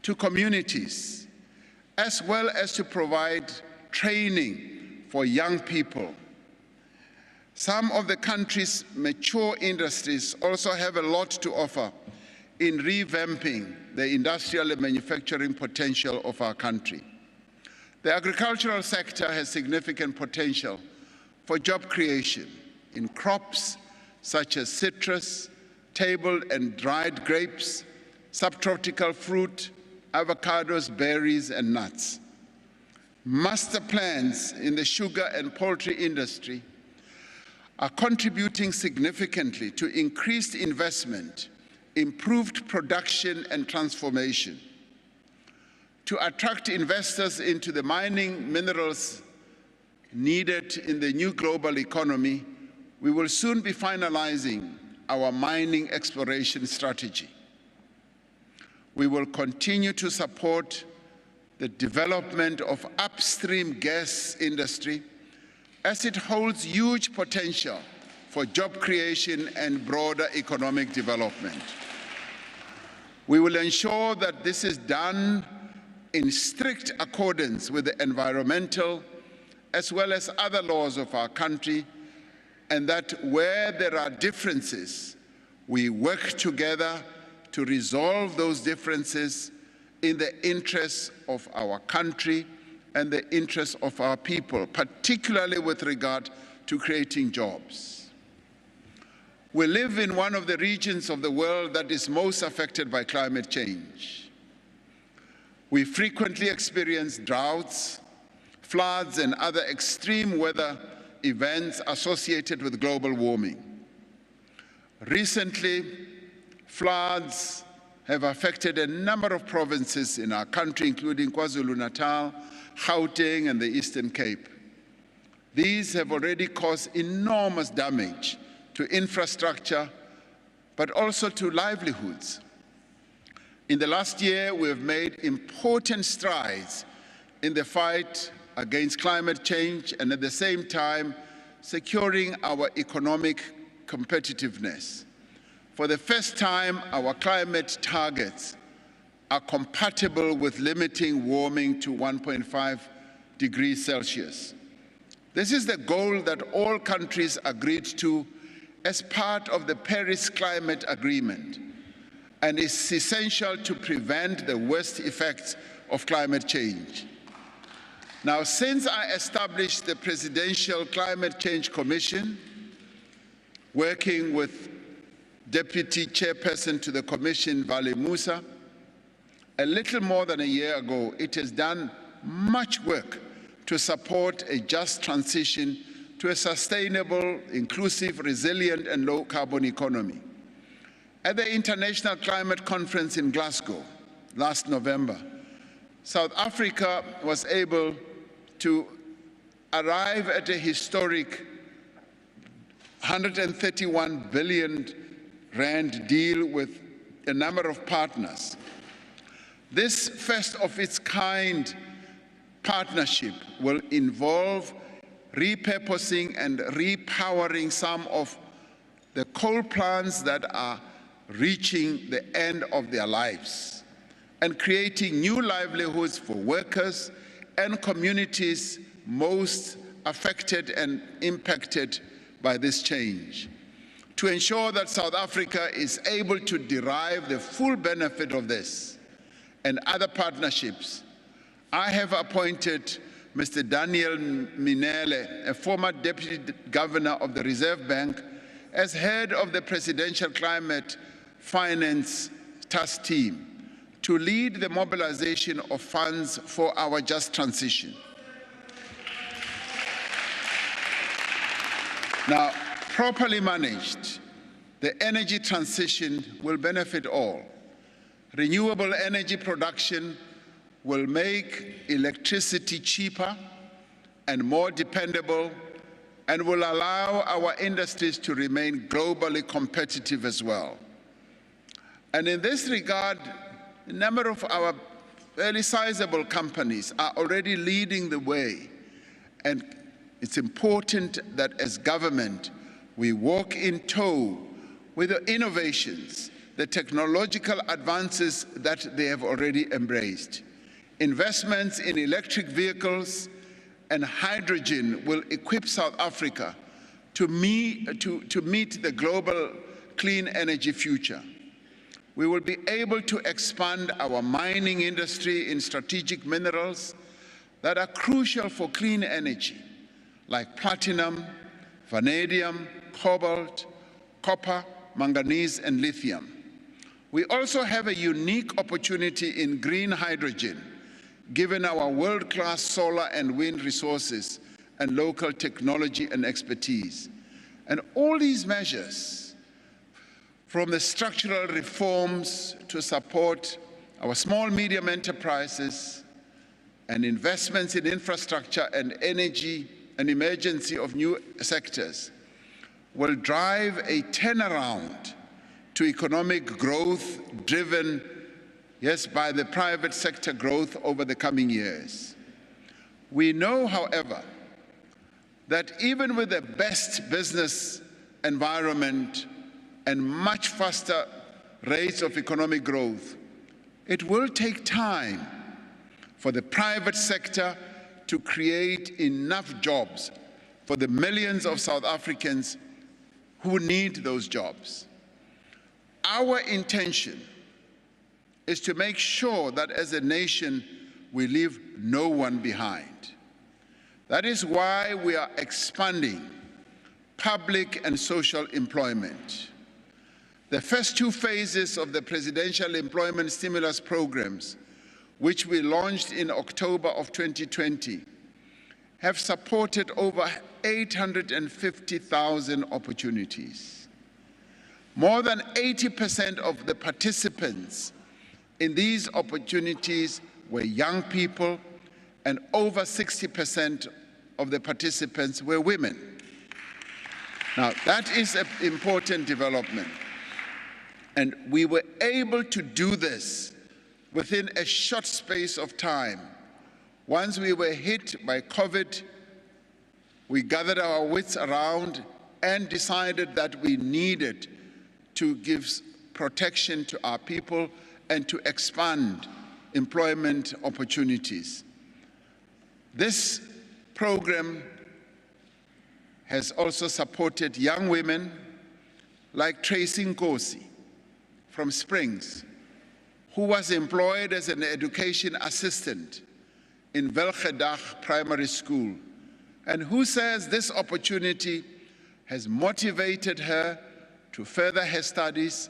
[SPEAKER 6] to communities, as well as to provide training for young people. Some of the country's mature industries also have a lot to offer in revamping the industrial and manufacturing potential of our country. The agricultural sector has significant potential for job creation in crops such as citrus, table and dried grapes, subtropical fruit, avocados, berries, and nuts. Master plans in the sugar and poultry industry are contributing significantly to increased investment, improved production and transformation. To attract investors into the mining minerals needed in the new global economy, we will soon be finalizing our mining exploration strategy. We will continue to support the development of upstream gas industry as it holds huge potential for job creation and broader economic development. We will ensure that this is done in strict accordance with the environmental as well as other laws of our country, and that where there are differences, we work together to resolve those differences in the interests of our country and the interests of our people, particularly with regard to creating jobs. We live in one of the regions of the world that is most affected by climate change. We frequently experience droughts, floods, and other extreme weather events associated with global warming. Recently, floods have affected a number of provinces in our country, including KwaZulu-Natal, Gauteng, and the Eastern Cape. These have already caused enormous damage to infrastructure, but also to livelihoods. In the last year, we have made important strides in the fight against climate change and at the same time securing our economic competitiveness. For the first time, our climate targets are compatible with limiting warming to 1.5 degrees Celsius. This is the goal that all countries agreed to as part of the Paris Climate Agreement, and is essential to prevent the worst effects of climate change. Now, since I established the Presidential Climate Change Commission, working with Deputy Chairperson to the Commission, Vale Musa, a little more than a year ago, it has done much work to support a just transition to a sustainable, inclusive, resilient, and low-carbon economy. At the International Climate Conference in Glasgow last November, South Africa was able to arrive at a historic 131 billion rand deal with a number of partners. This first of its kind partnership will involve repurposing and repowering some of the coal plants that are reaching the end of their lives and creating new livelihoods for workers and communities most affected and impacted by this change. To ensure that South Africa is able to derive the full benefit of this and other partnerships, I have appointed Mr. Daniel Minele, a former Deputy Governor of the Reserve Bank, as head of the Presidential Climate Finance Task Team to lead the mobilization of funds for our just transition. Now, properly managed, the energy transition will benefit all. Renewable energy production will make electricity cheaper and more dependable and will allow our industries to remain globally competitive as well. And in this regard, a number of our fairly sizable companies are already leading the way. And it's important that as government, we walk in tow with the innovations, the technological advances that they have already embraced. Investments in electric vehicles and hydrogen will equip South Africa to meet the global clean energy future. We will be able to expand our mining industry in strategic minerals that are crucial for clean energy, like platinum, vanadium, cobalt, copper, manganese, and lithium. We also have a unique opportunity in green hydrogen, given our world-class solar and wind resources and local technology and expertise. And all these measures, from the structural reforms to support our small, medium enterprises and investments in infrastructure and energy and emergency of new sectors, will drive a turnaround to economic growth driven, yes, by the private sector growth over the coming years. We know, however, that even with the best business environment and much faster rates of economic growth, it will take time for the private sector to create enough jobs for the millions of South Africans who need those jobs. Our intention is to make sure that as a nation we leave no one behind. That is why we are expanding public and social employment. The first two phases of the presidential employment stimulus programs, which we launched in October of 2020, have supported over 850,000 opportunities. More than 80% of the participants in these opportunities were young people, and over 60% of the participants were women. Now, that is an important development. And we were able to do this within a short space of time. Once we were hit by COVID, we gathered our wits around and decided that we needed to give protection to our people and to expand employment opportunities. This program has also supported young women like Tracy Nkosi from Springs, who was employed as an education assistant in Welgedag Primary School, and who says this opportunity has motivated her to further her studies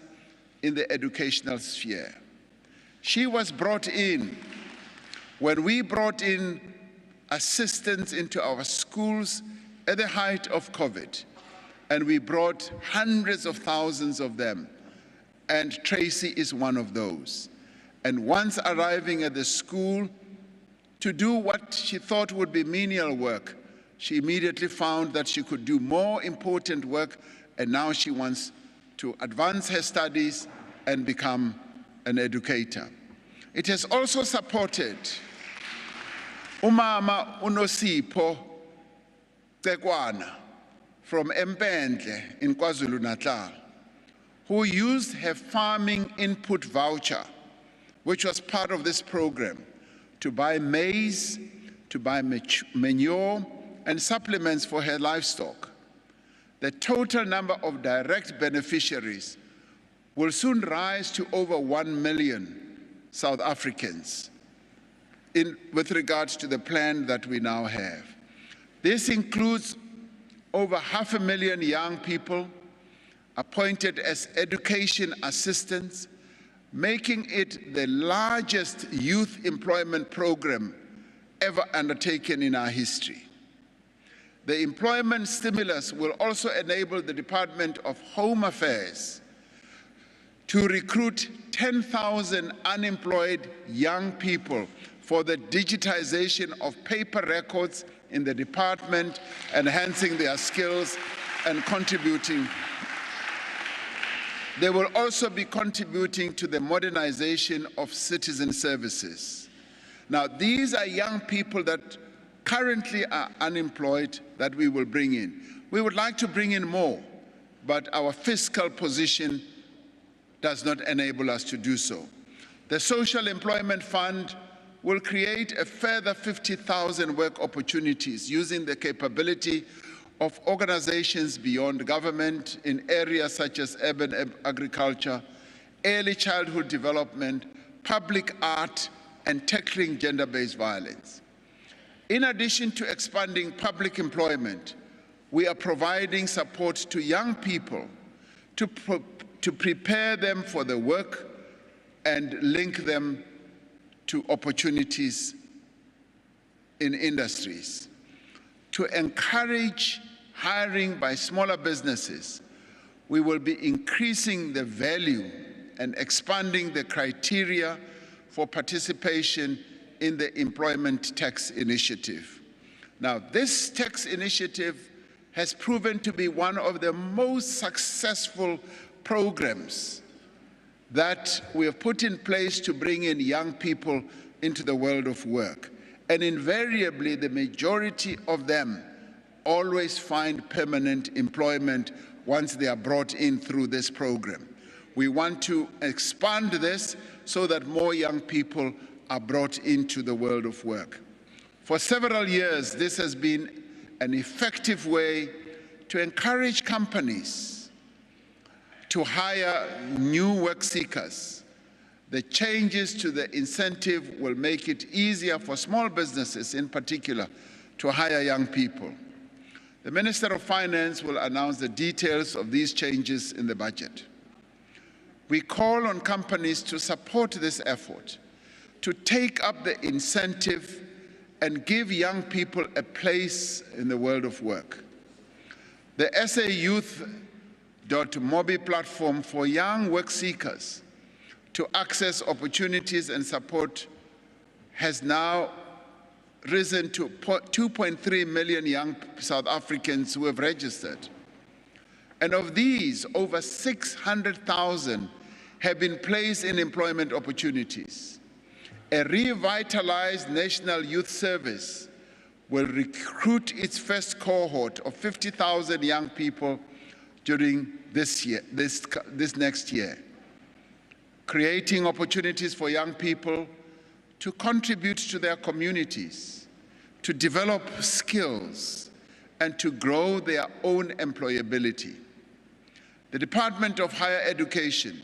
[SPEAKER 6] in the educational sphere. She was brought in when we brought in assistants into our schools at the height of COVID, and we brought hundreds of thousands of them, and Tracy is one of those. And once arriving at the school to do what she thought would be menial work, she immediately found that she could do more important work, and now she wants to advance her studies and become an educator. It has also supported Umama Unosipho Tekwana from Mpendle in KwaZulu-Natal, who used her farming input voucher, which was part of this program, to buy maize, to buy manure, and supplements for her livestock. The total number of direct beneficiaries will soon rise to over 1 million South Africans with regards to the plan that we now have. This includes over 500,000 young people appointed as education assistants, making it the largest youth employment program ever undertaken in our history. The employment stimulus will also enable the Department of Home Affairs to recruit 10,000 unemployed young people for the digitization of paper records in the department, enhancing their skills and contributing. They will also be contributing to the modernization of citizen services. Now, these are young people that currently are unemployed that we will bring in. We would like to bring in more, but our fiscal position does not enable us to do so. The Social Employment Fund will create a further 50,000 work opportunities using the capability of organizations beyond government in areas such as urban agriculture, early childhood development, public art, and tackling gender-based violence. In addition to expanding public employment, we are providing support to young people to prepare them for the work and link them to opportunities in industries. To encourage hiring by smaller businesses, we will be increasing the value and expanding the criteria for participation in the Employment Tax Initiative. Now, this tax initiative has proven to be one of the most successful programs that we have put in place to bring in young people into the world of work. And invariably, the majority of them always find permanent employment once they are brought in through this program. We want to expand this so that more young people are brought into the world of work. For several years, this has been an effective way to encourage companies to hire new work seekers. The changes to the incentive will make it easier for small businesses in particular to hire young people. The Minister of Finance will announce the details of these changes in the budget. We call on companies to support this effort, to take up the incentive and give young people a place in the world of work. The SA Youth.mobi platform for young work seekers to access opportunities and support has now risen to 2.3 million young South Africans who have registered. And of these, over 600,000 have been placed in employment opportunities. A revitalized National Youth Service will recruit its first cohort of 50,000 young people during this next year, creating opportunities for young people to contribute to their communities, to develop skills, and to grow their own employability. The Department of Higher Education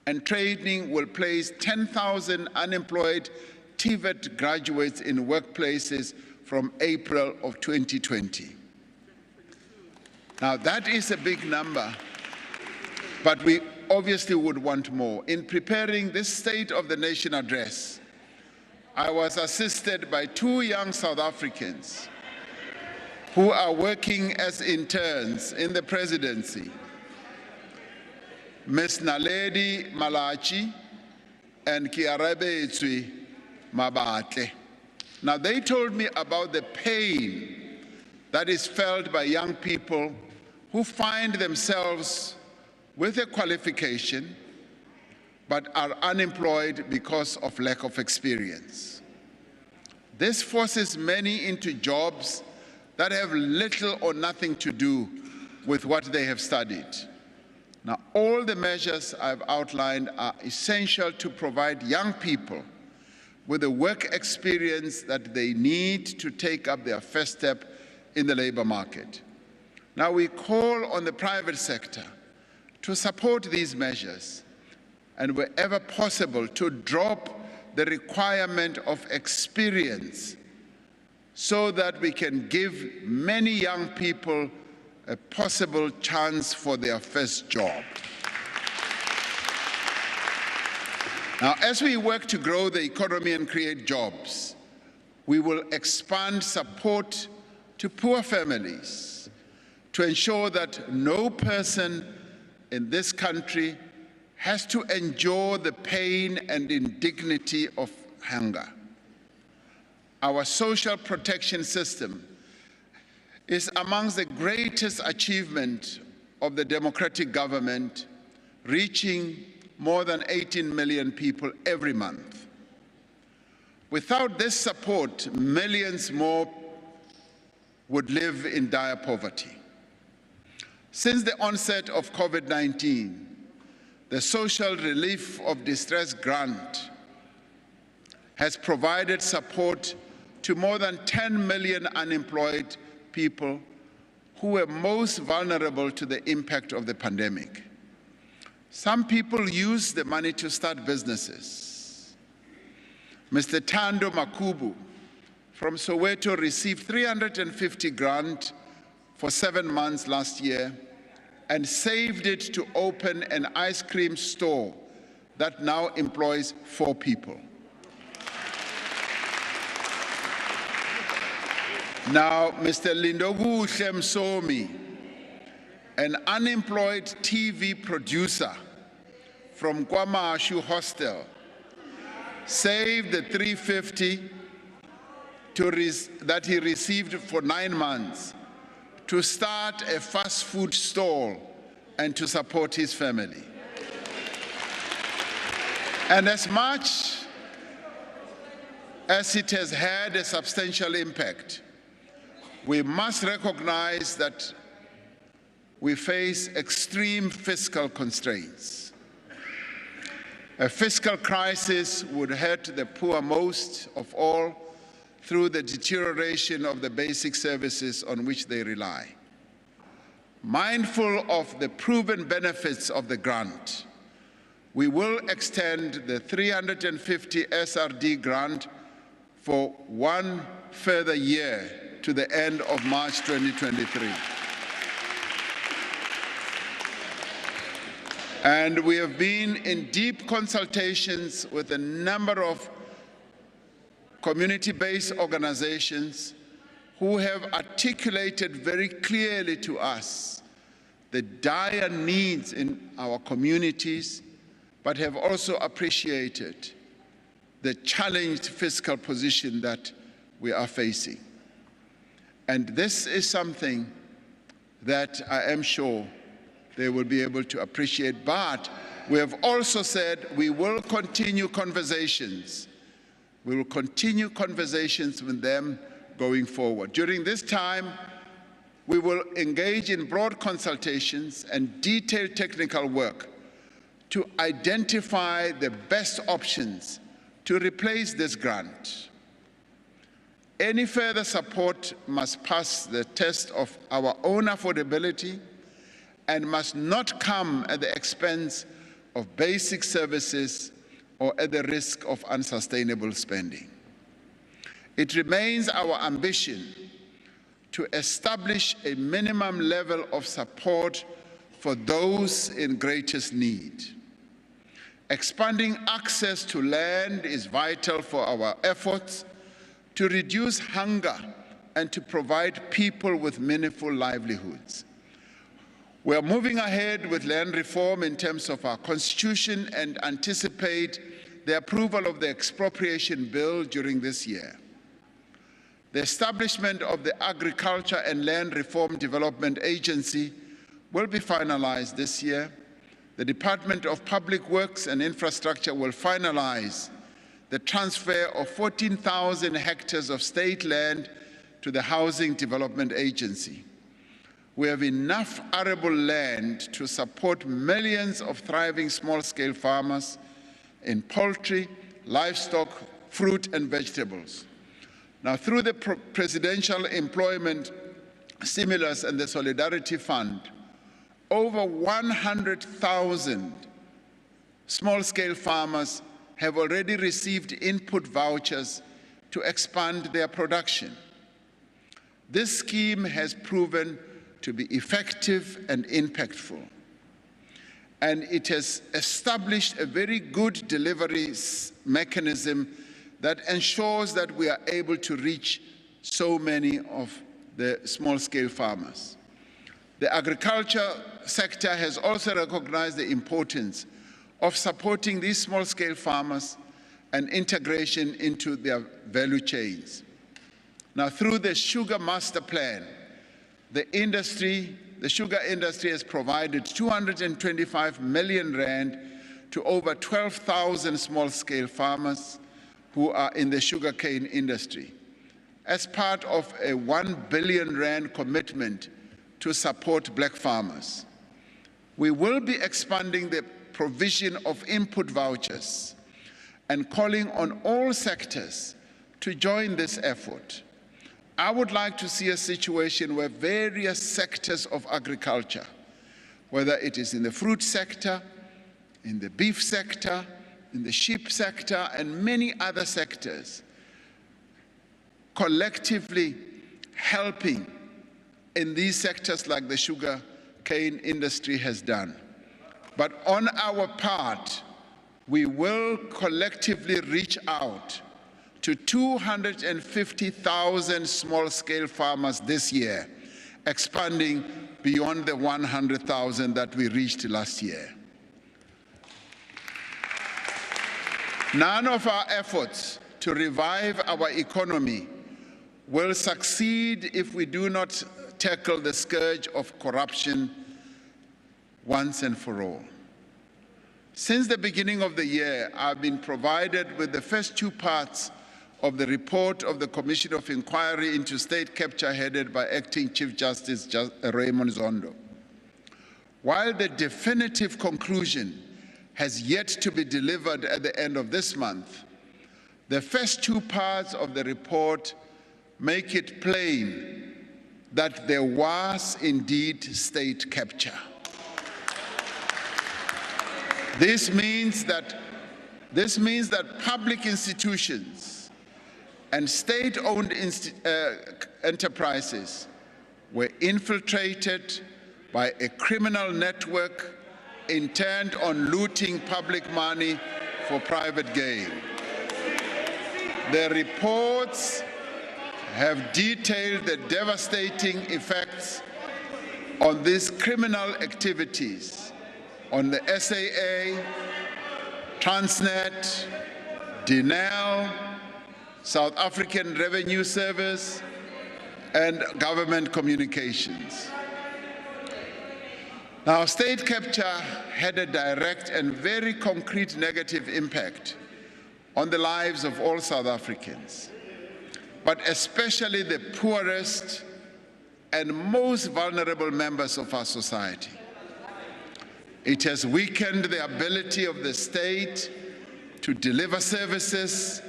[SPEAKER 6] and Training will place 10,000 unemployed TVET graduates in workplaces from April of 2020. Now, that is a big number, but we obviously would want more. In preparing this State of the Nation address, I was assisted by 2 young South Africans who are working as interns in the presidency, Ms. Naledi Malachi and Kiarabetsui Mabatle. Now, they told me about the pain that is felt by young people who find themselves with a qualification but are unemployed because of lack of experience. This forces many into jobs that have little or nothing to do with what they have studied. Now, all the measures I've outlined are essential to provide young people with the work experience that they need to take up their first step in the labor market. Now, we call on the private sector to support these measures and wherever possible to drop the requirement of experience so that we can give many young people a possible chance for their first job. Now, as we work to grow the economy and create jobs, we will expand support to poor families to ensure that no person in this country has to endure the pain and indignity of hunger. Our social protection system is amongst the greatest achievement of the democratic government, reaching more than 18 million people every month. Without this support, millions more would live in dire poverty. Since the onset of COVID-19, the Social Relief of Distress Grant has provided support to more than 10 million unemployed people who were most vulnerable to the impact of the pandemic. Some people use the money to start businesses. Mr. Tando Makubu from Soweto received 350 grant for 7 months last year and saved it to open an ice cream store that now employs 4 people. Now, Mr. Lindogu Shemsomi, an unemployed TV producer from Kwamashu Hostel, saved the 350 that he received for 9 months to start a fast food stall and to support his family. And as much as it has had a substantial impact, we must recognize that we face extreme fiscal constraints. A fiscal crisis would hurt the poor most of all, through the deterioration of the basic services on which they rely. Mindful of the proven benefits of the grant, we will extend the 350 SRD grant for 1 further year to the end of March 2023. And we have been in deep consultations with a number of community-based organizations who have articulated very clearly to us the dire needs in our communities, but have also appreciated the challenged fiscal position that we are facing. And this is something that I am sure they will be able to appreciate. But we have also said we will continue conversations. We will continue conversations with them going forward. During this time, we will engage in broad consultations and detailed technical work to identify the best options to replace this grant. Any further support must pass the test of our own affordability and must not come at the expense of basic services or at the risk of unsustainable spending. It remains our ambition to establish a minimum level of support for those in greatest need. Expanding access to land is vital for our efforts to reduce hunger and to provide people with meaningful livelihoods. We are moving ahead with land reform in terms of our constitution and anticipate the approval of the expropriation bill during this year. The establishment of the Agriculture and Land Reform Development Agency will be finalized this year. The Department of Public Works and Infrastructure will finalize the transfer of 14,000 hectares of state land to the Housing Development Agency. We have enough arable land to support millions of thriving small-scale farmers in poultry, livestock, fruit, and vegetables. Now, through the Presidential Employment Stimulus and the Solidarity Fund, over 100,000 small-scale farmers have already received input vouchers to expand their production. This scheme has proven to be effective and impactful, and it has established a very good delivery mechanism that ensures that we are able to reach so many of the small-scale farmers. The agriculture sector has also recognized the importance of supporting these small-scale farmers and integration into their value chains. Now, through the Sugar Master Plan, the sugar industry has provided 225 million rand to over 12,000 small-scale farmers who are in the sugarcane industry as part of a 1 billion rand commitment to support black farmers. We will be expanding the provision of input vouchers and calling on all sectors to join this effort. I would like to see a situation where various sectors of agriculture, whether it is in the fruit sector, in the beef sector, in the sheep sector, and many other sectors, collectively helping in these sectors like the sugar cane industry has done. But on our part, we will collectively reach out to 250,000 small-scale farmers this year, expanding beyond the 100,000 that we reached last year. None of our efforts to revive our economy will succeed if we do not tackle the scourge of corruption once and for all. Since the beginning of the year, I've been provided with the first two parts of the report of the Commission of Inquiry into State Capture headed by Acting Chief Justice Raymond Zondo. While the definitive conclusion has yet to be delivered at the end of this month, The first two parts of the report make it plain that there was indeed state capture. This means that public institutions and state-owned enterprises were infiltrated by a criminal network intent on looting public money for private gain. The reports have detailed the devastating effects on these criminal activities on the SAA, Transnet, Denel, South African Revenue Service, and government communications. Now, state capture had a direct and very concrete negative impact on the lives of all South Africans, but especially the poorest and most vulnerable members of our society. It has weakened the ability of the state to deliver services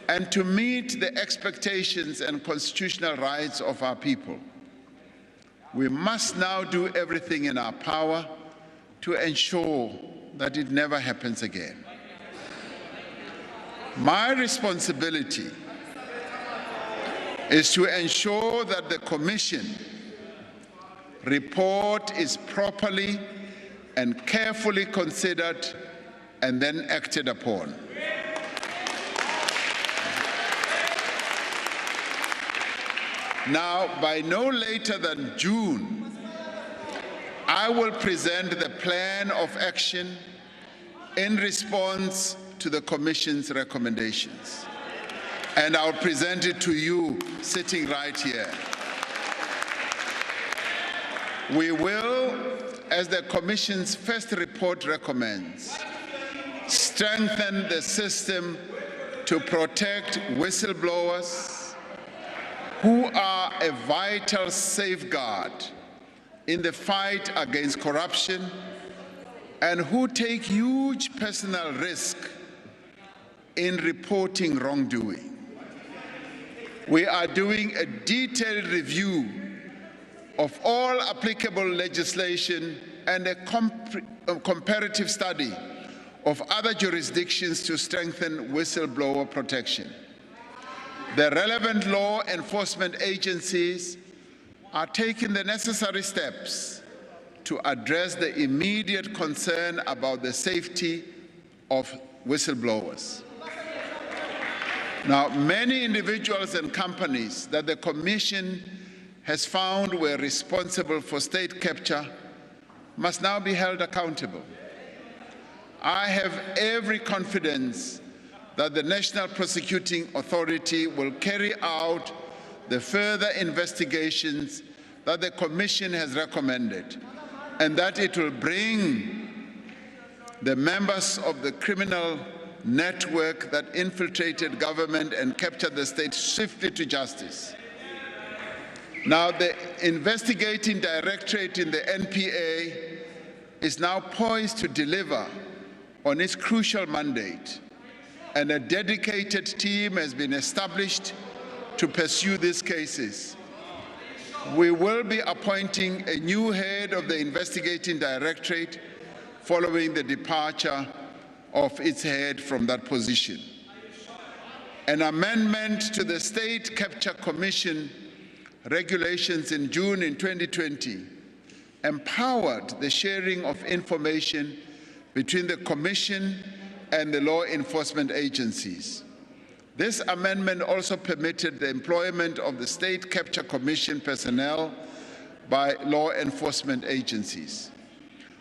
[SPEAKER 6] and to meet the expectations and constitutional rights of our people. We must now do everything in our power to ensure that it never happens again. My responsibility is to ensure that the Commission report is properly and carefully considered and then acted upon. Now, by no later than June, I will present the plan of action in response to the Commission's recommendations. And I'll present it to you sitting right here. We will, as the Commission's first report recommends, strengthen the system to protect whistleblowers who are a vital safeguard in the fight against corruption and who take huge personal risk in reporting wrongdoing. We are doing a detailed review of all applicable legislation and a comparative study of other jurisdictions to strengthen whistleblower protection. The relevant law enforcement agencies are taking the necessary steps to address the immediate concern about the safety of whistleblowers. Now, many individuals and companies that the Commission has found were responsible for state capture must now be held accountable. I have every confidence that the National Prosecuting Authority will carry out the further investigations that the Commission has recommended, and that it will bring the members of the criminal network that infiltrated government and captured the state swiftly to justice. Now, the investigating directorate in the NPA is now poised to deliver on its crucial mandate, and a dedicated team has been established to pursue these cases. We will be appointing a new head of the investigating directorate following the departure of its head from that position. An amendment to the State Capture Commission regulations in June in 2020 empowered the sharing of information between the Commission and the law enforcement agencies. This amendment also permitted the employment of the State Capture Commission personnel by law enforcement agencies.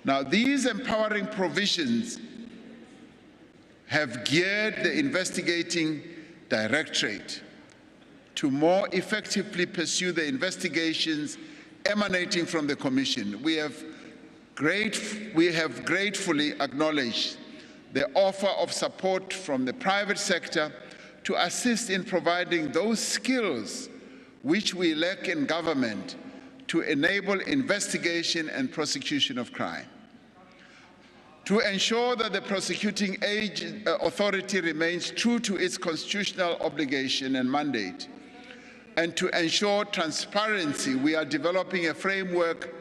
[SPEAKER 6] Now, these empowering provisions have geared the investigating directorate to more effectively pursue the investigations emanating from the Commission. We have gratefully acknowledged the offer of support from the private sector to assist in providing those skills which we lack in government to enable investigation and prosecution of crime. to ensure that the prosecuting authority remains true to its constitutional obligation and mandate, and to ensure transparency, we are developing a framework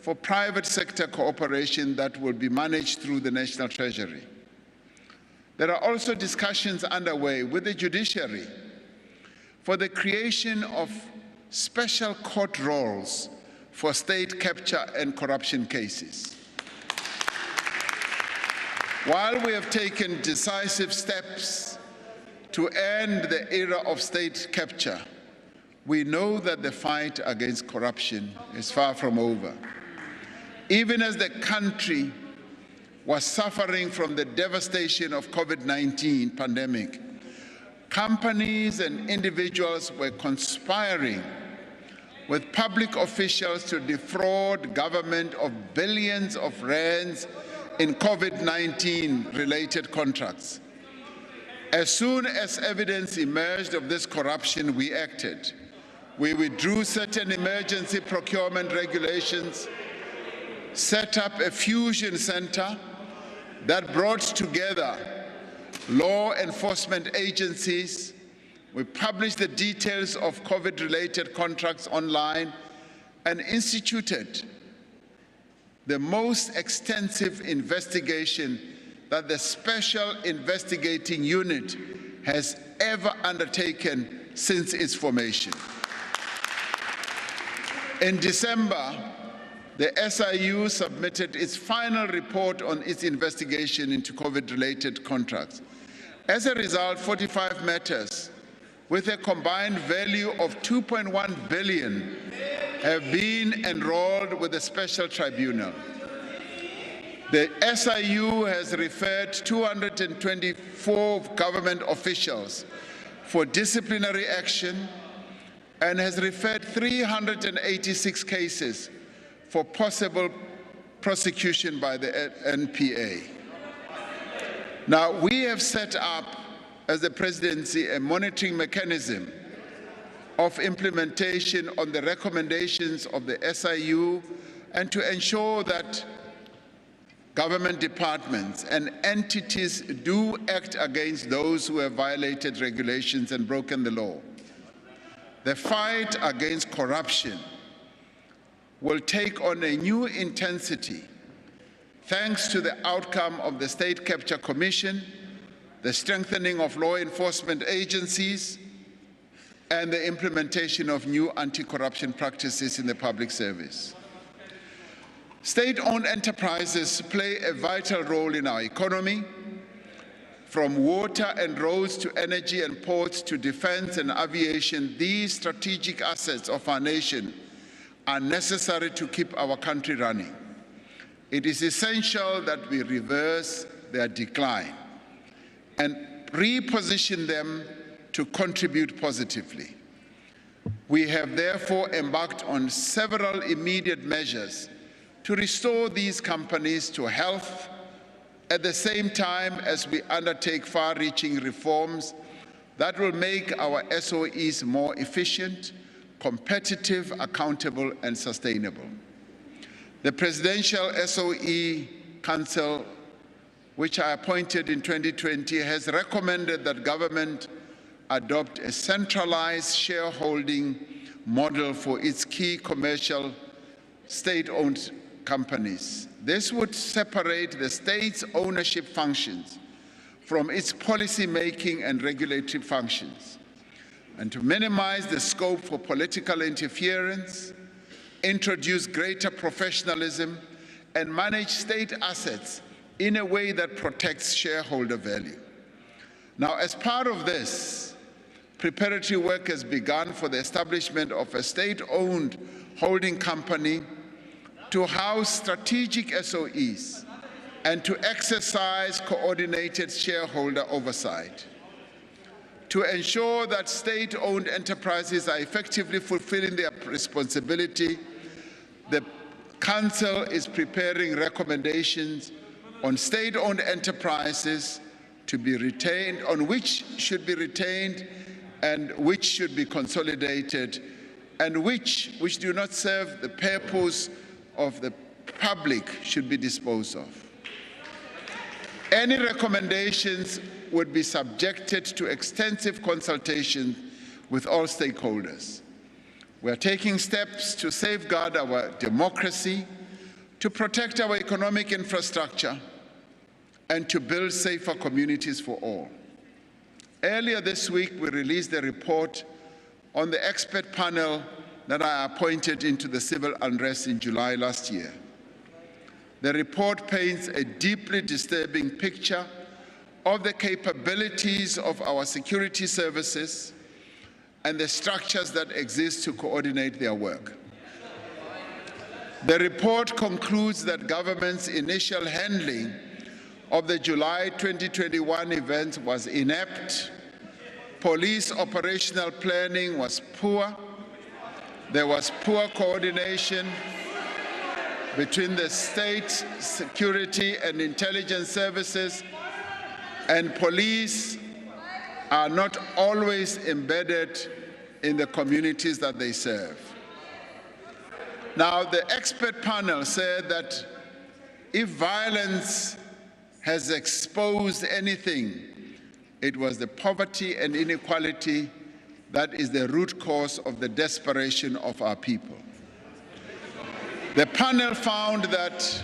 [SPEAKER 6] for private sector cooperation that will be managed through the National Treasury. There are also discussions underway with the judiciary for the creation of special court roles for state capture and corruption cases. While we have taken decisive steps to end the era of state capture, we know that the fight against corruption is far from over. Even as the country was suffering from the devastation of COVID-19 pandemic, companies and individuals were conspiring with public officials to defraud government of billions of rands in COVID-19 related contracts. As soon as evidence emerged of this corruption, we acted. We withdrew certain emergency procurement regulations, set up a fusion center that brought together law enforcement agencies. We published the details of COVID-related contracts online and instituted the most extensive investigation that the Special Investigating Unit has ever undertaken since its formation. In December, the SIU submitted its final report on its investigation into COVID-related contracts. As a result, 45 matters with a combined value of 2.1 billion have been enrolled with the special tribunal. The SIU has referred 224 government officials for disciplinary action and has referred 386 cases for possible prosecution by the NPA. Now, we have set up, as the presidency, a monitoring mechanism of implementation on the recommendations of the SIU, and to ensure that government departments and entities do act against those who have violated regulations and broken the law. The fight against corruption will take on a new intensity thanks to the outcome of the State Capture Commission, the strengthening of law enforcement agencies, and the implementation of new anti-corruption practices in the public service. State-owned enterprises play a vital role in our economy, from water and roads to energy and ports to defense and aviation. These strategic assets of our nation are necessary to keep our country running. It is essential that we reverse their decline and reposition them to contribute positively. We have therefore embarked on several immediate measures to restore these companies to health at the same time as we undertake far-reaching reforms that will make our SOEs more efficient, competitive, accountable, and sustainable. The Presidential SOE Council, which I appointed in 2020, has recommended that government adopt a centralized shareholding model for its key commercial state-owned companies. This would separate the state's ownership functions from its policy-making and regulatory functions, and to minimize the scope for political interference, introduce greater professionalism, and manage state assets in a way that protects shareholder value. Now, as part of this, preparatory work has begun for the establishment of a state-owned holding company to house strategic SOEs and to exercise coordinated shareholder oversight. To ensure that state-owned enterprises are effectively fulfilling their responsibility, the Council is preparing recommendations on state-owned enterprises to be retained, on which should be retained and which should be consolidated, and which do not serve the purpose of the public should be disposed of. Any recommendations would be subjected to extensive consultation with all stakeholders. We are taking steps to safeguard our democracy, to protect our economic infrastructure, and to build safer communities for all. Earlier this week, we released a report on the expert panel that I appointed into the civil unrest in July last year. The report paints a deeply disturbing picture of the capabilities of our security services and the structures that exist to coordinate their work. The report concludes that government's initial handling of the July 2021 event was inept, police operational planning was poor, there was poor coordination between the state security and intelligence services, and police are not always embedded in the communities that they serve. Now, the expert panel said that if violence has exposed anything, it was the poverty and inequality that is the root cause of the desperation of our people. The panel found that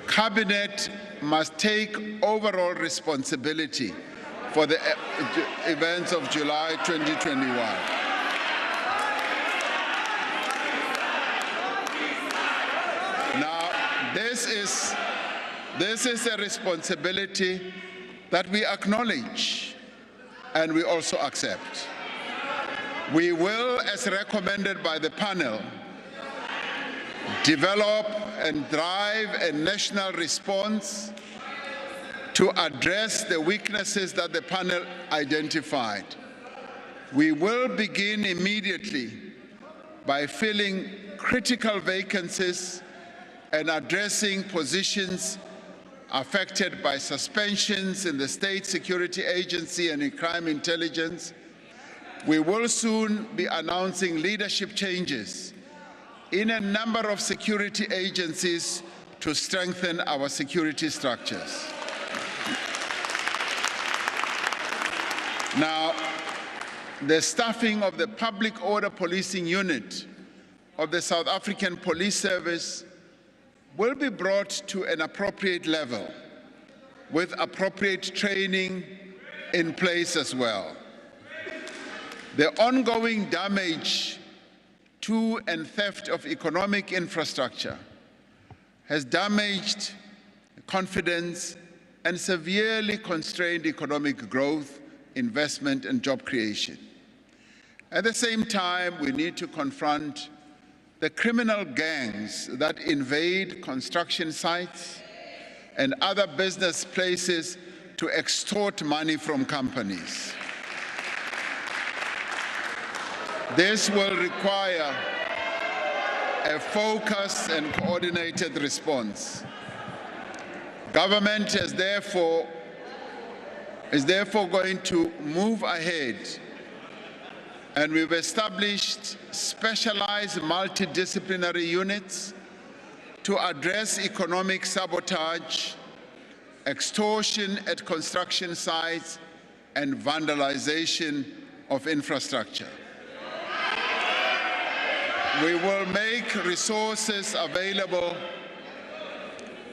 [SPEAKER 6] Cabinet must take overall responsibility for the events of July 2021. Now, this is a responsibility that we acknowledge and we also accept. We will, as recommended by the panel, develop and drive a national response to address the weaknesses that the panel identified. We will begin immediately by filling critical vacancies and addressing positions affected by suspensions in the State Security Agency and in crime intelligence. We will soon be announcing leadership changes in a number of security agencies to strengthen our security structures. Now, the staffing of the Public Order Policing Unit of the South African Police Service will be brought to an appropriate level with appropriate training in place as well. The ongoing damage to and theft of economic infrastructure has damaged confidence and severely constrained economic growth, investment, and job creation. At the same time, we need to confront the criminal gangs that invade construction sites and other business places to extort money from companies. This will require a focused and coordinated response. Government is therefore going to move ahead, and we've established specialized multidisciplinary units to address economic sabotage, extortion at construction sites, and vandalization of infrastructure. We will make resources available.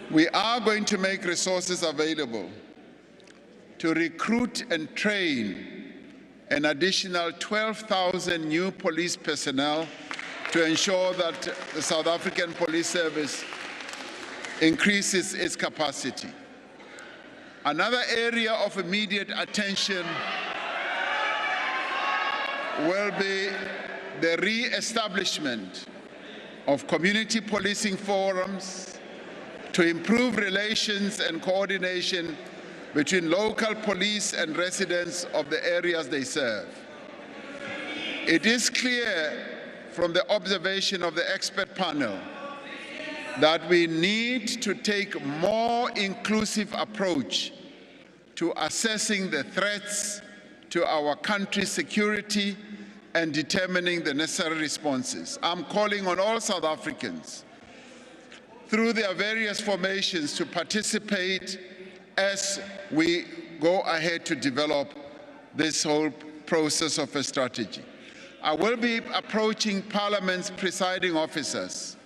[SPEAKER 6] We are going to make resources available to recruit and train an additional 12,000 new police personnel to ensure that the South African Police Service increases its capacity. Another area of immediate attention will be the re-establishment of community policing forums to improve relations and coordination between local police and residents of the areas they serve. It is clear from the observation of the expert panel that we need to take a more inclusive approach to assessing the threats to our country's security and determining the necessary responses. I'm calling on all South Africans through their various formations to participate as we go ahead to develop this whole process of a strategy. I will be approaching Parliament's presiding officers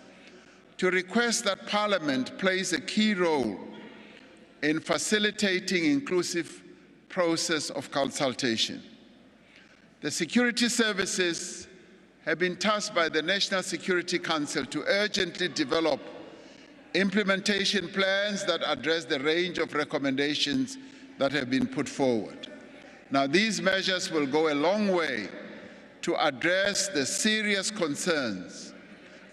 [SPEAKER 6] to request that Parliament plays a key role in facilitating inclusive process of consultation. The security services have been tasked by the National Security Council to urgently develop implementation plans that address the range of recommendations that have been put forward. Now, these measures will go a long way to address the serious concerns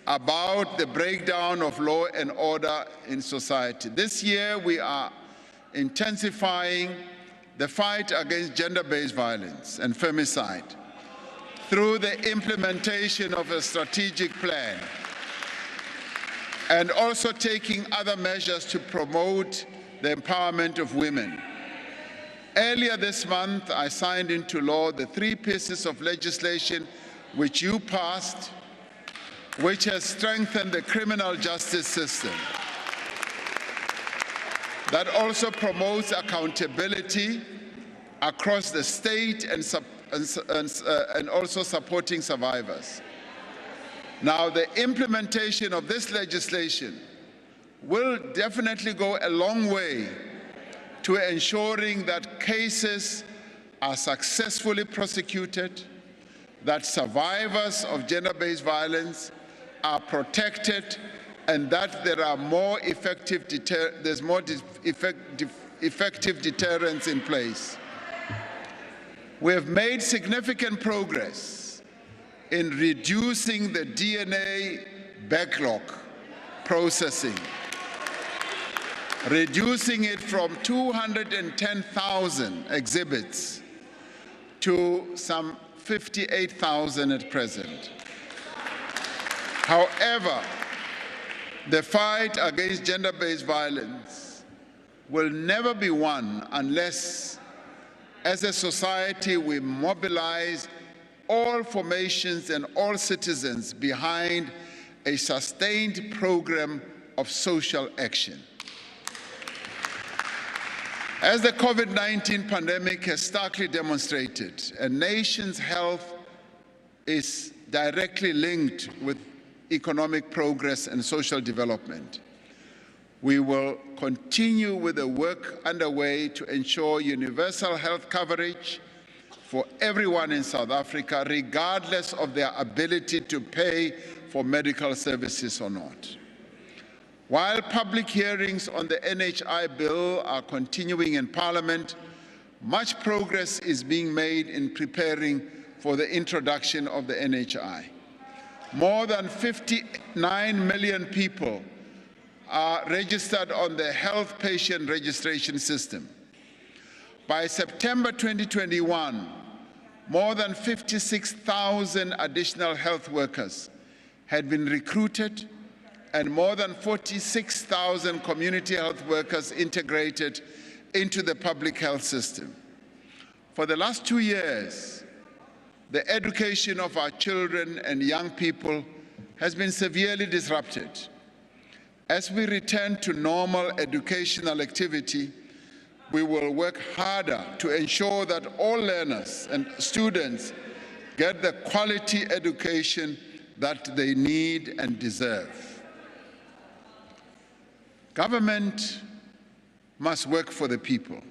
[SPEAKER 6] about the breakdown of law and order in society. This year, we are intensifying the fight against gender-based violence and femicide through the implementation of a strategic plan, and also taking other measures to promote the empowerment of women. Earlier this month, I signed into law the 3 pieces of legislation which you passed, which has strengthened the criminal justice system, that also promotes accountability across the state and also supporting survivors. Now, the implementation of this legislation will definitely go a long way to ensuring that cases are successfully prosecuted, that survivors of gender-based violence are protected, and that there are more effective effective deterrents in place. We have made significant progress in reducing the DNA backlog processing, reducing it from 210,000 exhibits to some 58,000 at present. However, the fight against gender-based violence will never be won unless, as a society, we mobilize all formations and all citizens behind a sustained program of social action. As the COVID-19 pandemic has starkly demonstrated, a nation's health is directly linked with economic progress and social development. We will continue with the work underway to ensure universal health coverage for everyone in South Africa, regardless of their ability to pay for medical services or not. While public hearings on the NHI bill are continuing in Parliament, much progress is being made in preparing for the introduction of the NHI. More than 59 million people are registered on the health patient registration system. By September 2021, more than 56,000 additional health workers had been recruited and more than 46,000 community health workers integrated into the public health system. For the last 2 years, the education of our children and young people has been severely disrupted. As we return to normal educational activity, we will work harder to ensure that all learners and students get the quality education that they need and deserve. Government must work for the people.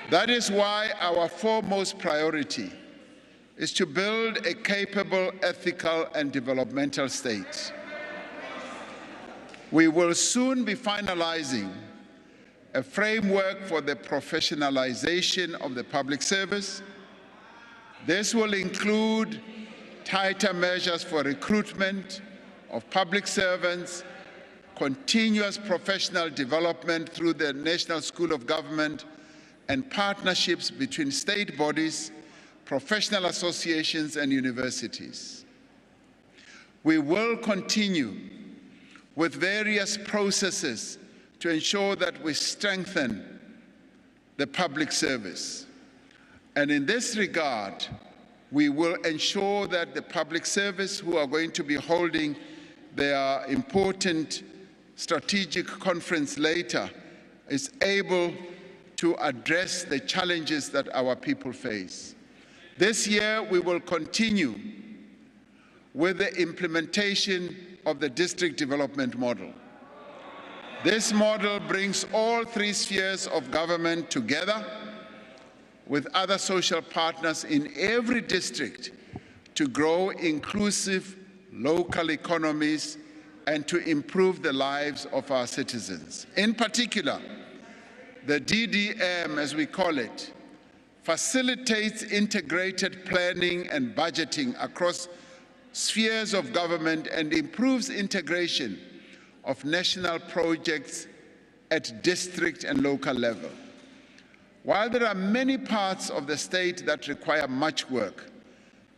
[SPEAKER 6] That is why our foremost priority is to build a capable, ethical, and developmental state. We will soon be finalizing a framework for the professionalization of the public service. This will include tighter measures for recruitment of public servants, continuous professional development through the National School of Government, and partnerships between state bodies, professional associations, and universities. We will continue with various processes to ensure that we strengthen the public service. And in this regard, we will ensure that the public service who are going to be holding their important strategic conference later is able to address the challenges that our people face. This year, we will continue with the implementation of the district development model. This model brings all three spheres of government together with other social partners in every district to grow inclusive local economies and to improve the lives of our citizens. In particular, the DDM, as we call it, facilitates integrated planning and budgeting across spheres of government and improves integration of national projects at district and local level. While there are many parts of the state that require much work,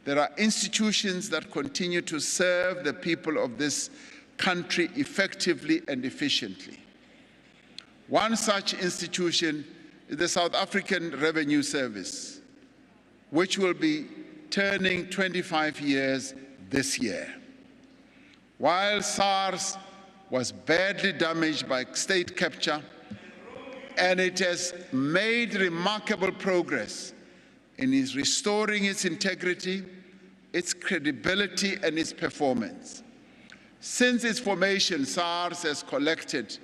[SPEAKER 6] there are institutions that continue to serve the people of this country effectively and efficiently. One such institution is the South African Revenue Service, which will be turning 25 years this year. While SARS was badly damaged by state capture, and it has made remarkable progress in restoring its integrity, its credibility, and its performance. Since its formation, SARS has collected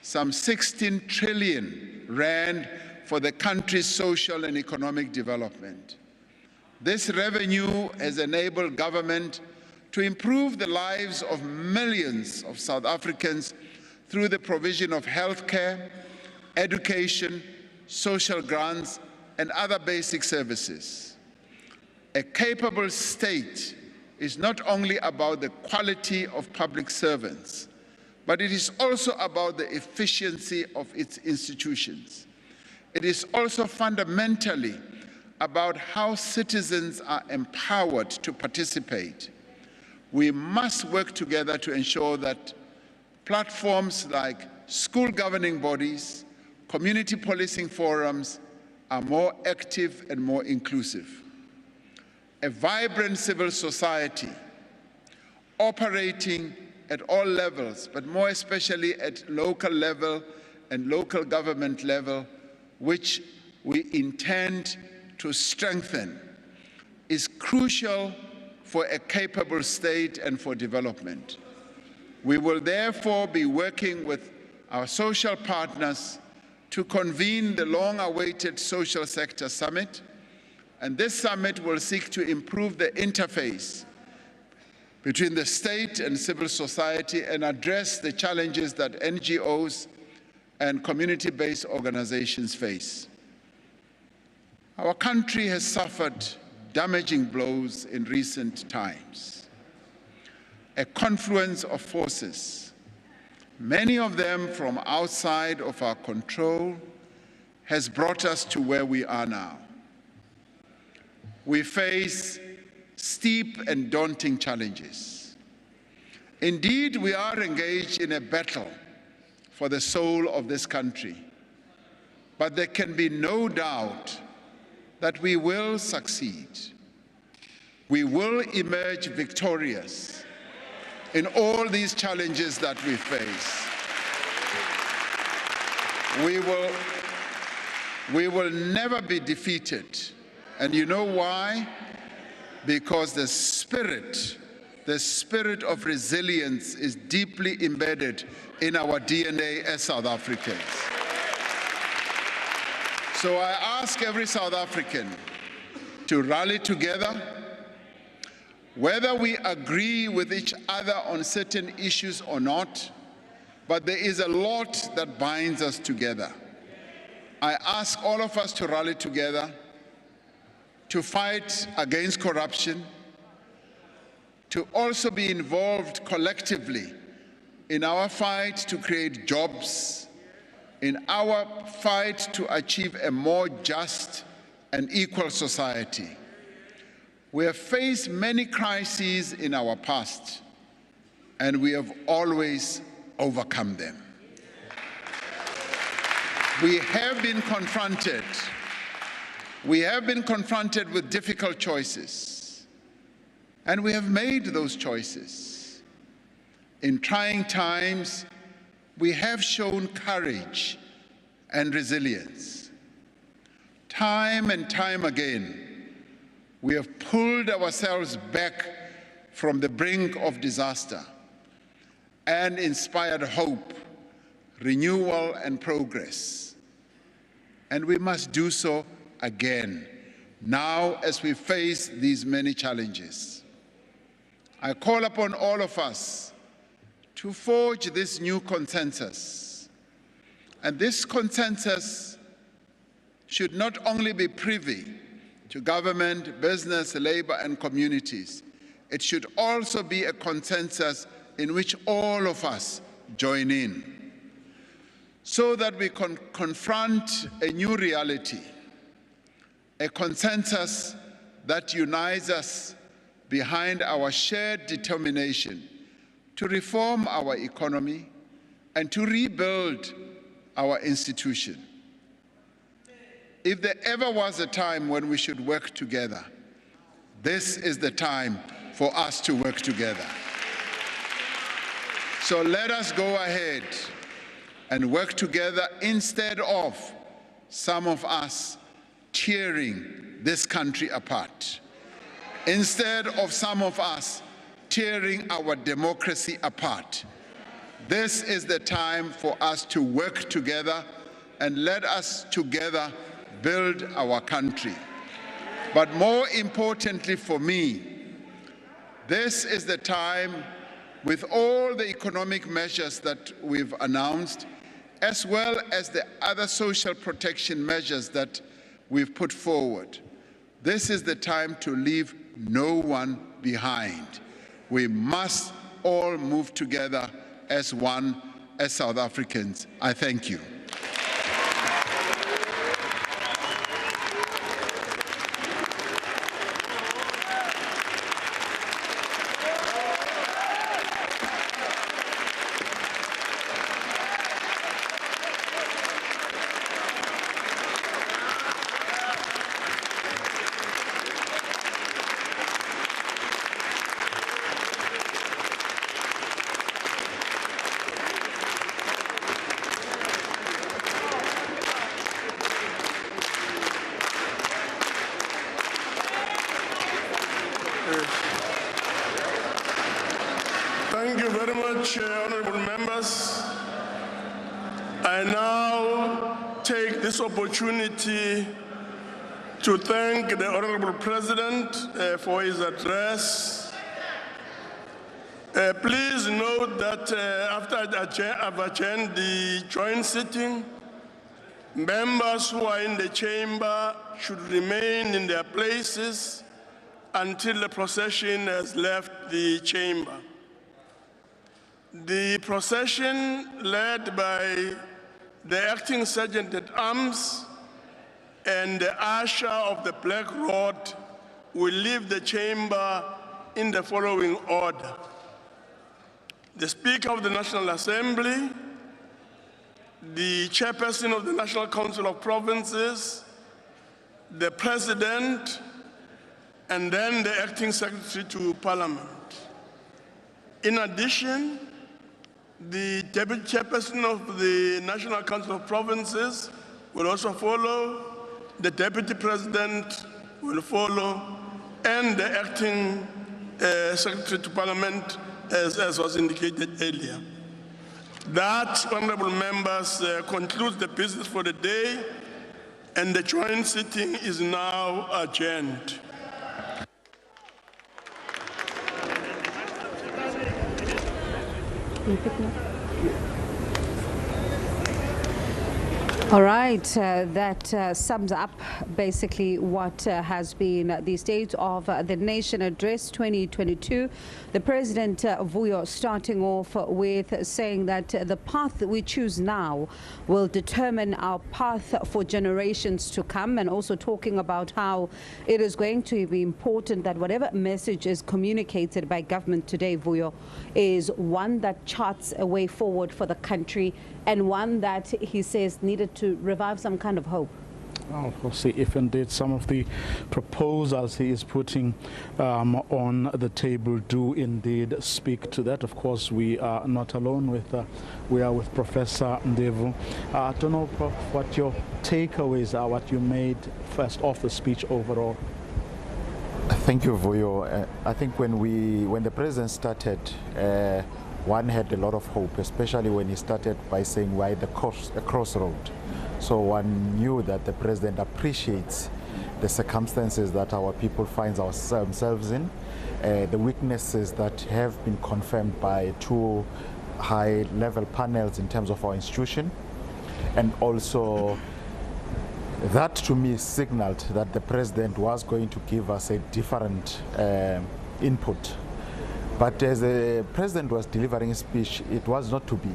[SPEAKER 6] some 16 trillion rand for the country's social and economic development. This revenue has enabled government to improve the lives of millions of South Africans through the provision of healthcare, education, social grants, and other basic services. A capable state is not only about the quality of public servants, but it is also about the efficiency of its institutions. It is also fundamentally about how citizens are empowered to participate. We must work together to ensure that platforms like school governing bodies, community policing forums are more active and more inclusive. A vibrant civil society operating at all levels, but more especially at local level and local government level, which we intend to strengthen, is crucial for a capable state and for development. We will therefore be working with our social partners to convene the long-awaited Social Sector Summit, and this summit will seek to improve the interface between the state and civil society and address the challenges that NGOs and community-based organizations face. Our country has suffered damaging blows in recent times. A confluence of forces, many of them from outside of our control, has brought us to where we are now. We face steep and daunting challenges. Indeed, we are engaged in a battle for the soul of this country, but there can be no doubt that we will succeed. We will emerge victorious in all these challenges that we face. We will never be defeated. And you know why? Because the spirit of resilience is deeply embedded in our DNA as South Africans. So I ask every South African to rally together, whether we agree with each other on certain issues or not, but there is a lot that binds us together. I ask all of us to rally together to fight against corruption, to also be involved collectively in our fight to create jobs, in our fight to achieve a more just and equal society. We have faced many crises in our past, and we have always overcome them. We have been confronted with difficult choices, and we have made those choices. In trying times, we have shown courage and resilience. Time and time again, we have pulled ourselves back from the brink of disaster and inspired hope, renewal, and progress. And we must do so again, now as we face these many challenges. I call upon all of us to forge this new consensus. And this consensus should not only be privy to government, business, labor, and communities, it should also be a consensus in which all of us join in, so that we can confront a new reality, a consensus that unites us behind our shared determination to reform our economy and to rebuild our institution. If there ever was a time when we should work together, this is the time for us to work together. So let us go ahead and work together instead of some of us tearing this country apart, instead of some of us tearing our democracy apart. This is the time for us to work together, and let us together build our country. But more importantly for me, this is the time, with all the economic measures that we've announced, as well as the other social protection measures that we've put forward, this is the time to leave no one behind. We must all move together as one, as South Africans. I thank you.
[SPEAKER 7] Thank you very much, honorable members. I now take this opportunity to thank the Honorable President for his address. Please note that after I've adjourned the joint sitting, members who are in the chamber should remain in their places until the procession has left the chamber. The procession, led by the acting sergeant at arms and the usher of the Black Rod, will leave the chamber in the following order: the Speaker of the National Assembly, the Chairperson of the National Council of Provinces, the President, and then the Acting Secretary to Parliament. In addition, the Deputy Chairperson of the National Council of Provinces will also follow, the Deputy President will follow, and the Acting Secretary to Parliament, as was indicated earlier. That, honorable members, concludes the business for the day, and the joint sitting is now adjourned.
[SPEAKER 1] All right, that sums up basically what has been the State of the Nation Address 2022. The President, Vuyo, starting off with saying that the path that we choose now will determine our path for generations to come, and also talking about how it is going to be important that whatever message is communicated by government today, Vuyo, is one that charts a way forward for the country, and one that he says needed to revive some kind of hope.
[SPEAKER 2] We'll see if indeed some of the proposals he is putting on the table do indeed speak to that. Of course, we are not alone we are with Professor Ndebvu. I don't know, Prof, what your takeaways are, what you made first of the speech overall.
[SPEAKER 3] Thank you, Voyo. I think when the president started, one had a lot of hope, especially when he started by saying we're at a crossroad. So one knew that the president appreciates the circumstances that our people find themselves in, the weaknesses that have been confirmed by two high-level panels in terms of our institution, and also that to me signaled that the president was going to give us a different input. But as the president was delivering his speech, it was not to be.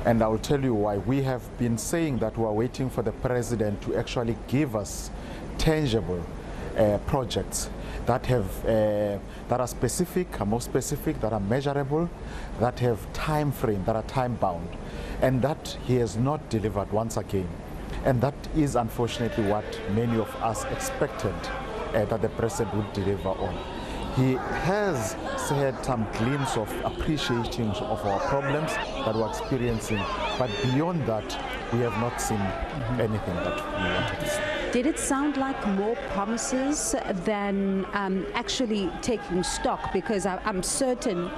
[SPEAKER 3] And I'll tell you why. We have been saying that we are waiting for the president to actually give us tangible projects that have that are specific, are more specific, that are measurable, that have time frame, that are time bound, and that he has not delivered once again. And that is unfortunately what many of us expected that the president would deliver on. He has had some glimpse of appreciation of our problems that we're experiencing, but beyond that, we have not seen anything that we wanted to see.
[SPEAKER 1] Did it sound like more promises than actually taking stock? Because I'm certain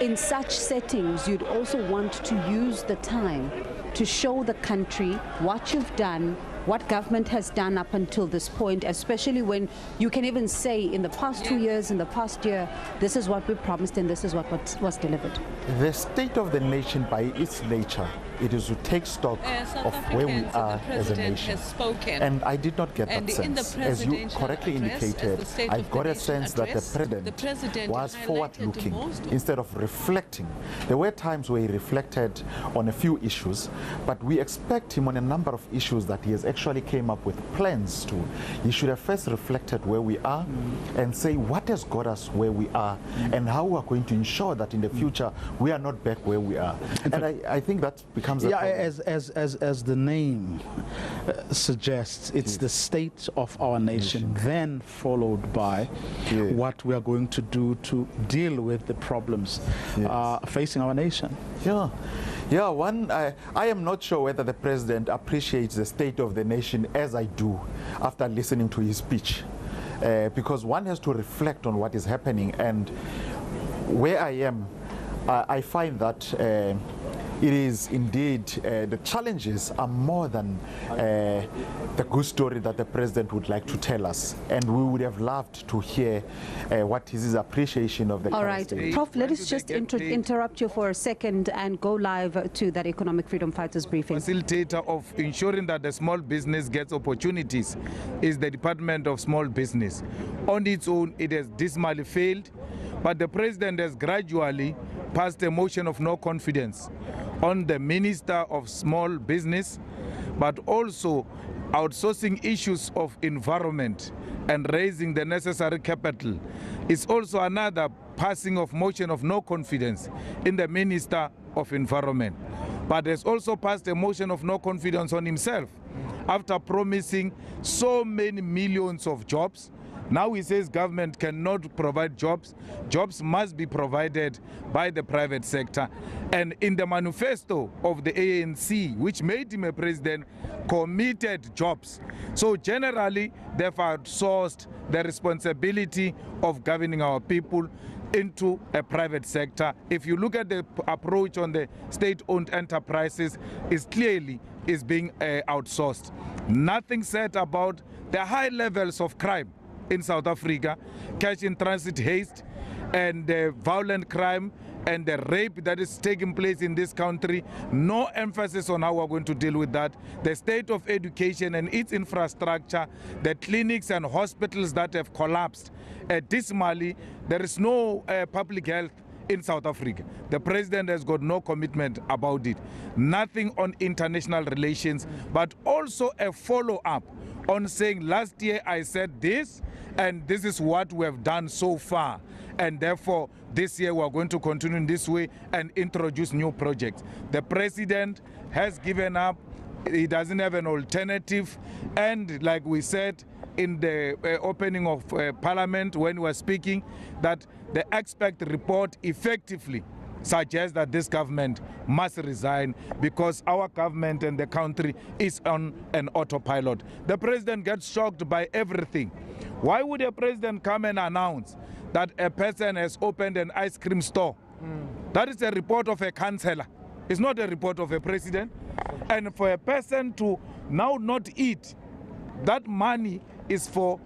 [SPEAKER 1] in such settings, you'd also want to use the time to show the country what you've done, what government has done up until this point, especially when you can even say in the past 2 years, in the past year, this is what we promised and this is what was delivered.
[SPEAKER 3] The state of the nation by its nature, it is to take stock of where we are as a nation. And I did not get that sense. As you correctly indicated, I got a sense that the president was forward-looking instead of reflecting. There were times where he reflected on a few issues, but we expect him on a number of issues that he has actually came up with plans to. He should have first reflected where we are and say what has got us where we are and how we are going to ensure that in the future we are not back where we are. And I think that becomes a problem.
[SPEAKER 2] As the name suggests, it's the state of our nation, then followed by what we are going to do to deal with the problems facing our nation.
[SPEAKER 3] I am not sure whether the president appreciates the state of the nation as I do after listening to his speech, because one has to reflect on what is happening. And where I am, I find that it is indeed, the challenges are more than the good story that the president would like to tell us. And we would have loved to hear what is his appreciation of the
[SPEAKER 1] All right,
[SPEAKER 3] state.
[SPEAKER 1] Prof, let us just interrupt you for a second and go live to that Economic Freedom Fighters briefing.
[SPEAKER 8] Facilitator of ensuring that the small business gets opportunities is the Department of Small Business. On its own, it has dismally failed, but the president has gradually passed a motion of no confidence on the Minister of Small Business, but also outsourcing issues of environment and raising the necessary capital is also another passing of motion of no confidence in the Minister of Environment, but has also passed a motion of no confidence on himself after promising so many millions of jobs. Now he says government cannot provide jobs. Jobs must be provided by the private sector. And in the manifesto of the ANC, which made him a president, committed jobs. So generally, they've outsourced the responsibility of governing our people into a private sector. If you look at the approach on the state-owned enterprises, it clearly is being outsourced. Nothing said about the high levels of crime in South Africa, cash in transit haste, and violent crime, and the rape that is taking place in this country. No emphasis on how we're going to deal with that. The state of education and its infrastructure, the clinics and hospitals that have collapsed dismally. There is no public health in South Africa. The president has got no commitment about it. Nothing on international relations, but also a follow-up on saying last year I said this, and this is what we have done so far, and therefore this year we are going to continue in this way and introduce new projects. The president has given up he doesn't have an alternative, and like we said in the opening of Parliament when we were speaking, that the expert report effectively suggests that this government must resign because our government and the country is on an autopilot. The president gets shocked by everything. Why would a president come and announce that a person has opened an ice cream store? That is a report of a councillor. It's not a report of a president. And for a person to now not eat, that money is for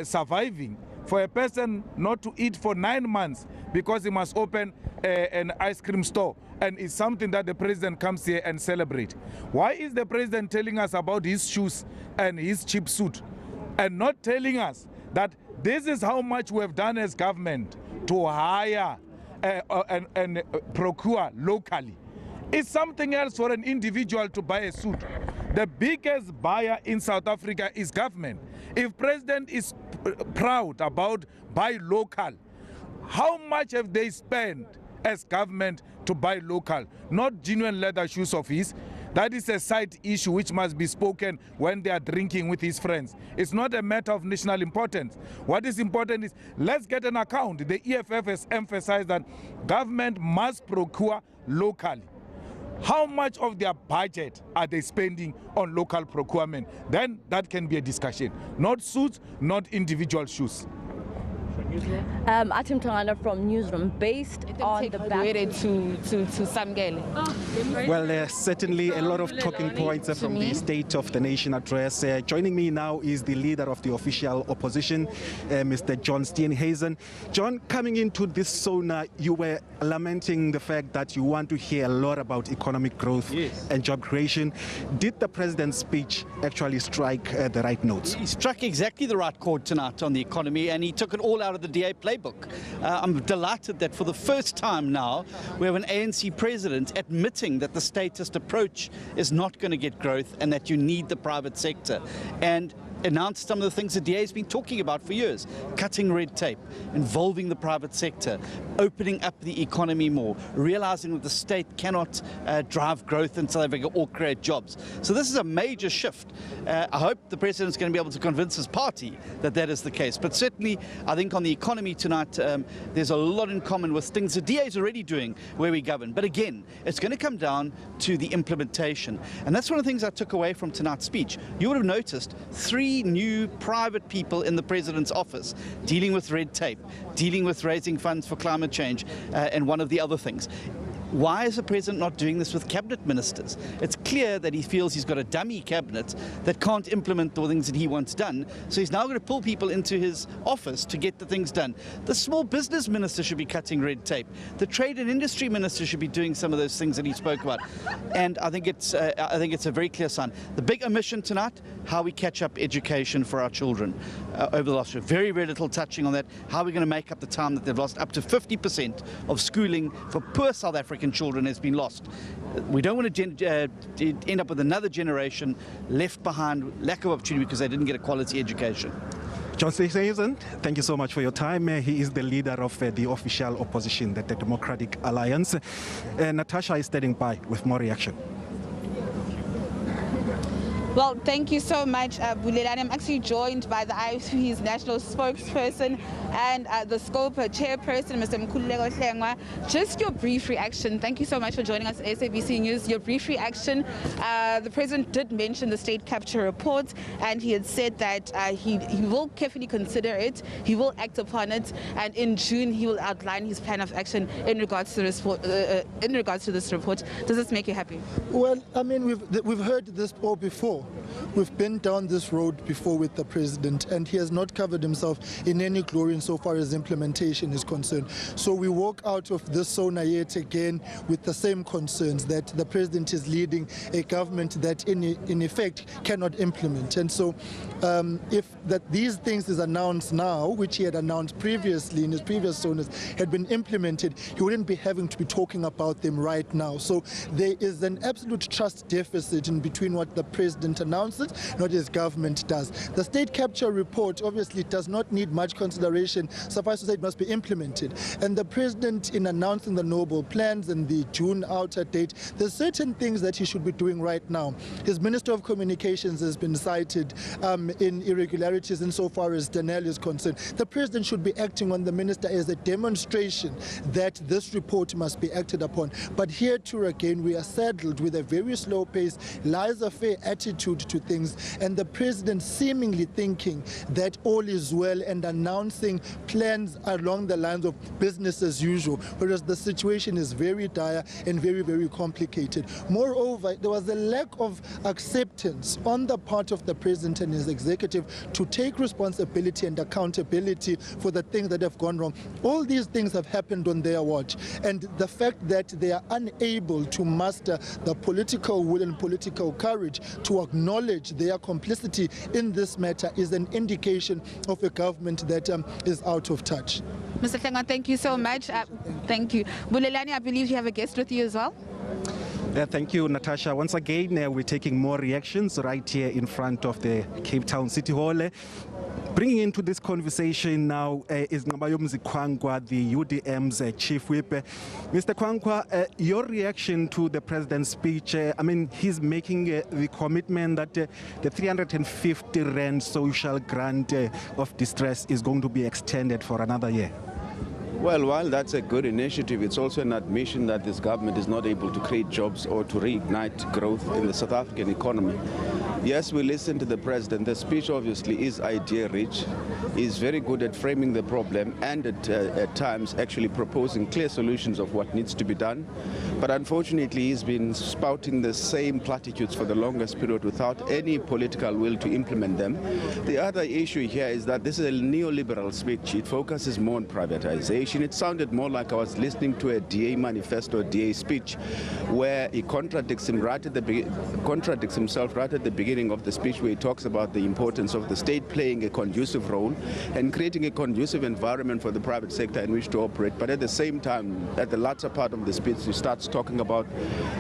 [SPEAKER 8] surviving. For a person not to eat for 9 months because he must open an ice cream store, and it's something that the president comes here and celebrate. Why is the president telling us about his shoes and his cheap suit and not telling us that this is how much we have done as government to hire and procure locally? It's something else for an individual to buy a suit. The biggest buyer in South Africa is government. If president is proud about buy local, how much have they spent as government to buy local? Not genuine leather shoes of his. That is a side issue which must be spoken when they are drinking with his friends. It's not a matter of national importance. What is important is let's get an account. The EFF has emphasized that government must procure locally. How much of their budget are they spending on local procurement? Then that can be a discussion. Not suits, not individual shoes.
[SPEAKER 9] Atim Tangana from Newsroom, based on the back
[SPEAKER 10] to Samgele.
[SPEAKER 11] Well, certainly a lot of talking points from the State of the Nation address. Joining me now is the leader of the official opposition, Mr. John Steenhuisen. John, coming into this SONA, you were lamenting the fact that you want to hear a lot about economic growth and job creation. Did the president's speech actually strike the right notes?
[SPEAKER 12] He struck exactly the right chord tonight on the economy, and he took it all out of the DA playbook. I'm delighted that for the first time now we have an ANC president admitting that the statist approach is not going to get growth and that you need the private sector, and announced some of the things the DA has been talking about for years: cutting red tape, involving the private sector, opening up the economy more, realizing that the state cannot drive growth in South Africa or create jobs. So this is a major shift. I hope the president's going to be able to convince his party that that is the case. But certainly, I think on the economy tonight, there's a lot in common with things the DA is already doing where we govern. But again, it's going to come down to the implementation. And that's one of the things I took away from tonight's speech. You would have noticed 3 new private people in the president's office dealing with red tape, dealing with raising funds for climate change, and one of the other things. Why is the president not doing this with cabinet ministers? It's clear that he feels he's got a dummy cabinet that can't implement the things that he wants done. So he's now going to pull people into his office to get the things done. The small business minister should be cutting red tape. The trade and industry minister should be doing some of those things that he spoke about. And I think it's a very clear sign. The big omission tonight: how we catch up education for our children over the last year. Very, very little touching on that. How are we going to make up the time that they've lost? Up to 50% of schooling for poor South African children has been lost. We don't want to end up with another generation left behind, lack of opportunity because they didn't get a quality education.
[SPEAKER 11] John Steenhuisen, thank you so much for your time. He is the leader of the official opposition, the Democratic Alliance. Natasha is standing by with more reaction.
[SPEAKER 10] Well, thank you so much, Bulelani. I'm actually joined by the IFP's national spokesperson and the SCOPE chairperson, Mr. Mkhululeko Hlengwa. Just your brief reaction. Thank you so much for joining us at SABC News. Your brief reaction. The president did mention the state capture report, and he had said that he will carefully consider it, he will act upon it, and in June he will outline his plan of action in regards to this report. Does this make you happy?
[SPEAKER 13] Well, I mean, we've heard this all before. We've been down this road before with the president, and he has not covered himself in any glory insofar as implementation is concerned. So we walk out of this SONA yet again with the same concerns that the president is leading a government that in effect cannot implement. And so if these things is announced now, which he had announced previously in his previous SONAs, had been implemented, he wouldn't be having to be talking about them right now. So there is an absolute trust deficit in between what the president doesn't announce it, not his government does. The state capture report obviously does not need much consideration. Suffice to say it must be implemented. And the president, in announcing the noble plans and the June outer date, there's certain things that he should be doing right now. His Minister of Communications has been cited in irregularities insofar as Danelle is concerned. The president should be acting on the minister as a demonstration that this report must be acted upon. But here too again, we are saddled with a very slow pace, laissez-faire attitude to things, and the president seemingly thinking that all is well and announcing plans along the lines of business as usual, whereas the situation is very dire and very, very complicated. Moreover, there was a lack of acceptance on the part of the president and his executive to take responsibility and accountability for the things that have gone wrong. All these things have happened on their watch, and the fact that they are unable to muster the political will and political courage to acknowledge their complicity in this matter is an indication of a government that is out of touch.
[SPEAKER 10] Mr. Hlengwa, thank you so much. Thank you. Bulelani, I believe you have a guest with you as well.
[SPEAKER 11] Thank you, Natasha. Once again, we're taking more reactions right here in front of the Cape Town City Hall. Bringing into this conversation now is Ngabayomzi Kwangwa, the UDM's chief whip. Mr. Kwangwa, your reaction to the president's speech, I mean, he's making the commitment that the 350 rand social grant of distress is going to be extended for another year.
[SPEAKER 14] Well, while that's a good initiative, it's also an admission that this government is not able to create jobs or to reignite growth in the South African economy. Yes, we listen to the president. The speech obviously is idea-rich. He's very good at framing the problem and at times actually proposing clear solutions of what needs to be done. But unfortunately, he's been spouting the same platitudes for the longest period without any political will to implement them. The other issue here is that this is a neoliberal speech. It focuses more on privatization. It sounded more like I was listening to a DA manifesto, a DA speech, where he contradicts himself right at the beginning of the speech, where he talks about the importance of the state playing a conducive role and creating a conducive environment for the private sector in which to operate. But at the same time, at the latter part of the speech, he starts talking about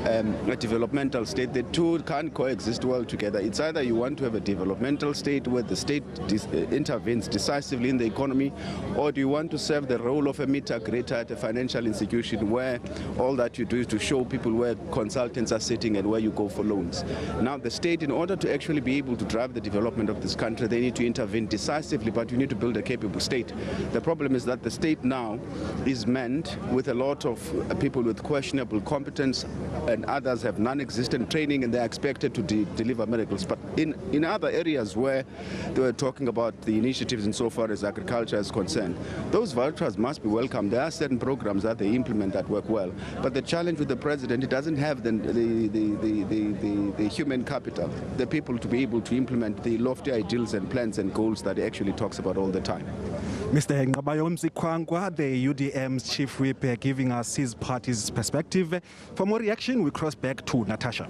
[SPEAKER 14] a developmental state. The two can't coexist well together. It's either you want to have a developmental state where the state intervenes decisively in the economy, or do you want to serve the role of a meter grader at a financial institution where all that you do is to show people where consultants are sitting and where you go for loans. Now, the state, in order to actually be able to drive the development of this country, they need to intervene decisively, but you need to build a capable state. The problem is that the state now is manned with a lot of people with questionable competence, and others have non-existent training, and they're expected to deliver miracles. But in other areas where they were talking about the initiatives insofar as agriculture is concerned, those vouchers must be welcome. There are certain programs that they implement that work well. But the challenge with the president, he doesn't have the human capital, the people to be able to implement the lofty ideals and plans and goals that he actually talks about all the time.
[SPEAKER 11] Mr. Ngabayomzi Kwangwa, the UDM's chief whip, giving us his party's perspective. For more reaction, we cross back to Natasha.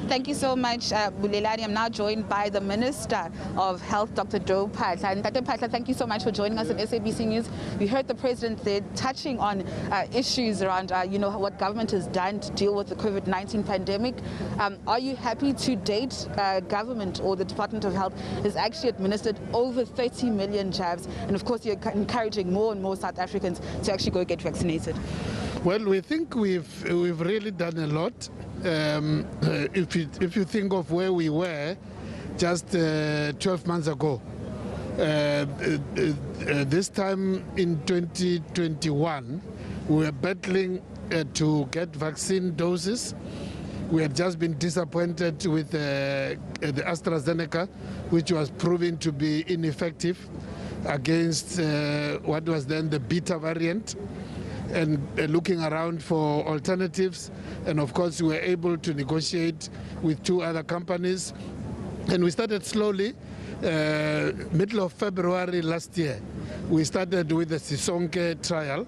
[SPEAKER 10] Thank you so much, Bulelani. I'm now joined by the Minister of Health, Dr. Joe Phaahla. And Dr. Phaahla, thank you so much for joining us on SABC News. We heard the President there touching on issues around, what government has done to deal with the COVID-19 pandemic. Are you happy to date government or the Department of Health has actually administered over 30 million jabs? And of course, you're encouraging more and more South Africans to actually go get vaccinated.
[SPEAKER 15] Well, we think we've really done a lot. If you think of where we were just 12 months ago, this time in 2021, we were battling to get vaccine doses. We had just been disappointed with the AstraZeneca, which was proving to be ineffective against what was then the Beta variant, and looking around for alternatives. And of course, we were able to negotiate with two other companies. And we started slowly. Middle of February last year, we started with the Sisonke trial,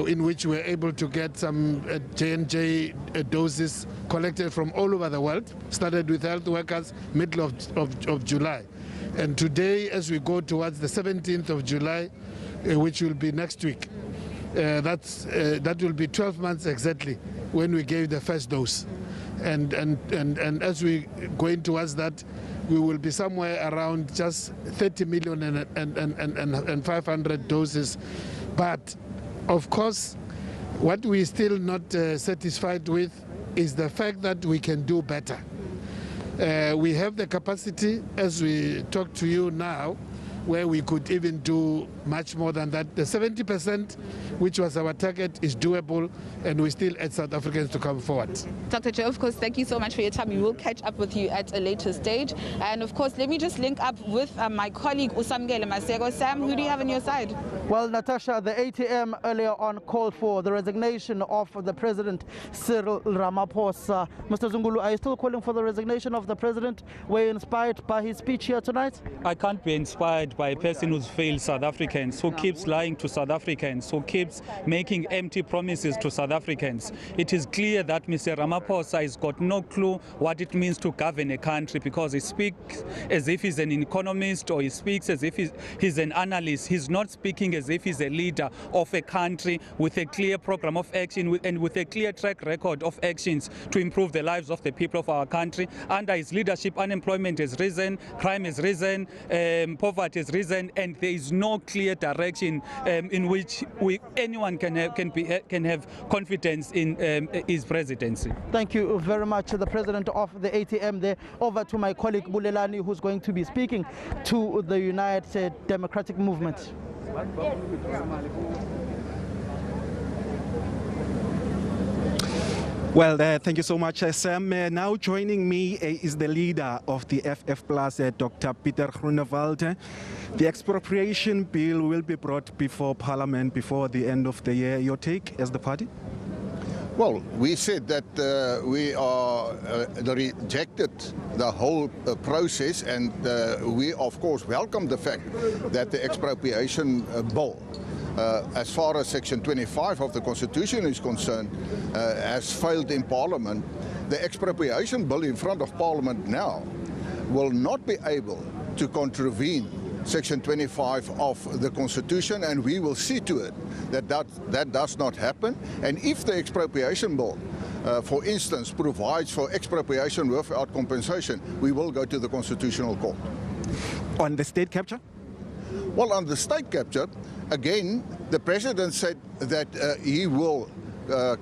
[SPEAKER 15] in which we were able to get some J&J doses collected from all over the world. Started with health workers middle of July. And today, as we go towards the 17th of July, which will be next week, that will be 12 months exactly when we gave the first dose. and as we going towards that, we will be somewhere around just 30 million and 500 doses. But of course, what we're still not satisfied with is the fact that we can do better. We have the capacity, as we talk to you now, where we could even do much more than that. The 70%, which was our target, is doable, and we still urge South Africans to come forward.
[SPEAKER 10] Dr. Joe, of course, thank you so much for your time. We will catch up with you at a later stage. And of course, let me just link up with my colleague, Usamgele Masego. Sam, who do you have on your side?
[SPEAKER 16] Well, Natasha, the ATM earlier on called for the resignation of the President, Cyril Ramaphosa. Mr. Zungulu, are you still calling for the resignation of the President? Were you inspired by his speech here tonight?
[SPEAKER 17] I can't be inspired by a person who's failed South Africans, who keeps lying to South Africans, who keeps making empty promises to South Africans. It is clear that Mr. Ramaphosa has got no clue what it means to govern a country, because he speaks as if he's an economist, or he speaks as if he's an analyst. He's not speaking as if he's a leader of a country with a clear program of action and with a clear track record of actions to improve the lives of the people of our country. Under his leadership, unemployment has risen, crime has risen, poverty has risen, and there is no clear direction in which anyone can have confidence in his presidency.
[SPEAKER 16] Thank you very much, the president of the ATM there. Over to my colleague Bulelani, who's going to be speaking to the United Democratic Movement.
[SPEAKER 11] Well, thank you so much, Sam. Now joining me is the leader of the FF Plus, Dr. Pieter Groenewald. The expropriation bill will be brought before Parliament before the end of the year. Your take as the party?
[SPEAKER 18] Well, we said that we are rejected the whole process, and we of course welcome the fact that the expropriation bill, as far as Section 25 of the Constitution is concerned, has failed in Parliament. The expropriation bill in front of Parliament now will not be able to contravene Section 25 of the Constitution, and we will see to it that that does not happen. And if the expropriation bill, for instance, provides for expropriation without compensation, we will go to the Constitutional Court.
[SPEAKER 11] On the state capture?
[SPEAKER 18] Well, on the state capture, again, the President said that he will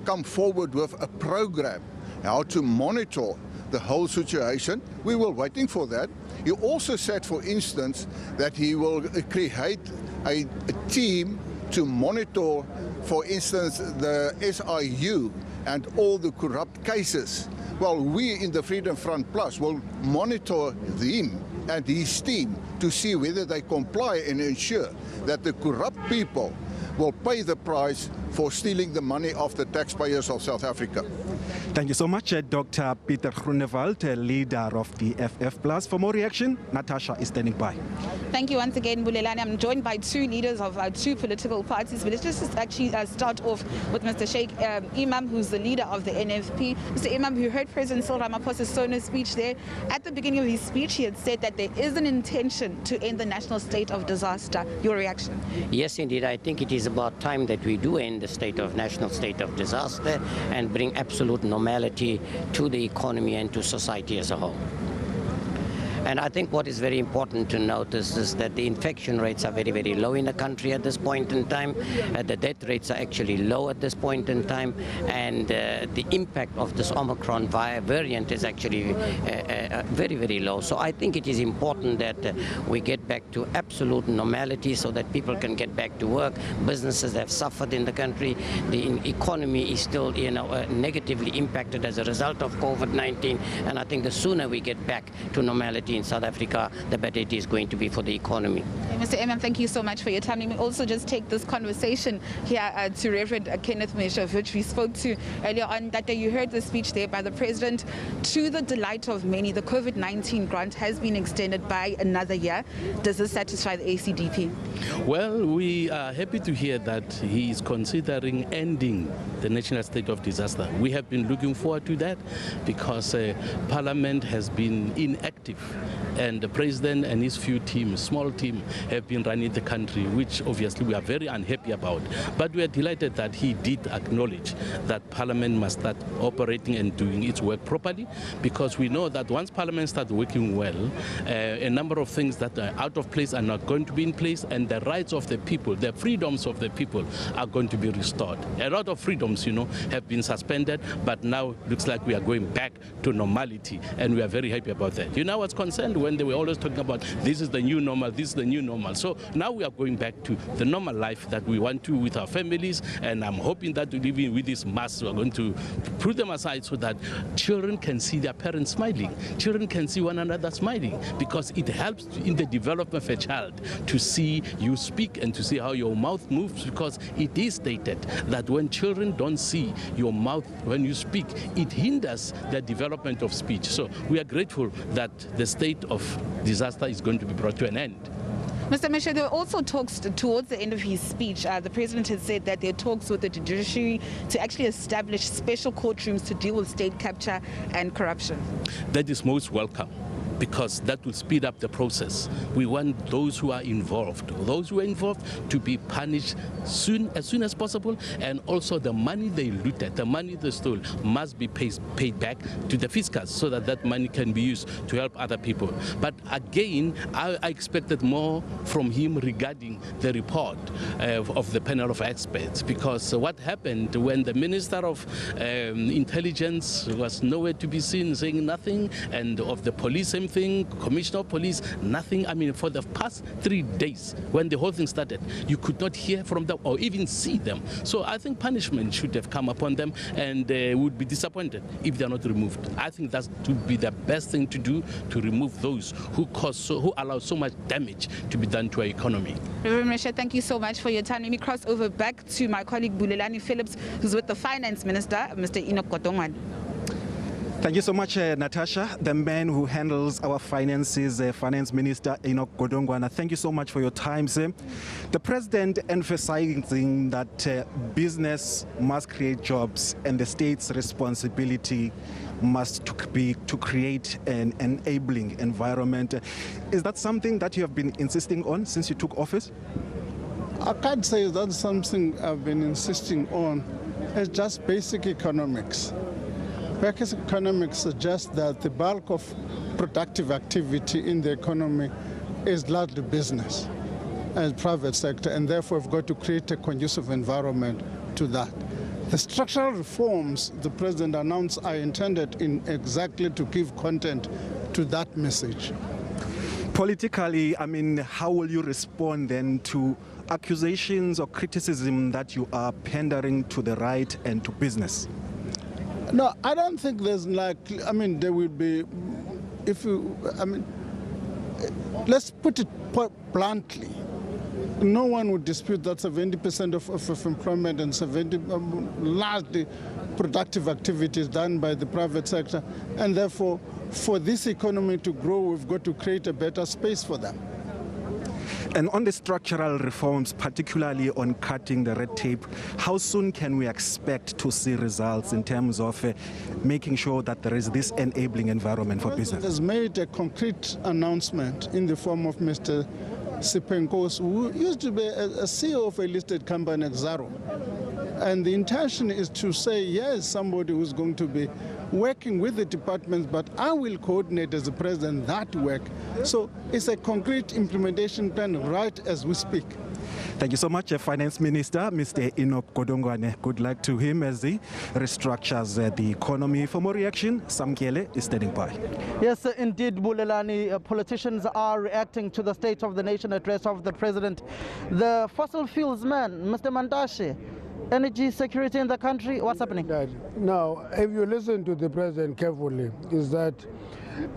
[SPEAKER 18] come forward with a program how to monitor the whole situation. We were waiting for that. He also said, for instance, that he will create a team to monitor, for instance, the SIU and all the corrupt cases. Well, we in the Freedom Front Plus will monitor him and his team to see whether they comply and ensure that the corrupt people will pay the price for stealing the money of the taxpayers of South Africa.
[SPEAKER 11] Thank you so much, Dr. Pieter Groenewald, leader of the FF Plus. For more reaction, Natasha is standing by.
[SPEAKER 10] Thank you once again, Bulelani. I'm joined by two leaders of two political parties, but let's just actually start off with Mr. Sheikh Imam, who's the leader of the NFP. Mr. Imam, you heard President Cyril Ramaphosa's Sono speech there. At the beginning of his speech, he had said that there is an intention to end the national state of disaster. Your reaction?
[SPEAKER 19] Yes, indeed. I think it is about time that we do end the national state of disaster and bring absolute normality to the economy and to society as a whole. And I think what is very important to notice is that the infection rates are very, very low in the country at this point in time. The death rates are actually low at this point in time. And the impact of this Omicron variant is actually very, very low. So I think it is important that we get back to absolute normality so that people can get back to work. Businesses have suffered in the country. The economy is still, negatively impacted as a result of COVID-19. And I think the sooner we get back to normality in South Africa, the better it is going to be for the economy.
[SPEAKER 10] Mr. Imam, thank you so much for your time. Let me also just take this conversation here to Reverend Kenneth Misha, which we spoke to earlier on. That day you heard the speech there by the President. To the delight of many, the COVID-19 grant has been extended by another year. Does this satisfy the ACDP?
[SPEAKER 20] Well, we are happy to hear that he is considering ending the national state of disaster. We have been looking forward to that because Parliament has been inactive And the president and his few teams, small team, have been running the country, which obviously we are very unhappy about. But we are delighted that he did acknowledge that Parliament must start operating and doing its work properly, because we know that once Parliament starts working well, a number of things that are out of place are not going to be in place, and the rights of the people, the freedoms of the people are going to be restored. A lot of freedoms, have been suspended, but now looks like we are going back to normality, and we are very happy about that. I was concerned when they were always talking about this is the new normal, this is the new normal. So now we are going back to the normal life that we want to with our families, and I'm hoping that living with this mask, we're going to put them aside so that children can see their parents smiling. Children can see one another smiling, because it helps in the development of a child to see you speak and to see how your mouth moves, because it is stated that when children don't see your mouth when you speak, it hinders the development of speech. So we are grateful that the state of disaster is going to be brought to an end.
[SPEAKER 10] Mr. Misha, there were also talks towards the end of his speech. The president had said that there are talks with the judiciary to actually establish special courtrooms to deal with state capture and corruption.
[SPEAKER 20] That is most welcome, because that will speed up the process. We want those who are involved to be punished as soon as possible, and also the money they looted, the money they stole, must be paid back to the fiscals, so that that money can be used to help other people. But again, I expected more from him regarding the report of the panel of experts, because what happened when the Minister of Intelligence was nowhere to be seen, saying nothing, and of the police, same thing, Commissioner of Police, nothing. I mean, for the past 3 days, when the whole thing started, you could not hear from them or even see them. So I think punishment should have come upon them, and would be disappointed if they are not removed. I think that would be the best thing to do, to remove those who who allow so much damage to be done to our economy.
[SPEAKER 10] Reverend Risha, thank you so much for your time. Let me cross over back to my colleague Bulelani Phillips, who's with the Finance Minister, Mr. Enoch Godongwana.
[SPEAKER 11] Thank you so much, Natasha, the man who handles our finances, Finance Minister Enoch Godongwana. Thank you so much for your time, sir. The president emphasizing that business must create jobs and the state's responsibility must be to create an enabling environment. Is that something that you have been insisting on since you took office?
[SPEAKER 21] I can't say that's something I've been insisting on. It's just basic economics. Basic economics suggests that the bulk of productive activity in the economy is largely business and private sector, and therefore we've got to create a conducive environment to that. The structural reforms the president announced are intended exactly to give content to that message.
[SPEAKER 11] Politically, I mean, how will you respond then to accusations or criticism that you are pandering to the right and to business?
[SPEAKER 21] No, I don't think there's there will be, let's put it bluntly. No one would dispute that 70% of employment and 70 largely productive activities done by the private sector, and therefore for this economy to grow, we've got to create a better space for them.
[SPEAKER 11] And on the structural reforms, particularly on cutting the red tape, how soon can we expect to see results in terms of making sure that there is this enabling environment for business?
[SPEAKER 21] The president has made a concrete announcement in the form of Mr. Sipenkos, who used to be a CEO of a listed company, Xaro. And the intention is to say, yes, somebody who's going to be working with the departments, but I will coordinate as the president that work. So it's a concrete implementation plan right as we speak.
[SPEAKER 11] Thank you so much, Finance Minister, Mr. Enoch Godongwana. Good luck to him as he restructures the economy. For more reaction, Sam Kiele is standing by.
[SPEAKER 16] Yes, indeed, Bulelani. Politicians are reacting to the State of the Nation address of the President. The fossil fuels man, Mr. Mantashe, energy security in the country, what's happening?
[SPEAKER 22] Now, if you listen to the President carefully, is that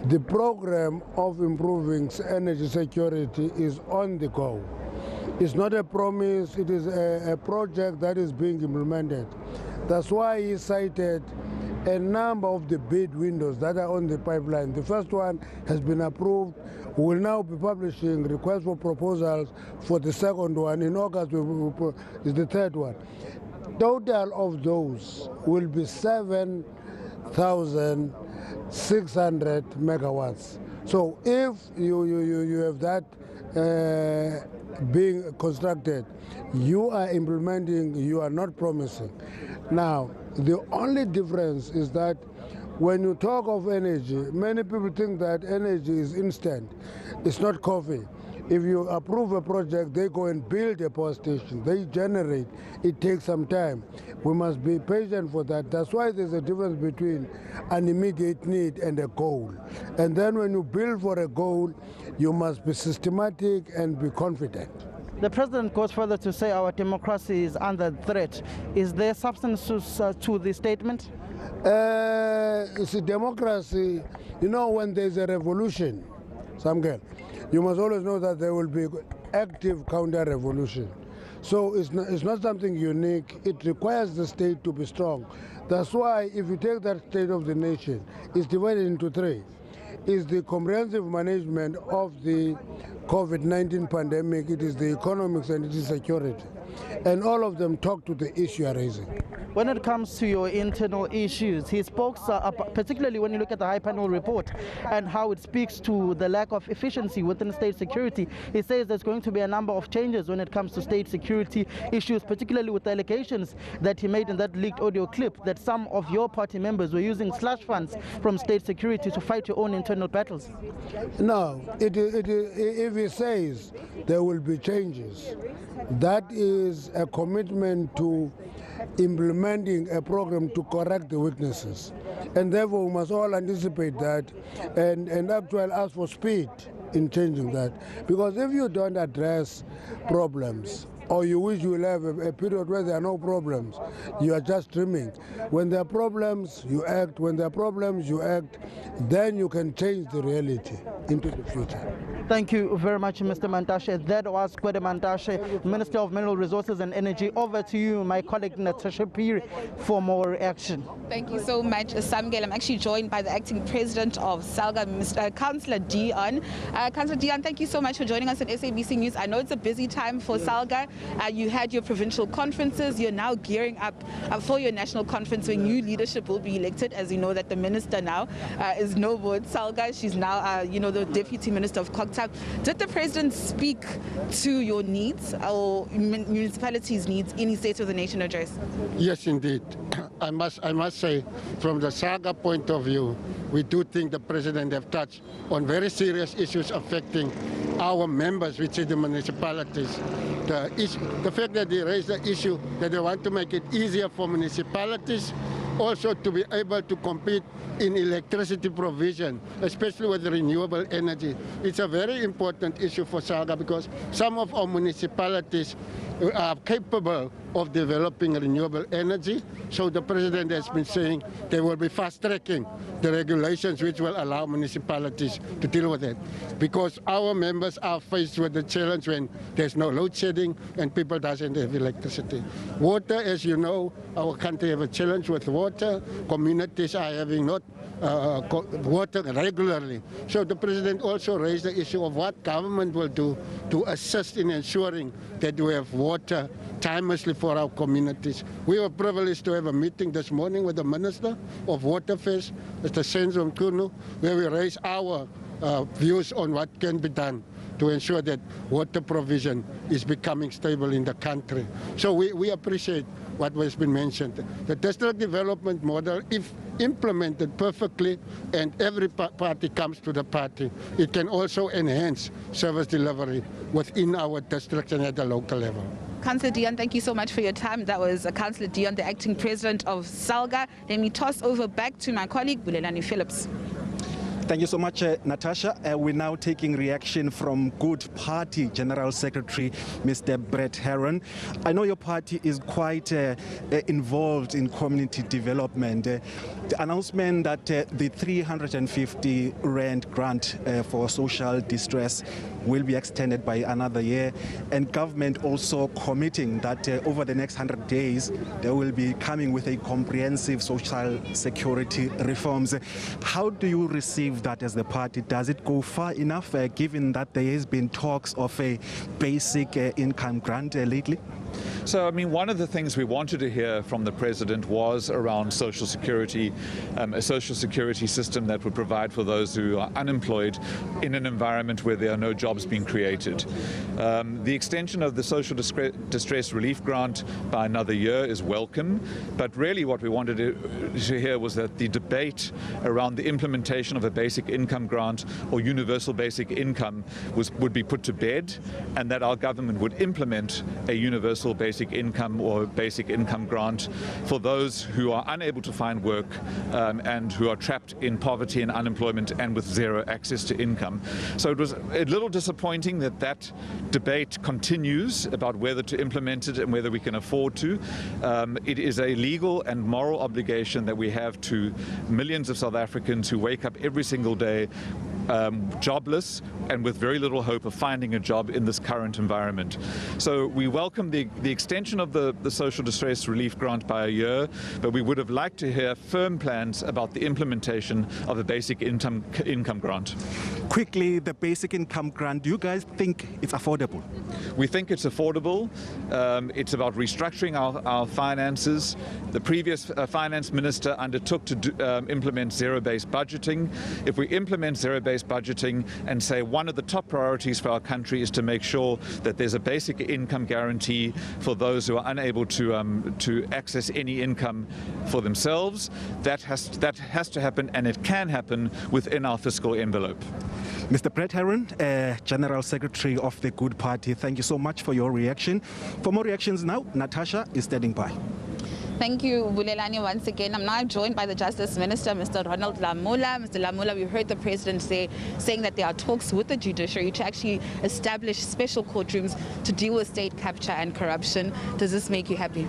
[SPEAKER 22] the program of improving energy security is on the go. It's not a promise, it is a project that is being implemented. That's why he cited a number of the bid windows that are on the pipeline. The first one has been approved. We will now be publishing requests for proposals for the second one. In August is the third one. Total of those will be 7,600 megawatts. So if you have that being constructed, you are implementing, you are not promising. Now, the only difference is that when you talk of energy, many people think that energy is instant. It's not coffee. If you approve a project, they go and build a power station. They generate. It takes some time. We must be patient for that. That's why there's a difference between an immediate need and a goal. And then when you build for a goal, you must be systematic and be confident.
[SPEAKER 16] The president goes further to say our democracy is under threat. Is there substance to the statement?
[SPEAKER 22] It's a democracy. You know, when there's a revolution, Samgel, you must always know that there will be active counter-revolution. So it's not something unique. It requires the state to be strong. That's why if you take that state of the nation, it's divided into three. It's the comprehensive management of the COVID-19 pandemic, it is the economics, and it is security. And all of them talk to the issue you are raising.
[SPEAKER 16] When it comes to your internal issues, he spoke, particularly when you look at the high panel report and how it speaks to the lack of efficiency within state security. He says there's going to be a number of changes when it comes to state security issues, particularly with the allegations that he made in that leaked audio clip that some of your party members were using slush funds from state security to fight your own internal battles.
[SPEAKER 22] No, if he says there will be changes, that is a commitment to implementing a program to correct the weaknesses. And therefore, we must all anticipate that and actually ask for speed in changing that. Because if you don't address problems, or you wish you will have a period where there are no problems, you are just dreaming. When there are problems, you act. When there are problems, you act. Then you can change the reality into the future.
[SPEAKER 16] Thank you very much, Mr. Mantashe. That was Kwede Mantashe, Minister of Mineral Resources and Energy. Over to you, my colleague Natasha Piri, for more reaction.
[SPEAKER 10] Thank you so much, Samgel. I'm actually joined by the acting president of SALGA, Mr. Councillor Dion. Councillor Dion, thank you so much for joining us on SABC News. I know it's a busy time for SALGA. You had your provincial conferences. You're now gearing up for your national conference where new leadership will be elected. As you know, that the minister now is no more at SALGA. She's now, the deputy minister of COGTA. Did the president speak to your needs or municipalities' needs in his State of the Nation address?
[SPEAKER 4] Yes, indeed. I must say, from the SALGA point of view, we do think the president have touched on very serious issues affecting our members, which is the municipalities. The fact that they raised the issue that they want to make it easier for municipalities also to be able to compete in electricity provision, especially with renewable energy. It's a very important issue for SALGA because some of our municipalities are capable of developing renewable energy. So the president has been saying they will be fast-tracking the regulations which will allow municipalities to deal with it. Because our members are faced with the challenge when there's no load shedding and people doesn't have electricity. Water, as you know, our country have a challenge with water. Communities are having not water regularly. So the president also raised the issue of what government will do to assist in ensuring that we have water timelessly for our communities. We were privileged to have a meeting this morning with the Minister of Water Affairs, Mr. Senzo Mkunu, where we raised our views on what can be done to ensure that water provision is becoming stable in the country. So we appreciate what has been mentioned. The district development model, if implemented perfectly and every party comes to the party, it can also enhance service delivery within our districts and at the local level.
[SPEAKER 10] Councillor Dion, thank you so much for your time. That was Councillor Dion, the acting president of SALGA. Let me toss over back to my colleague, Bulelani Phillips.
[SPEAKER 11] Thank you so much, Natasha. We're now taking reaction from Good Party General Secretary, Mr. Brett Heron. I know your party is quite involved in community development. The announcement that the 350 Rand grant for social distress will be extended by another year, and government also committing that over the next 100 days they will be coming with a comprehensive social security reforms. How do you receive that as the party? Does it go far enough, given that there has been talks of a basic income grant lately?
[SPEAKER 5] So, I mean, one of the things we wanted to hear from the President was around Social Security, a Social Security system that would provide for those who are unemployed in an environment where there are no jobs being created. The extension of the Social Distress Relief Grant by another year is welcome, but really what we wanted to hear was that the debate around the implementation of a basic income grant or universal basic income would be put to bed, and that our government would implement a universal basic income or basic income grant for those who are unable to find work and who are trapped in poverty and unemployment and with zero access to income. So it was a little disappointing that that debate continues about whether to implement it and whether we can afford to. It is a legal and moral obligation that we have to millions of South Africans who wake up every single day jobless and with very little hope of finding a job in this current environment. So we welcome the extension of the Social Distress Relief Grant by a year, but we would have liked to hear firm plans about the implementation of a basic income grant.
[SPEAKER 11] Quickly, the basic income grant, do you guys think it's affordable?
[SPEAKER 5] We think it's affordable. It's about restructuring our finances. The previous finance minister undertook to implement zero-based budgeting. If we implement zero-based budgeting and say one of the top priorities for our country is to make sure that there's a basic income guarantee for those who are unable to access any income for themselves, that has to happen, and it can happen within our fiscal envelope.
[SPEAKER 11] Mr. Brett Herron, General Secretary of the Good Party, thank you so much for your reaction. For more reactions now, Natasha is standing by.
[SPEAKER 10] Thank you, Bulelani, once again. I'm now joined by the Justice Minister, Mr. Ronald Lamola. Mr. Lamola, we heard the President saying that there are talks with the judiciary to actually establish special courtrooms to deal with state capture and corruption. Does this make you happy?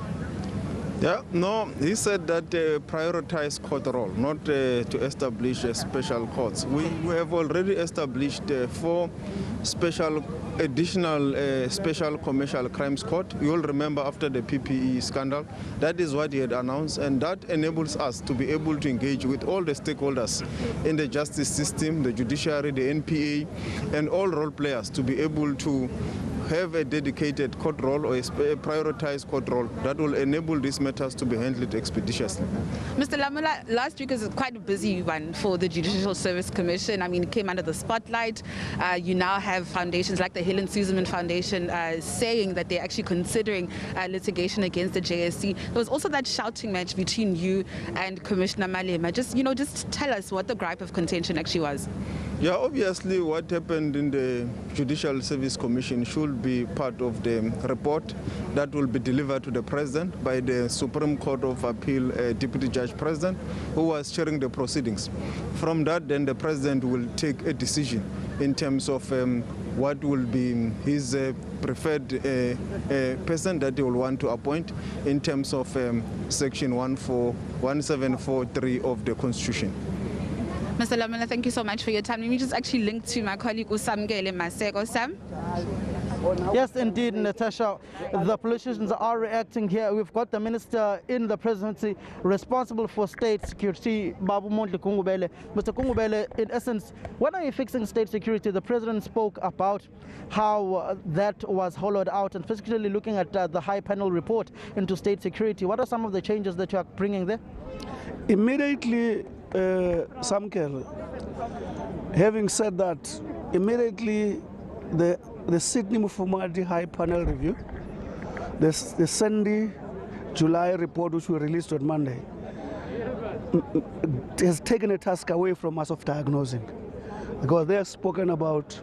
[SPEAKER 14] Yeah, no, he said that prioritize court role, not to establish special courts. We have already established 4 additional special commercial crimes court. You all remember after the PPE scandal, that is what he had announced, and that enables us to be able to engage with all the stakeholders in the justice system, the judiciary, the NPA, and all role players to be able to have a dedicated court role or a prioritized court role that will enable these matters to be handled expeditiously.
[SPEAKER 10] Mr. Lamola, last week was quite a busy one for the Judicial Service Commission. I mean, it came under the spotlight. You now have foundations like the Helen Suzman Foundation saying that they're actually considering litigation against the JSC. There was also that shouting match between you and Commissioner Malema. Just tell us what the gripe of contention actually was.
[SPEAKER 14] Yeah, obviously what happened in the Judicial Service Commission should be part of the report that will be delivered to the President by the Supreme Court of Appeal Deputy Judge President, who was chairing the proceedings. From that, then the President will take a decision in terms of what will be his preferred person that he will want to appoint in terms of Section 1743 of the Constitution.
[SPEAKER 10] Mr. Lamola, thank you so much for your time. Let me just actually link to my colleague Usamgele Maseko. Sam?
[SPEAKER 16] Yes, indeed, Natasha. The politicians are reacting here. We've got the minister in the presidency responsible for state security, Babu Mondli Kungubele. Mr. Kungubele, in essence, when are you fixing state security? The president spoke about how that was hollowed out, and particularly looking at the high panel report into state security. What are some of the changes that you are bringing there?
[SPEAKER 22] Immediately, Samkel, having said that, immediately the Sydney Mufumadi High Panel Review, the Sunday, July report which we released on Monday, has taken a task away from us of diagnosing, because they have spoken about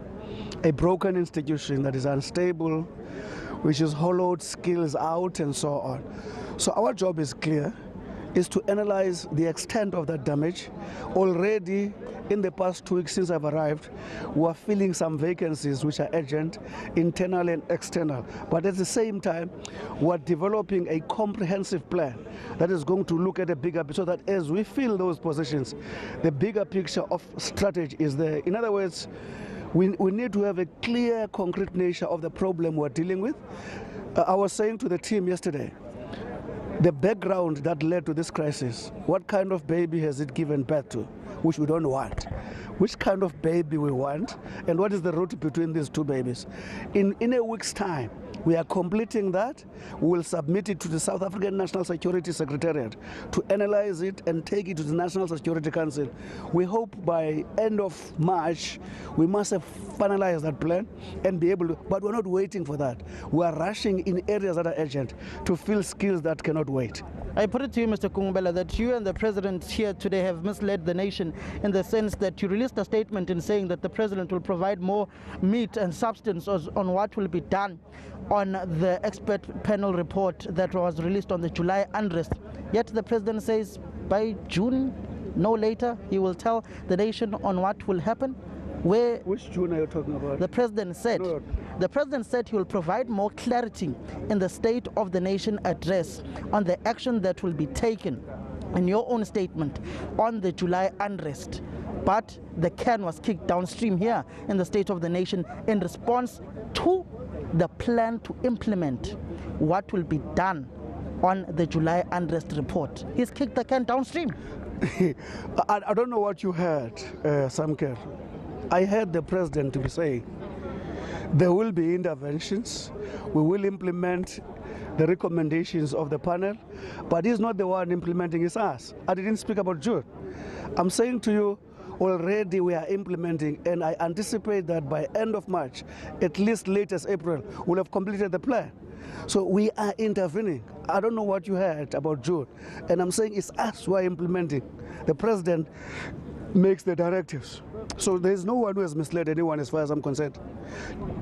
[SPEAKER 22] a broken institution that is unstable, which has hollowed skills out and so on. So our job is clear, is to analyze the extent of that damage. Already in the past 2 weeks since I've arrived, we are filling some vacancies which are urgent, internal and external. But at the same time, we're developing a comprehensive plan that is going to look at a bigger picture, so that as we fill those positions, the bigger picture of strategy is there. In other words, we need to have a clear, concrete nature of the problem we're dealing with. I was saying to the team yesterday, the background that led to this crisis, what kind of baby has it given birth to, which we don't want.
[SPEAKER 6] which kind of baby we want and what is the route between these two babies. In a week's time, we are completing that. We will submit it to the South African National Security Secretariat to analyze it and take it to the National Security Council. We hope by end of March, we must have finalized that plan and be able to, but we're not waiting for that. We are rushing in areas that are urgent to fill skills that cannot wait.
[SPEAKER 16] I put it to you, Mr. Kungubela, that you and the President here today have misled the nation in the sense that you released a statement in saying that the President will provide more meat and substance on what will be done on the expert panel report that was released on the July unrest. Yet the President says by June, no later, he will tell the nation on what will happen.
[SPEAKER 6] Which June are you talking about?
[SPEAKER 16] The President said.
[SPEAKER 6] No.
[SPEAKER 16] The President said he will provide more clarity in the State of the Nation address on the action that will be taken in your own statement on the July unrest. But the can was kicked downstream here in the State of the Nation in response to the plan to implement what will be done on the July unrest report. He's kicked the can downstream.
[SPEAKER 6] I don't know what you heard, Samker. I heard the President to be saying there will be interventions, we will implement the recommendations of the panel, but he's not the one implementing, it's us. I didn't speak about June. I'm saying to you, already we are implementing, and I anticipate that by end of March, at least latest April, we'll have completed the plan. So we are intervening. I don't know what you heard about June, and I'm saying it's us who are implementing. The President makes the directives. So there's no one who has misled anyone as far as I'm concerned.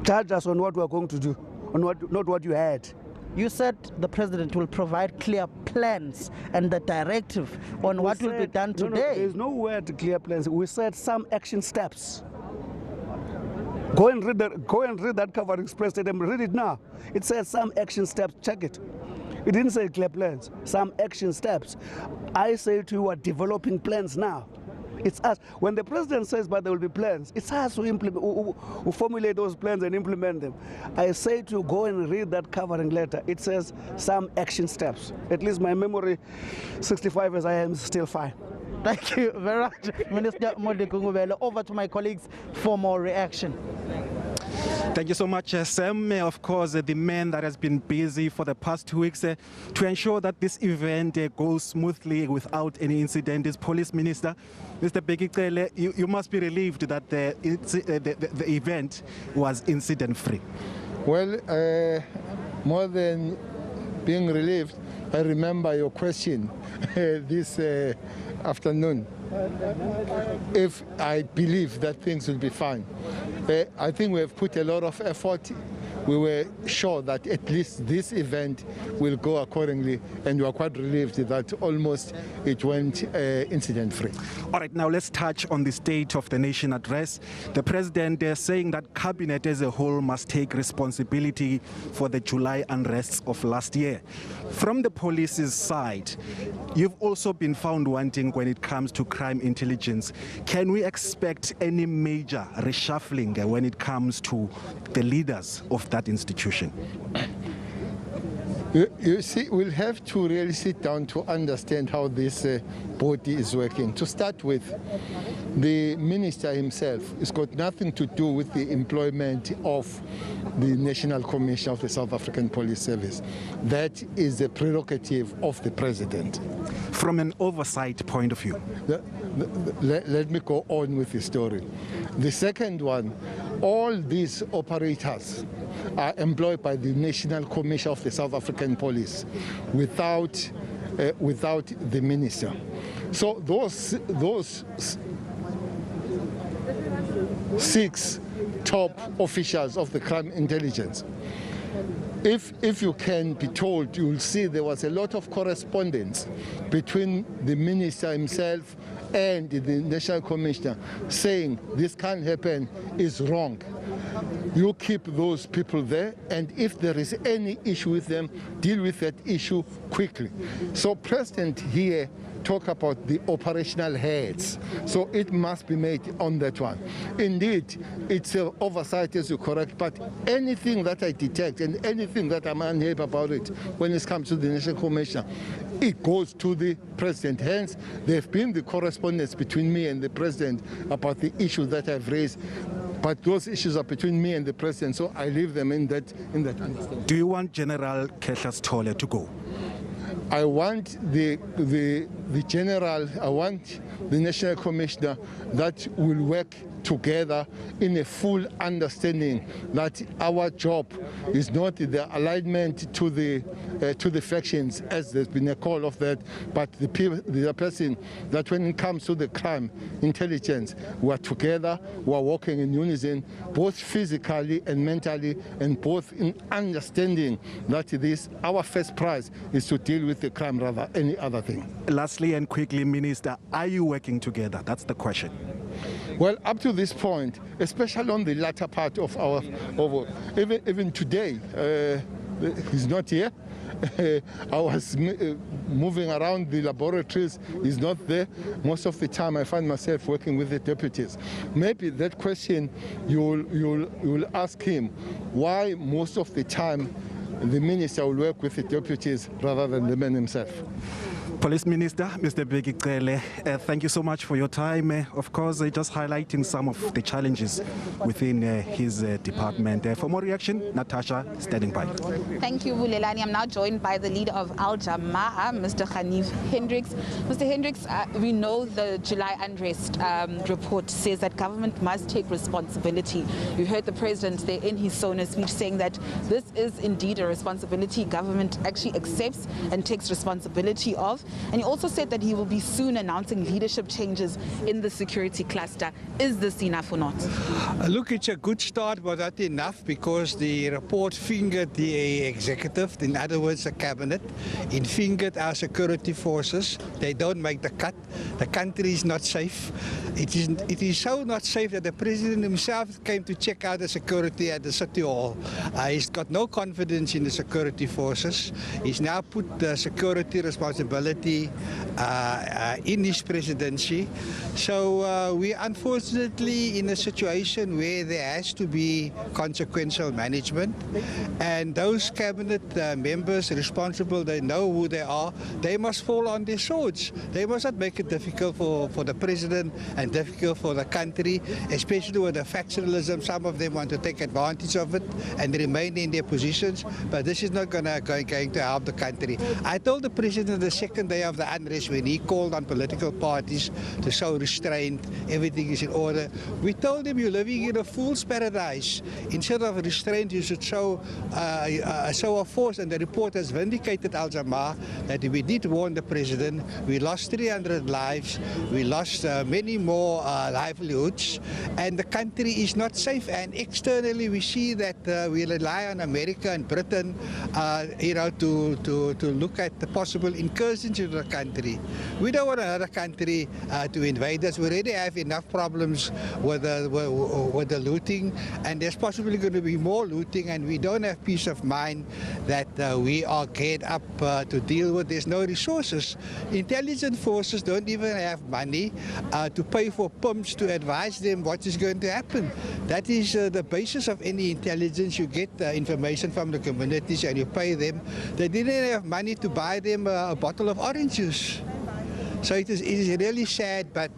[SPEAKER 6] Judge us on what we're going to do, on what, not what you had.
[SPEAKER 16] You said the President will provide clear plans and the directive on what will be done today.
[SPEAKER 6] No, there's no word clear plans. We said some action steps. Go and read that covering express statement. Read it now. It says some action steps. Check it. It didn't say clear plans. Some action steps. I say to you, we're developing plans now. It's us. When the President says, but there will be plans, it's us who formulate those plans and implement them. I say to you, go and read that covering letter. It says some action steps. At least my memory, 65 as I am, is still fine.
[SPEAKER 16] Thank you very much, Minister Modi Kungubela. Over to my colleagues for more reaction.
[SPEAKER 11] Thank you so much, Sam. Of course, the man that has been busy for the past 2 weeks to ensure that this event goes smoothly without any incident is Police Minister. Mr. Bekicele, you must be relieved that the event was incident-free.
[SPEAKER 7] Well, more than being relieved, I remember your question this afternoon. If I believe that things will be fine. I think we have put a lot of effort. We were sure that at least this event will go accordingly, and we are quite relieved that almost it went incident-free.
[SPEAKER 11] All right, now let's touch on the State of the Nation address. The President is saying that Cabinet as a whole must take responsibility for the July unrests of last year. From the police's side, you've also been found wanting when it comes to crime intelligence. Can we expect any major reshuffling when it comes to the leaders of that institution?
[SPEAKER 7] You see, we'll have to really sit down to understand how this body is working. To start with, the minister himself has got nothing to do with the employment of the National Commission of the South African Police Service. That is the prerogative of the President.
[SPEAKER 11] From an oversight point of view?
[SPEAKER 7] Let me go on with the story. The second one, all these operators are employed by the National Commission of the South African Police without the minister. So those 6 top officials of the crime intelligence, if you can be told, you'll see there was a lot of correspondence between the minister himself and the National Commissioner saying this can't happen, is wrong. You keep those people there, and if there is any issue with them, deal with that issue quickly. So President here talk about the operational heads. So it must be made on that one. Indeed, it's an oversight, as you correct, but anything that I detect and anything that I'm unhappy about it when it comes to the National Commissioner, it goes to the President. Hence, there have been the correspondence between me and the President about the issues that I've raised. But those issues are between me and the President, so I leave them in that understanding.
[SPEAKER 11] Do you want General Kehlas Tolle to go?
[SPEAKER 7] I want the general, I want the National Commissioner that will work together in a full understanding that our job is not the alignment to the factions, as there's been a call of that, but the person that when it comes to the crime intelligence, we are together, we are working in unison, both physically and mentally, and both in understanding that our first prize is to deal with the crime rather than any other thing.
[SPEAKER 11] Lastly and quickly, Minister, are you working together? That's the question.
[SPEAKER 7] Well, up to this point, especially on the latter part of our, even today, he's not here. I was moving around the laboratories, he's not there. Most of the time I find myself working with the deputies. Maybe that question you'll ask him, why most of the time the minister will work with the deputies rather than the man himself.
[SPEAKER 11] Police Minister, Mr. Begicele, thank you so much for your time. Of course, just highlighting some of the challenges within his department. For more reaction, Natasha, standing by.
[SPEAKER 10] Thank you, Bulelani. I'm now joined by the leader of Al Jamaa, Mr. Hanif Hendricks. Mr. Hendricks, we know the July unrest report says that government must take responsibility. You heard the president there in his SONA speech saying that this is indeed a responsibility government actually accepts and takes responsibility of. And he also said that he will be soon announcing leadership changes in the security cluster. Is this enough or not?
[SPEAKER 2] Look, it's a good start, but not enough, because the report fingered the executive, in other words, the cabinet. It fingered our security forces. They don't make the cut. The country is not safe. It is so not safe that the president himself came to check out the security at the City Hall. He's got no confidence in the security forces. He's now put the security responsibility in his presidency. So we are unfortunately in a situation where there has to be consequential management, and those cabinet members responsible, they know who they are, they must fall on their swords. They must not make it difficult for the president and difficult for the country, especially with the factionalism. Some of them want to take advantage of it and remain in their positions, but this is not going to help the country. I told the president the second day of the unrest, when he called on political parties to show restraint, everything is in order. We told him, you're living in a fool's paradise. Instead of restraint, you should show a force. And the report has vindicated Al Jamaa that we did warn the president. We lost 300 lives. We lost many more livelihoods. And the country is not safe. And externally, we see that we rely on America and Britain, to look at the possible incursions into the country. We don't want another country to invade us. We already have enough problems with the looting, and there's possibly going to be more looting, and we don't have peace of mind that we are geared up to deal with. There's no resources. Intelligence forces don't even have money to pay for pumps to advise them what is going to happen. That is the basis of any intelligence. You get information from the communities and you pay them. They didn't have money to buy them a bottle of orange juice. So it is really sad, but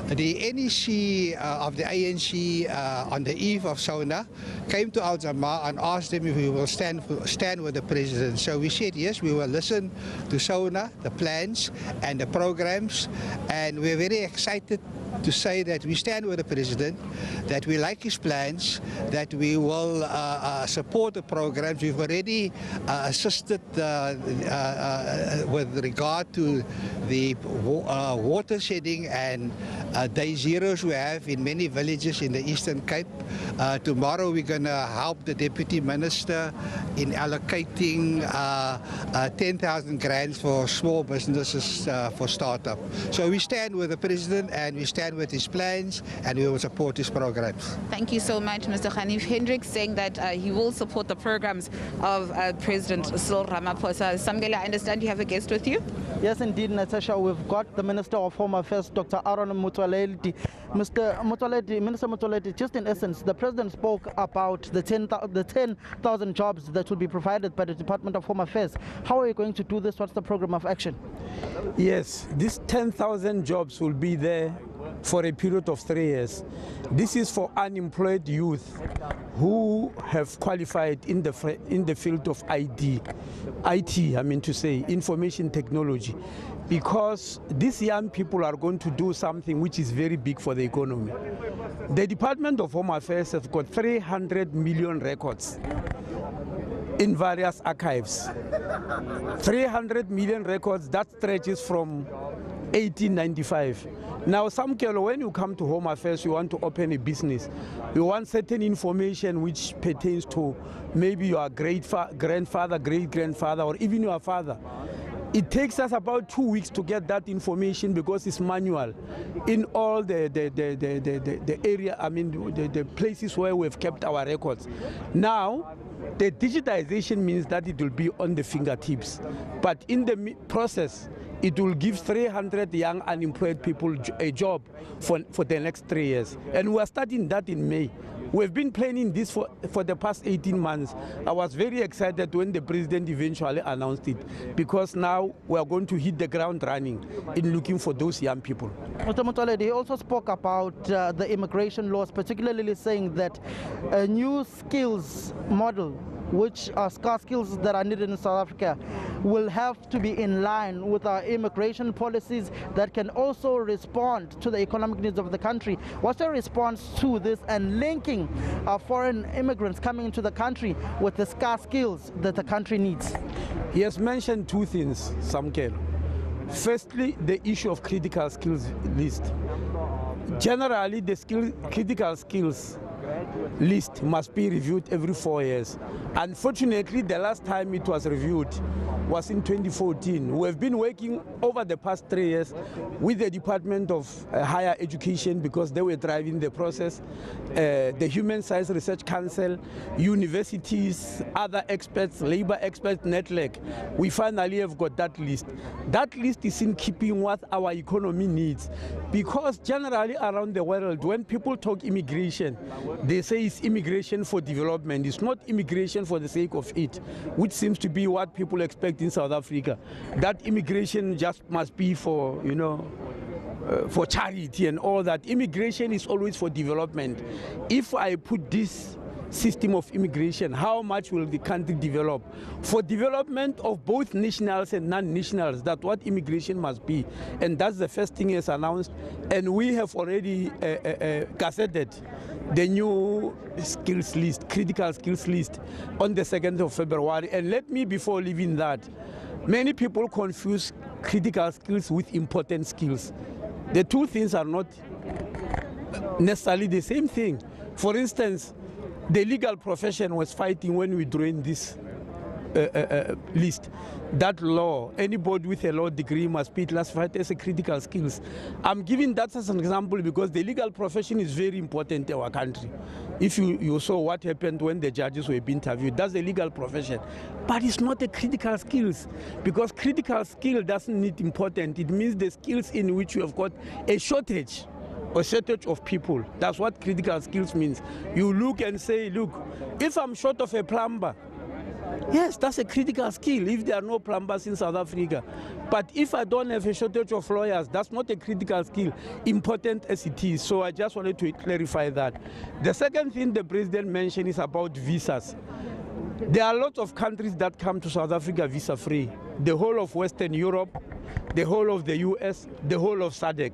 [SPEAKER 2] the NEC of the ANC on the eve of SONA came to Al Jamaa and asked them if we will stand with the president. So we said yes, we will listen to SONA, the plans and the programs, and we're very excited to say that we stand with the president, that we like his plans, that we will support the programs. We've already assisted with regard to the water shedding and day zeros we have in many villages in the Eastern Cape. Tomorrow we're going to help the Deputy Minister in allocating 10,000 grants for small businesses for startup. So we stand with the president and we stand stand with his plans and we will support his programs.
[SPEAKER 10] Thank you so much, Mr. Hanif Hendricks, saying that he will support the programs of President Cyril Ramaphosa. Samgele, I understand you have a guest with you?
[SPEAKER 16] Yes, indeed, Natasha. We've got the Minister of Home Affairs, Dr. Aaron Motsoaledi. Minister Motsoaledi, just in essence, the President spoke about the 10,000 jobs that will be provided by the Department of Home Affairs. How are you going to do this? What's the program of action?
[SPEAKER 1] Yes, these 10,000 jobs will be there for a period of 3 years. This is for unemployed youth who have qualified in the field of IT, I mean to say, information technology, because these young people are going to do something which is very big for the economy. The Department of Home Affairs has got 300 million records in various archives. 300 million records, that stretches from 1895. Now, Samkelo, when you come to Home Affairs, you want to open a business. You want certain information which pertains to maybe your grandfather, great-grandfather, or even your father. It takes us about 2 weeks to get that information because it's manual in all the area, I mean, the places where we've kept our records. Now, the digitization means that it will be on the fingertips. But in the process, it will give 300 young unemployed people a job for the next 3 years. And we are starting that in May. We've been planning this for the past 18 months. I was very excited when the president eventually announced it, because now we are going to hit the ground running in looking for those young people.
[SPEAKER 16] Mr. Motsoaledi, he also spoke about the immigration laws, particularly saying that a new skills model, which are scarce skills that are needed in South Africa, will have to be in line with our immigration policies that can also respond to the economic needs of the country. What's your response to this and linking foreign immigrants coming into the country with the scarce skills that the country needs?
[SPEAKER 1] He has mentioned two things, Samkel. Firstly, the issue of critical skills list. Generally, the critical skills list must be reviewed every 4 years. Unfortunately, the last time it was reviewed was in 2014. We have been working over the past 3 years with the Department of Higher Education, because they were driving the process, the Human Science Research Council, universities, other experts, labor experts, network. We finally have got that list. That list is in keeping what our economy needs, because generally around the world, when people talk immigration, they say it's immigration for development. It's not immigration for the sake of it, which seems to be what people expect in South Africa. That immigration just must be for, for charity and all that. Immigration is always for development. If I put this system of immigration, how much will the country develop? For development of both nationals and non-nationals, that's what immigration must be. And that's the first thing is announced. And we have already gazetted the new skills list, critical skills list, on the 2nd of February. And let me, before leaving that, many people confuse critical skills with important skills. The two things are not necessarily the same thing. For instance, the legal profession was fighting when we joined this list. That law, anybody with a law degree must be classified as a critical skills. I'm giving that as an example because the legal profession is very important in our country. If you saw what happened when the judges were being interviewed, that's the legal profession. But it's not a critical skills, because critical skill doesn't need important. It means the skills in which you have got a shortage of people. That's what critical skills means. You look and say, look, if I'm short of a plumber, yes, that's a critical skill if there are no plumbers in South Africa. But if I don't have a shortage of lawyers, that's not a critical skill, important as it is. So I just wanted to clarify that. The second thing the president mentioned is about visas. There are lots of countries that come to South Africa visa-free. The whole of Western Europe, the whole of the US, the whole of SADC.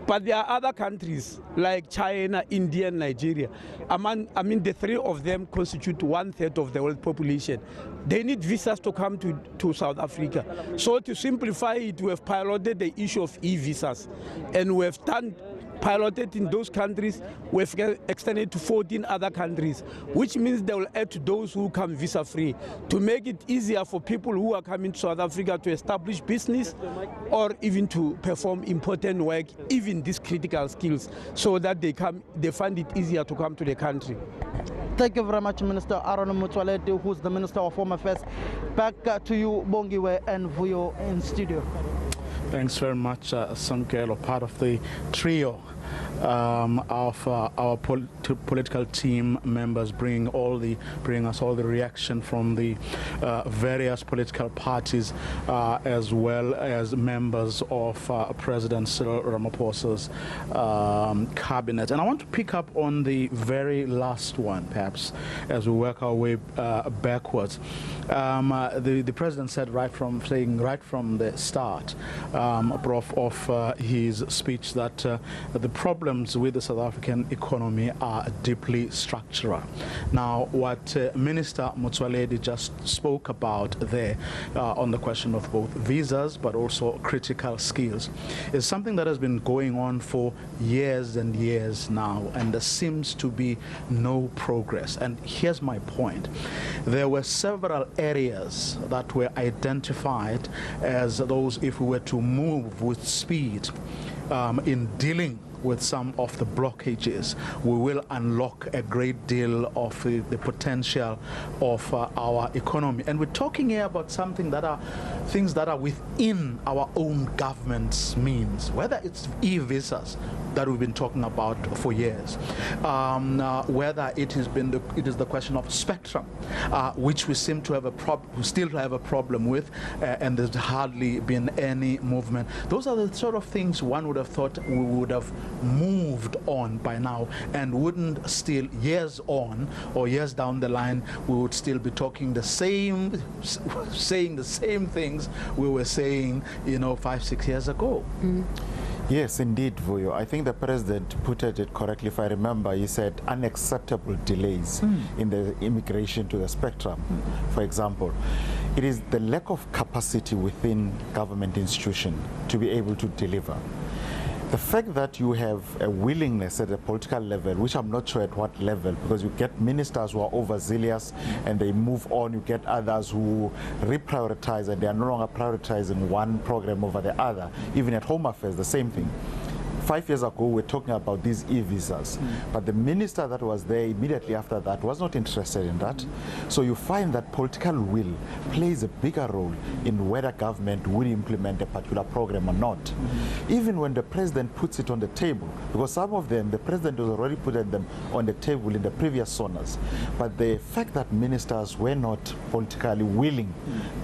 [SPEAKER 1] But there are other countries like China, India, and Nigeria. The three of them constitute 1/3 of the world population. They need visas to come to South Africa. So to simplify it, we have piloted the issue of e-visas. And we have done piloted in those countries, we've extended to 14 other countries, which means they will add to those who come visa-free to make it easier for people who are coming to South Africa to establish business or even to perform important work, even these critical skills, so that they find it easier to come to the country.
[SPEAKER 16] Thank you very much, Minister Aaron Motsoaledi, who's the Minister of Home Affairs. Back to you, Bongiwe and Vuyo in studio.
[SPEAKER 3] Thanks very much, Samkelo, part of the trio of our political team members, bringing us all the reaction from the various political parties, as well as members of President Cyril Ramaphosa's cabinet. And I want to pick up on the very last one, perhaps, as we work our way backwards. The president said right from the start, Prof, of his speech that the problems with the South African economy are deeply structural. Now, what Minister Motsoaledi just spoke about there on the question of both visas but also critical skills is something that has been going on for years and years now, and there seems to be no progress. And here's my point. There were several areas that were identified as those, if we were to move with speed in dealing with some of the blockages, we will unlock a great deal of the potential of our economy. And we're talking here about something that are things that are within our own government's means, whether it's e-visas that we've been talking about for years, whether it is the question of spectrum, which we seem to have still have a problem with, and there's hardly been any movement. Those are the sort of things one would have thought we would have moved on by now, and wouldn't still, years on or years down the line, we would still be talking saying the same things we were saying, 5-6 years ago.
[SPEAKER 8] Yes, indeed, Vuyo. I think the president put it correctly. If I remember, he said unacceptable delays in the immigration to the spectrum, for example. It is the lack of capacity within government institution to be able to deliver. The fact that you have a willingness at a political level, which I'm not sure at what level, because you get ministers who are overzealous and they move on, you get others who reprioritize and they are no longer prioritizing one program over the other. Even at Home Affairs, the same thing. 5 years ago, we were talking about these e-visas, but the minister that was there immediately after that was not interested in that. So you find that political will plays a bigger role in whether government will implement a particular program or not. Even when the president puts it on the table, because some of them, the president has already put them on the table in the previous sonas, but the fact that ministers were not politically willing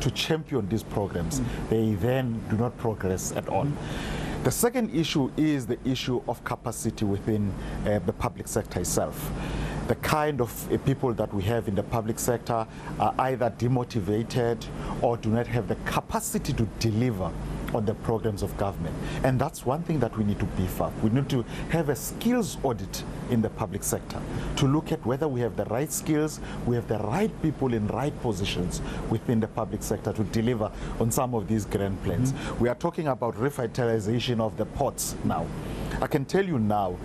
[SPEAKER 8] to champion these programs, they then do not progress at all. The second issue is the issue of capacity within the public sector itself. The kind of people that we have in the public sector are either demotivated or do not have the capacity to deliver on the programs of government. And that's one thing that we need to beef up. We need to have a skills audit in the public sector to look at whether we have the right skills, we have the right people in right positions within the public sector to deliver on some of these grand plans. We are talking about revitalization of the ports now. I can tell you now,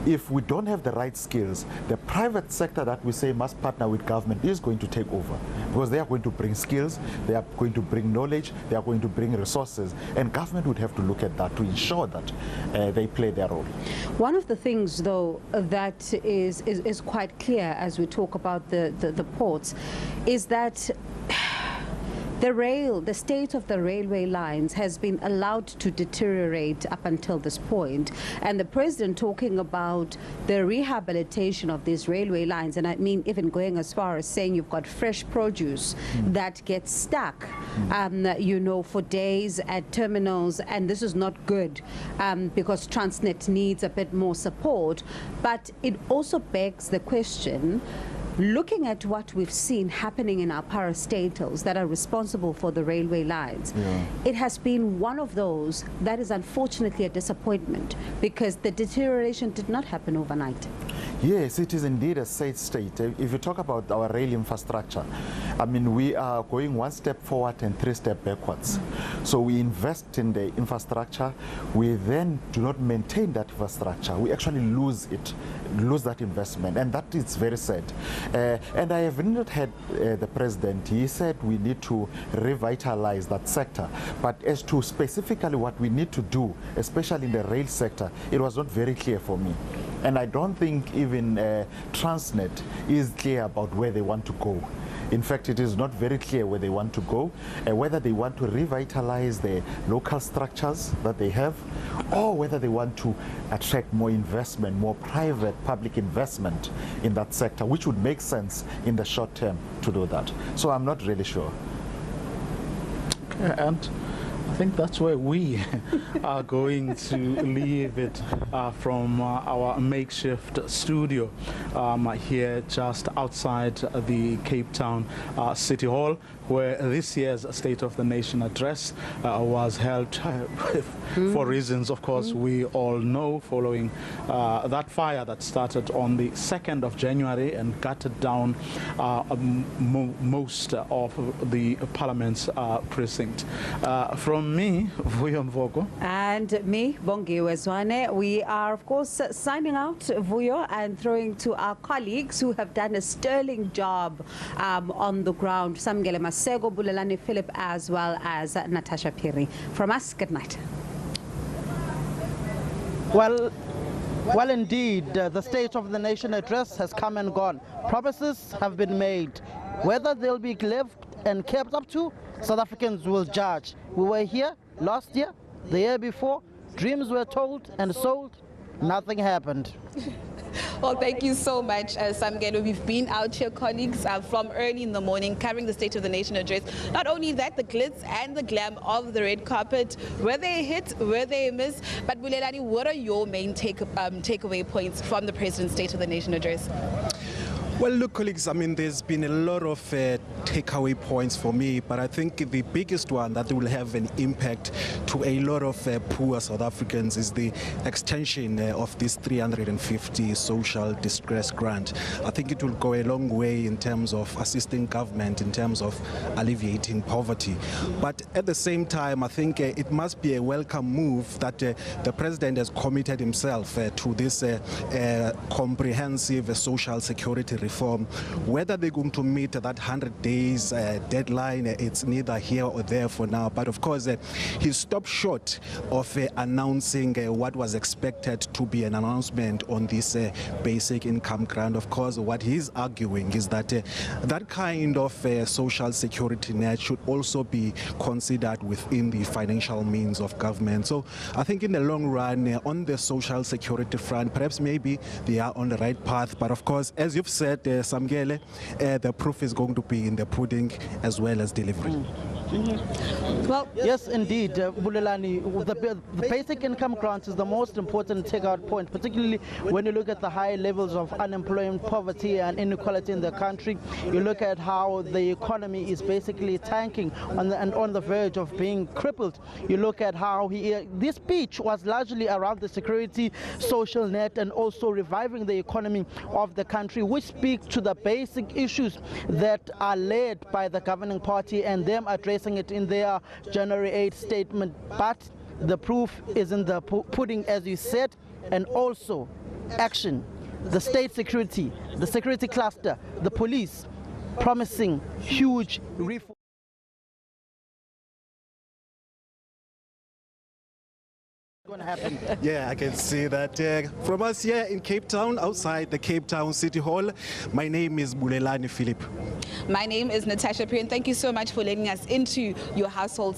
[SPEAKER 8] if we don't have the right skills, the private sector that we say must partner with government is going to take over, because they are going to bring skills, they are going to bring knowledge, they are going to bring resources, and government would have to look at that to ensure that they play their role. One of the things, though, that is quite clear as we talk about the ports is that the state of the railway lines has been allowed to deteriorate up until this point. And the president talking about the rehabilitation of these railway lines, and I mean even going as far as saying you've got fresh produce that gets stuck, for days at terminals, and this is not good because Transnet needs a bit more support. But it also begs the question, looking at what we've seen happening in our parastatals that are responsible for the railway lines, it has been one of those that is unfortunately a disappointment, because the deterioration did not happen overnight. Yes, it is indeed a safe state. If you talk about our rail infrastructure, I mean, we are going one step forward and three steps backwards. So we invest in the infrastructure, we then do not maintain that infrastructure. We actually lose that investment, and that is very sad. And I have not heard the president. He said we need to revitalize that sector, but as to specifically what we need to do, especially in the rail sector, it was not very clear for me. And I don't think even Transnet is clear about where they want to go. In fact, it is not very clear where they want to go, whether they want to revitalize the local structures that they have, or whether they want to attract more investment, more private public investment in that sector, which would make sense in the short term to do that. So I'm not really sure.
[SPEAKER 3] Okay, and I think that's where we are going to leave it from our makeshift studio here just outside the Cape Town City Hall, where this year's State of the Nation address was held for reasons, of course, we all know, following that fire that started on the 2nd of January and gutted down most of the Parliament's precinct. From me, Vuyo Mvoko.
[SPEAKER 9] And me, Bongi Wezwane. We are, of course, signing out, Vuyo, and throwing to our colleagues who have done a sterling job on the ground. Samgele Masego, Bulelani Philip, as well as Natasha Piri. From us, good night.
[SPEAKER 16] Well, indeed, the State of the Nation address has come and gone. Promises have been made. Whether they'll be lived and kept up to, South Africans will judge. We were here last year, the year before. Dreams were told and sold. Nothing happened.
[SPEAKER 10] Well, thank you so much, Samgelo. We've been out here, colleagues, from early in the morning, covering the State of the Nation address. Not only that, the glitz and the glam of the red carpet, where they hit, where they miss. But Bulelani, what are your main takeaway points from the President's State of the Nation address?
[SPEAKER 11] Well, look, colleagues, I mean, there's been a lot of takeaway points for me, but I think the biggest one that will have an impact to a lot of poor South Africans is the extension of this 350 social distress grant. I think it will go a long way in terms of assisting government, in terms of alleviating poverty. But at the same time, I think it must be a welcome move that the President has committed himself to this comprehensive social security reform. Whether they're going to meet that 100 days deadline, it's neither here or there for now. But of course, he stopped short of announcing what was expected to be an announcement on this basic income grant. Of course, what he's arguing is that that kind of social security net should also be considered within the financial means of government. So I think in the long run, on the social security front, perhaps maybe they are on the right path. But of course, as you've said, Samgele, the proof is going to be in the pudding as well as delivery.
[SPEAKER 16] Well, yes, indeed, Bulelani, the basic income grant is the most important takeout point, particularly when you look at the high levels of unemployment, poverty and inequality in the country. You look at how the economy is basically tanking and on the verge of being crippled. You look at how this speech was largely around the security, social net, and also reviving the economy of the country, which speak to the basic issues that are led by the governing party and them addressing it in their January 8 statement. But the proof is in the pudding, as you said, and also action. The state security, the security cluster, the police promising huge reform. Going to happen.
[SPEAKER 11] Yeah, I can see that. From us here in Cape Town, outside the Cape Town City Hall, my name is Bulelani Philip.
[SPEAKER 10] My name is Natasha Piri, and thank you so much for letting us into your household.